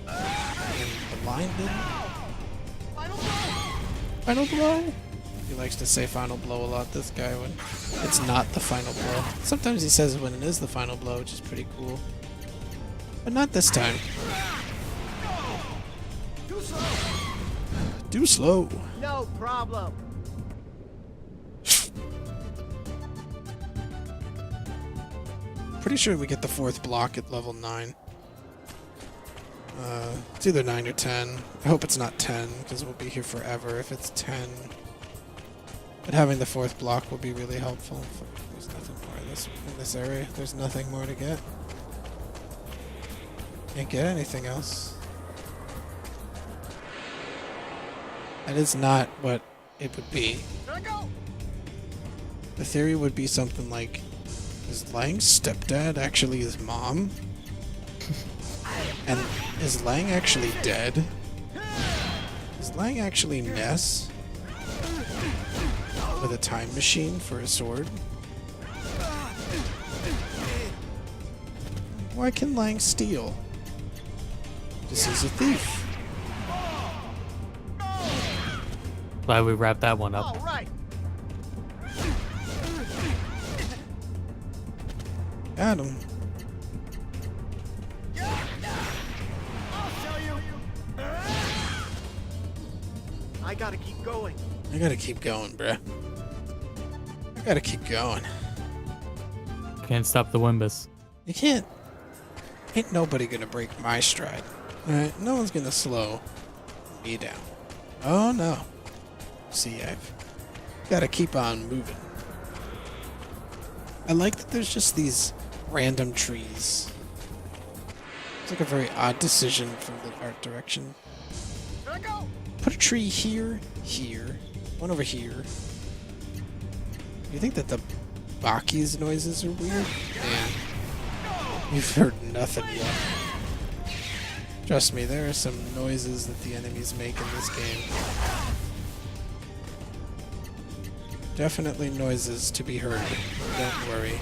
and blinding. Final blow? He likes to say final blow a lot, this guy, when it's not the final blow. Sometimes he says when it is the final blow, which is pretty cool. But not this time. Too slow. No problem. Pretty sure we get the 4th block at level 9. It's either 9 or 10. I hope it's not 10, because we'll be here forever if it's 10. But having the 4th block will be really helpful. There's nothing more in this area. There's nothing more to get. Can't get anything else. That is not what it would be. The theory would be something like, is Lang's stepdad actually his mom? And is Lang actually dead? Is Lang actually Ness? With a time machine for a sword? Why can Lang steal? Because he's a thief. Glad we wrapped that one up. All right. Got him. I'll show you. I gotta keep going. I gotta keep going, bruh. I gotta keep going. Can't stop the Wimbus. You can't. Ain't nobody gonna break my stride. Alright? No one's gonna slow me down. Oh no. See, I've gotta keep on moving. I like that there's just these random trees. It's like a very odd decision from the art direction. Here I go. Put a tree here, here, one over here. You think that the Baki's noises are weird? Man, you've heard nothing yet. Trust me, there are some noises that the enemies make in this game. Definitely noises to be heard. Don't worry.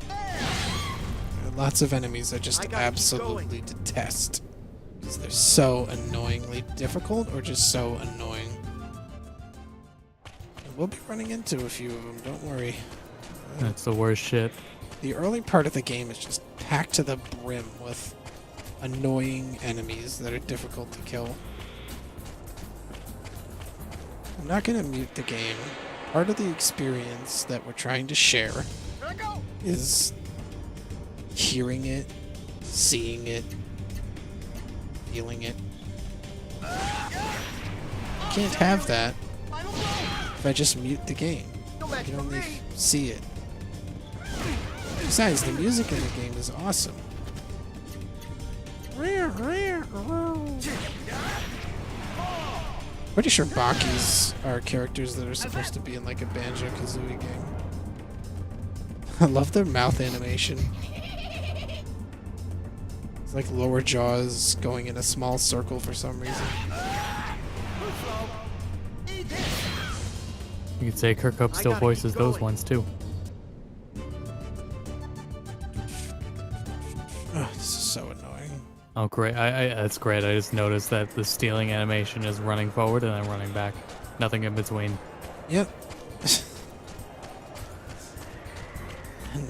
There are lots of enemies I just absolutely detest. Because they're so annoyingly difficult or just so annoying. And we'll be running into a few of them, don't worry. That's the worst shit. The early part of the game is just packed to the brim with annoying enemies that are difficult to kill. I'm not going to mute the game. Part of the experience that we're trying to share is hearing it, seeing it, feeling it. Can't have that if I just mute the game. I can only see it. Besides, the music in the game is awesome. Pretty sure Bakis are characters that are supposed to be in like a Banjo-Kazooie game. I love their mouth animation. It's like lower jaws going in a small circle for some reason. You could say Kirk Hope still voices those ones too. Oh, this is so annoying. Oh great, that's great. I just noticed that the stealing animation is running forward and then running back. Nothing in between. Yep. And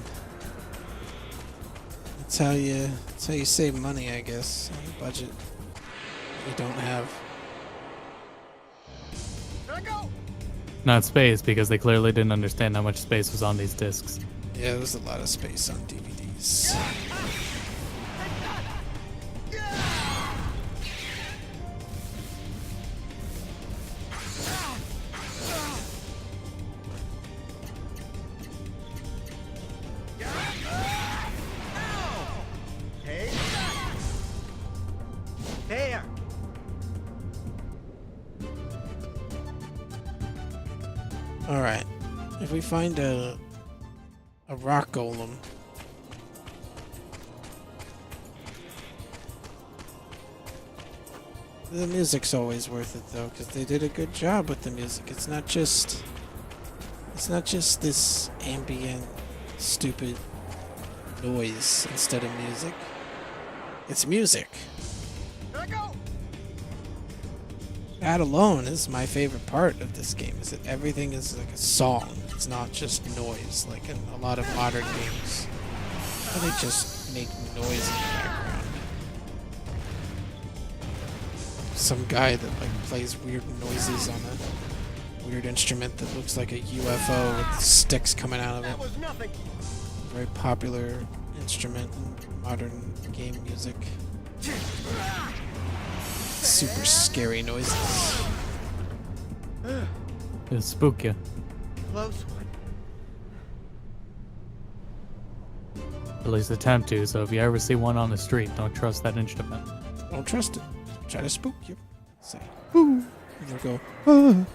That's how you save money, I guess, on a budget you don't have. Let go! Not space, because they clearly didn't understand how much space was on these discs. Yeah, there's a lot of space on DVDs. Hey! There! Alright. If we find a rock golem. The music's always worth it though, because they did a good job with the music. It's not just this ambient, stupid noise instead of music. It's music. Let go! That alone is my favorite part of this game, is that everything is like a song. It's not just noise, like in a lot of modern games. Where they just make noise in the background. Some guy that like plays weird noises on a weird instrument that looks like a UFO with sticks coming out of it. That was nothing! Very popular instrument in modern game music. Super scary noises. It'll spook you. Close one. At least attempt to, so if you ever see one on the street, don't trust that instrument. Don't trust it. Try to spook you. Say, ooh. And it'll go, ah.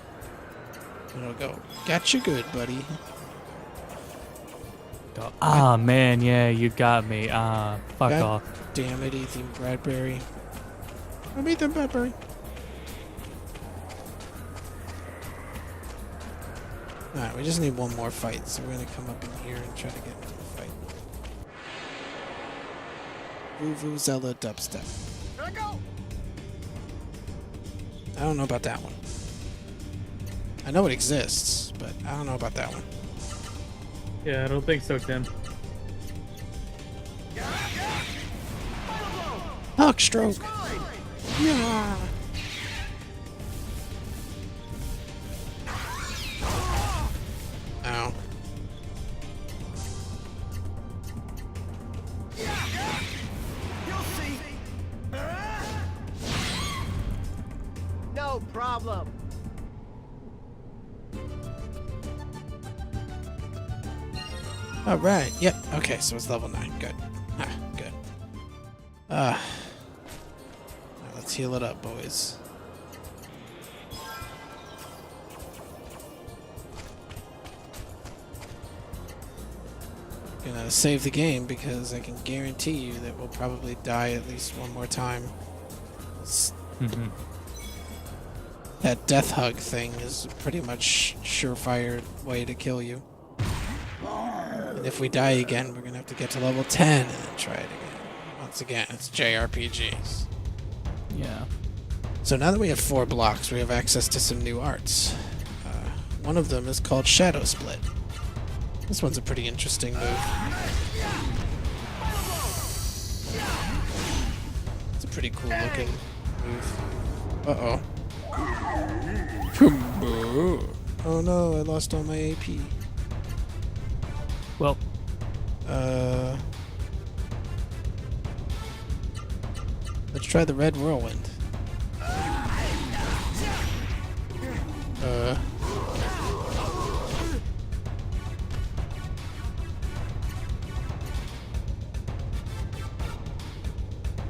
And it'll go, gotcha good, buddy. Ah, man, yeah, you got me. Fuck God off. Damn it, Ethan Bradbury. I'm Ethan Bradbury. Alright, we just need one more fight, so we're gonna come up in here and try to get into the fight. Vuvuzela dubstep. Let go! I don't know about that one. I know it exists, but I don't know about that one. Yeah, I don't think so, Tim. Hawk stroke. Yeah. Ow. You'll see! No problem! All right. Yep. Okay. So it's level 9. Good. Ah, good. Now let's heal it up, boys. Gonna save the game because I can guarantee you that we'll probably die at least one more time. Mm-hmm. That death hug thing is pretty much surefire way to kill you. And if we die again, we're gonna have to get to level 10 and then try it again. Once again, it's JRPGs. Yeah. So now that we have 4 blocks, we have access to some new arts. One of them is called Shadow Split. This one's a pretty interesting move. It's a pretty cool looking move. Uh-oh. Oh no, I lost all my AP. Well, let's try the Red Whirlwind.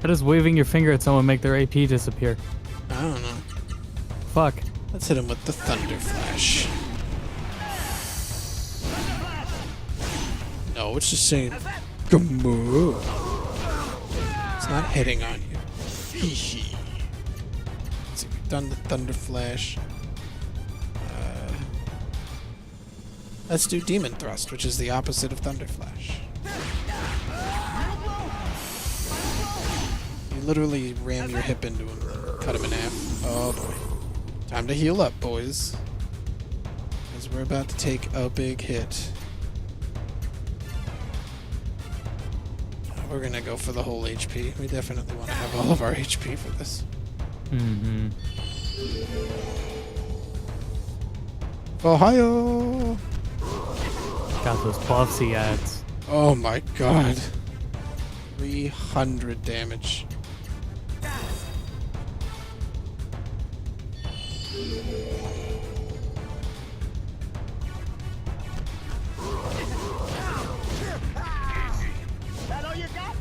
how does waving your finger at someone make their AP disappear? I don't know. Fuck. Let's hit him with the Thunder Flash. No, it's just saying, come on. It's not hitting on you. Hee hee. Let's see, we've done the Thunder Flash. Let's do Demon Thrust, which is the opposite of Thunder Flash. You literally ram your hip into him and cut him in half. Oh boy. Time to heal up, boys. Because we're about to take a big hit. we're gonna go for the whole HP. We definitely want to have all of our HP for this. Mm-hmm. Ohio! Got those buffs he adds. Oh my god. 300 damage. That all you got?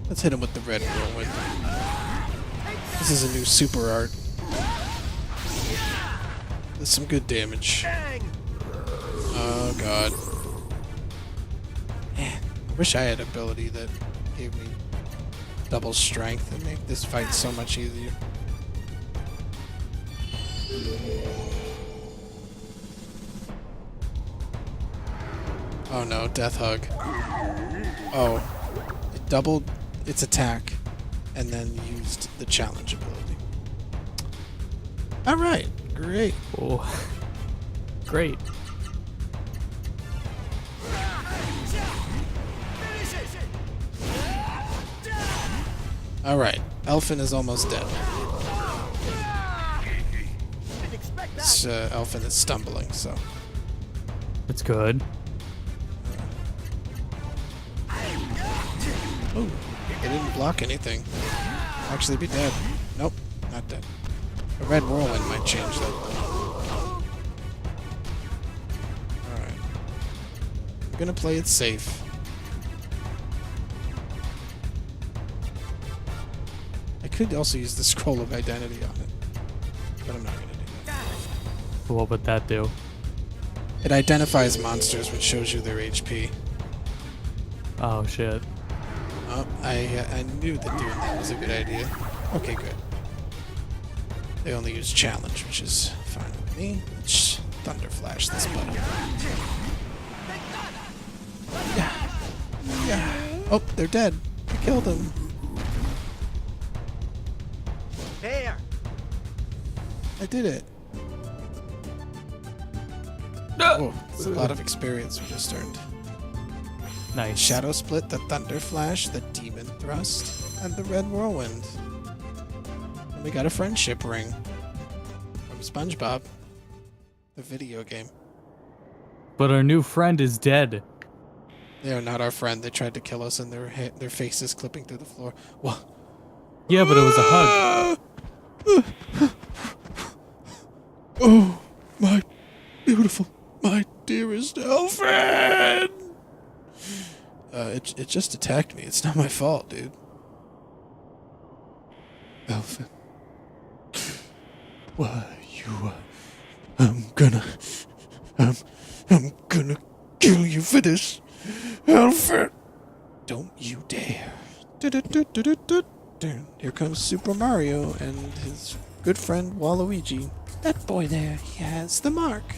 Let's hit him with the red whirlwind. This is a new super art. There's some good damage. Oh god. Man, I wish I had an ability that gave me double strength and make this fight so much easier. Oh no, death hug. Oh, it doubled its attack and then used the challenge ability. Alright, great. Oh, great. Alright, Elfin is almost dead. This Elfin is stumbling, so. It's good. Ooh, it didn't block anything. Actually be dead. Nope, not dead. A red whirlwind might change that though. Alright. I'm gonna play it safe. I could also use the scroll of identity on it. But I'm not gonna do that. What would that do? It identifies monsters, which shows you their HP. Oh shit. Oh, I knew that doing that was a good idea. Okay, good. They only use challenge, which is fine with me. Let's thunder flash this button. Yeah. Yeah. Oh, they're dead. I killed them. Here. I did it. Oh, it's a lot of experience we just earned. Nice. Shadow Split, the Thunder Flash, the Demon Thrust, and the Red Whirlwind. And we got a friendship ring from SpongeBob, the video game. But our new friend is dead. They are not our friend. They tried to kill us, and their faces clipping through the floor. What? Yeah, but it was a hug. Oh, my beautiful, my dearest Alfred! It just attacked me. It's not my fault, dude. Alfred. Why, I'm gonna kill you for this. Alfred! Don't you dare. Here comes Super Mario and his good friend Waluigi. That boy there, he has the mark.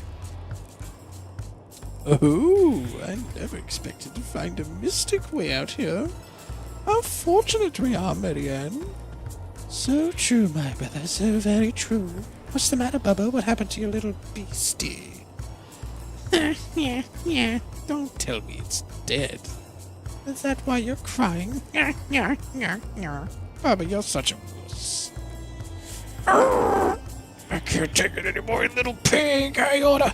Oh, I never expected to find a mystic way out here. How fortunate we are, Marianne. So true, my brother, so very true. What's the matter, Bubba? What happened to your little beastie? Yeah. Don't tell me it's dead. Is that why you're crying? Bubba, you're such a wuss. I can't take it anymore, you little pig. I oughta...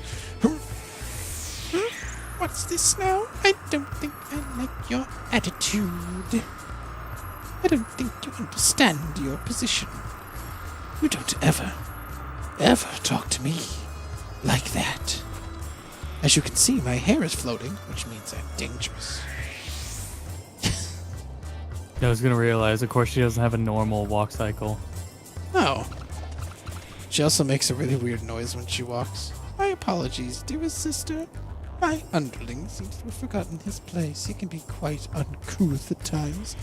What's this now? I don't think I like your attitude. I don't think you understand your position. You don't ever talk to me like that. As you can see, my hair is floating, which means I'm dangerous. I was gonna realize, of course, she doesn't have a normal walk cycle. Oh. She also makes a really weird noise when she walks. My apologies, dearest sister. My underling seems to have forgotten his place. He can be quite uncouth at times.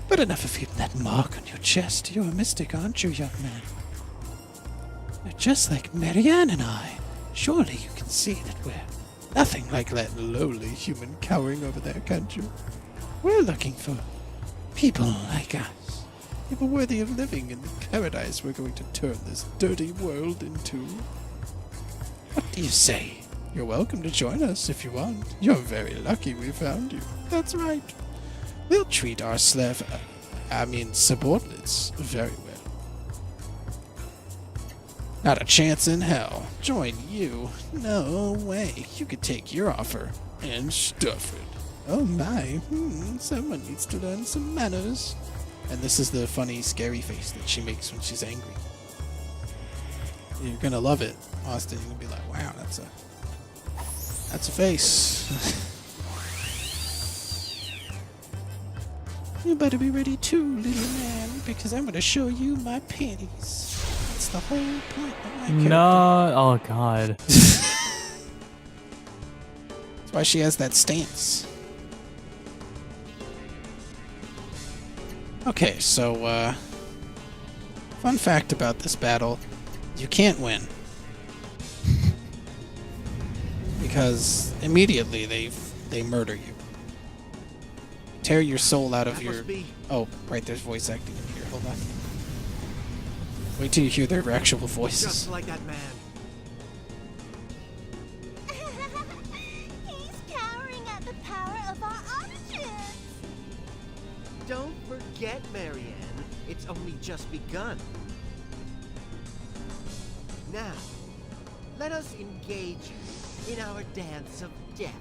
But enough of him. That mark on your chest. You're a mystic, aren't you, young man? You're just like Marianne and I. Surely you can see that we're nothing like that lowly human cowering over there, can't you? We're looking for people like us. People worthy of living in the paradise we're going to turn this dirty world into. What do you say? You're welcome to join us if you want. You're very lucky we found you. That's right. We'll treat our subordinates very well. Not a chance in hell. Join you? No way. You could take your offer and stuff it. Oh my. Someone needs to learn some manners. And this is the funny, scary face that she makes when she's angry. You're gonna love it, Austin. You're gonna be like, wow, that's a face. You better be ready too, little man, because I'm gonna show you my panties. That's the whole point of my character. No. Oh God. That's why she has that stance. Okay, so, fun fact about this battle. You can't win. Because immediately they murder you. Tear your soul out of That your... must be- Oh, right, there's voice acting in here. Hold on. Wait till you hear their actual voices. Just like that man. He's cowering at the power of our options. Don't forget, Marianne. It's only just begun. Now, let us engage you in our dance of death.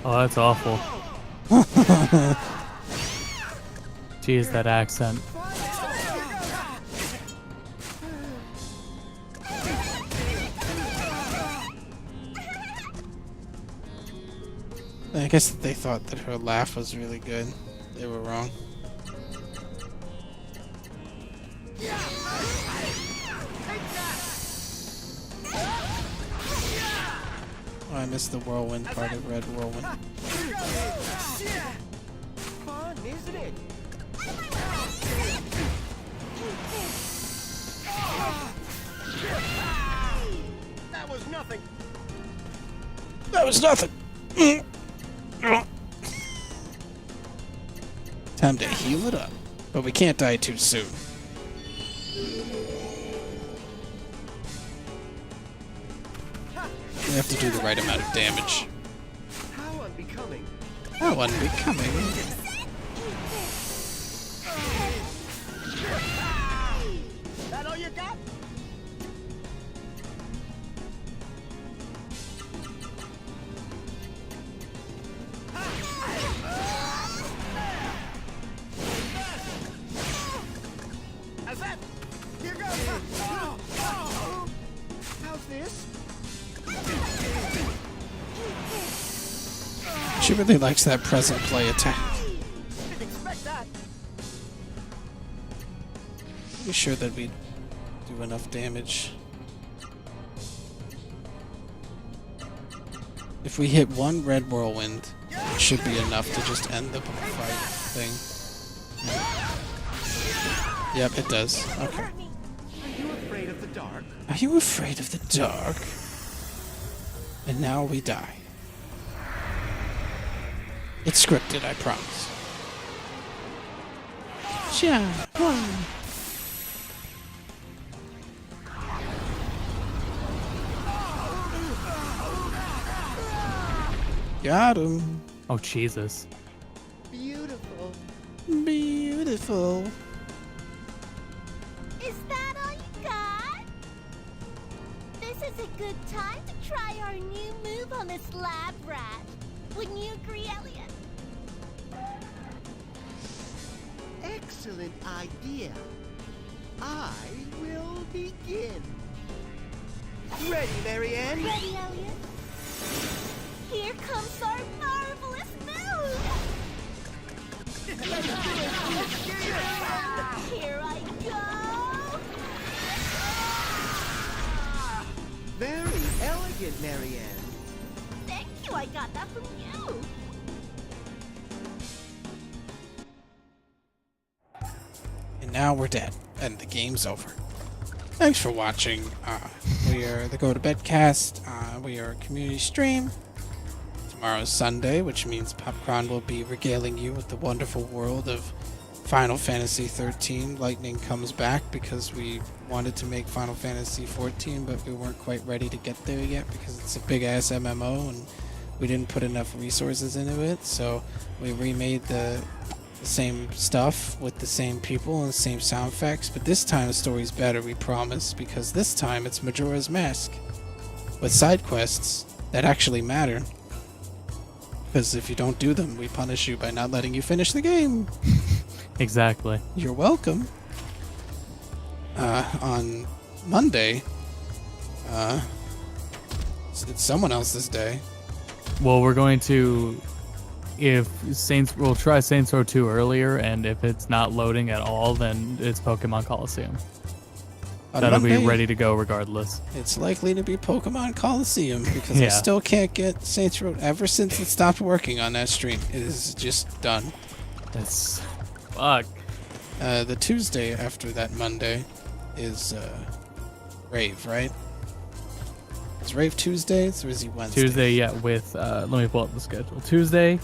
Oh, that's awful. Jeez, that accent. I guess they thought that her laugh was really good. They were wrong. Oh, I missed the whirlwind part of Red Whirlwind. Fun, isn't it? That was nothing. That was nothing! Time to heal it up. But we can't die too soon. We have to do the right amount of damage. How unbecoming. How unbecoming. That all you got? How's that? Here goes. How's this? She really likes that present play attack. Didn't expect that. Be sure that we do enough damage. If we hit one red whirlwind, it should be enough to just end the fight thing. Yep, it does. Okay. Are you afraid of the dark? Are you afraid of the dark? And now we die. It's scripted, I promise. Yeah, one. Got him. Oh Jesus. Beautiful. Beautiful. Is that all you got? This is a good time to try our new move on this lab rat. Wouldn't you agree, Elliot? Excellent idea. I will begin. Ready, Marianne? Ready, Elliot? Here comes our marvelous move! Here I go! Very elegant, Marianne. Thank you, I got that from you! And now we're dead, and the game's over. Thanks for watching. We are the Go to Bed cast. We are a community stream. Tomorrow's Sunday, which means Popcorn will be regaling you with the wonderful world of Final Fantasy 13. Lightning comes back because we wanted to make Final Fantasy 14, but we weren't quite ready to get there yet because it's a big ass MMO and we didn't put enough resources into it. So we remade the same stuff with the same people and the same sound effects, but this time the story's better, we promise, because this time it's Majora's Mask with side quests that actually matter. Because if you don't do them, we punish you by not letting you finish the game. Exactly. You're welcome. On Monday, it's someone else's day. Well, we're going to, we'll try Saints Row 2 earlier, and if it's not loading at all, then it's Pokemon Coliseum. On That'll Monday, be ready to go regardless. It's likely to be Pokemon Coliseum because I Yeah. still can't get Saints Row. Ever since it stopped working on that stream, it is just done. That's fuck. The Tuesday after that Monday is Rave, right? Is Rave Tuesdays or is he Wednesday? Tuesday, yeah, with, let me pull up the schedule. Tuesday,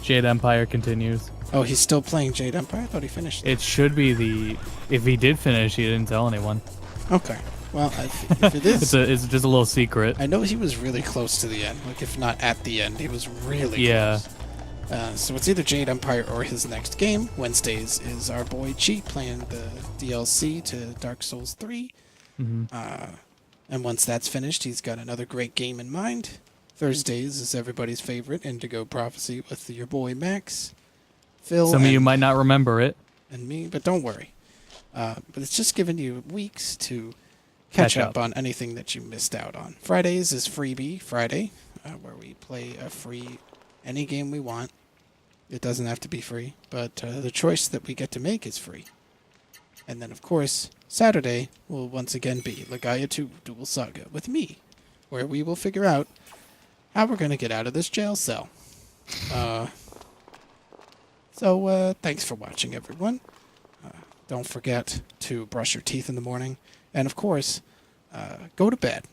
Jade Empire continues. Oh, he's still playing Jade Empire? I thought he finished it. It should be if he did finish, he didn't tell anyone. Okay. Well, if it is... it's just a little secret. I know he was really close to the end. Like, if not at the end, he was really close. So it's either Jade Empire or his next game. Wednesdays is our boy Cheat playing the DLC to Dark Souls 3. Mm-hmm. And once that's finished, he's got another great game in mind. Thursdays is everybody's favorite, Indigo Prophecy with your boy Max, Phil, Some of you might not remember it. and me, but don't worry. But it's just giving you weeks to catch up on anything that you missed out on. Fridays is Freebie Friday, where we play a free any game we want. It doesn't have to be free, but the choice that we get to make is free. And then, of course, Saturday will once again be Legaia 2 Duel Saga with me, where we will figure out how we're going to get out of this jail cell. So, thanks for watching, everyone. Don't forget to brush your teeth in the morning. And, of course, go to bed.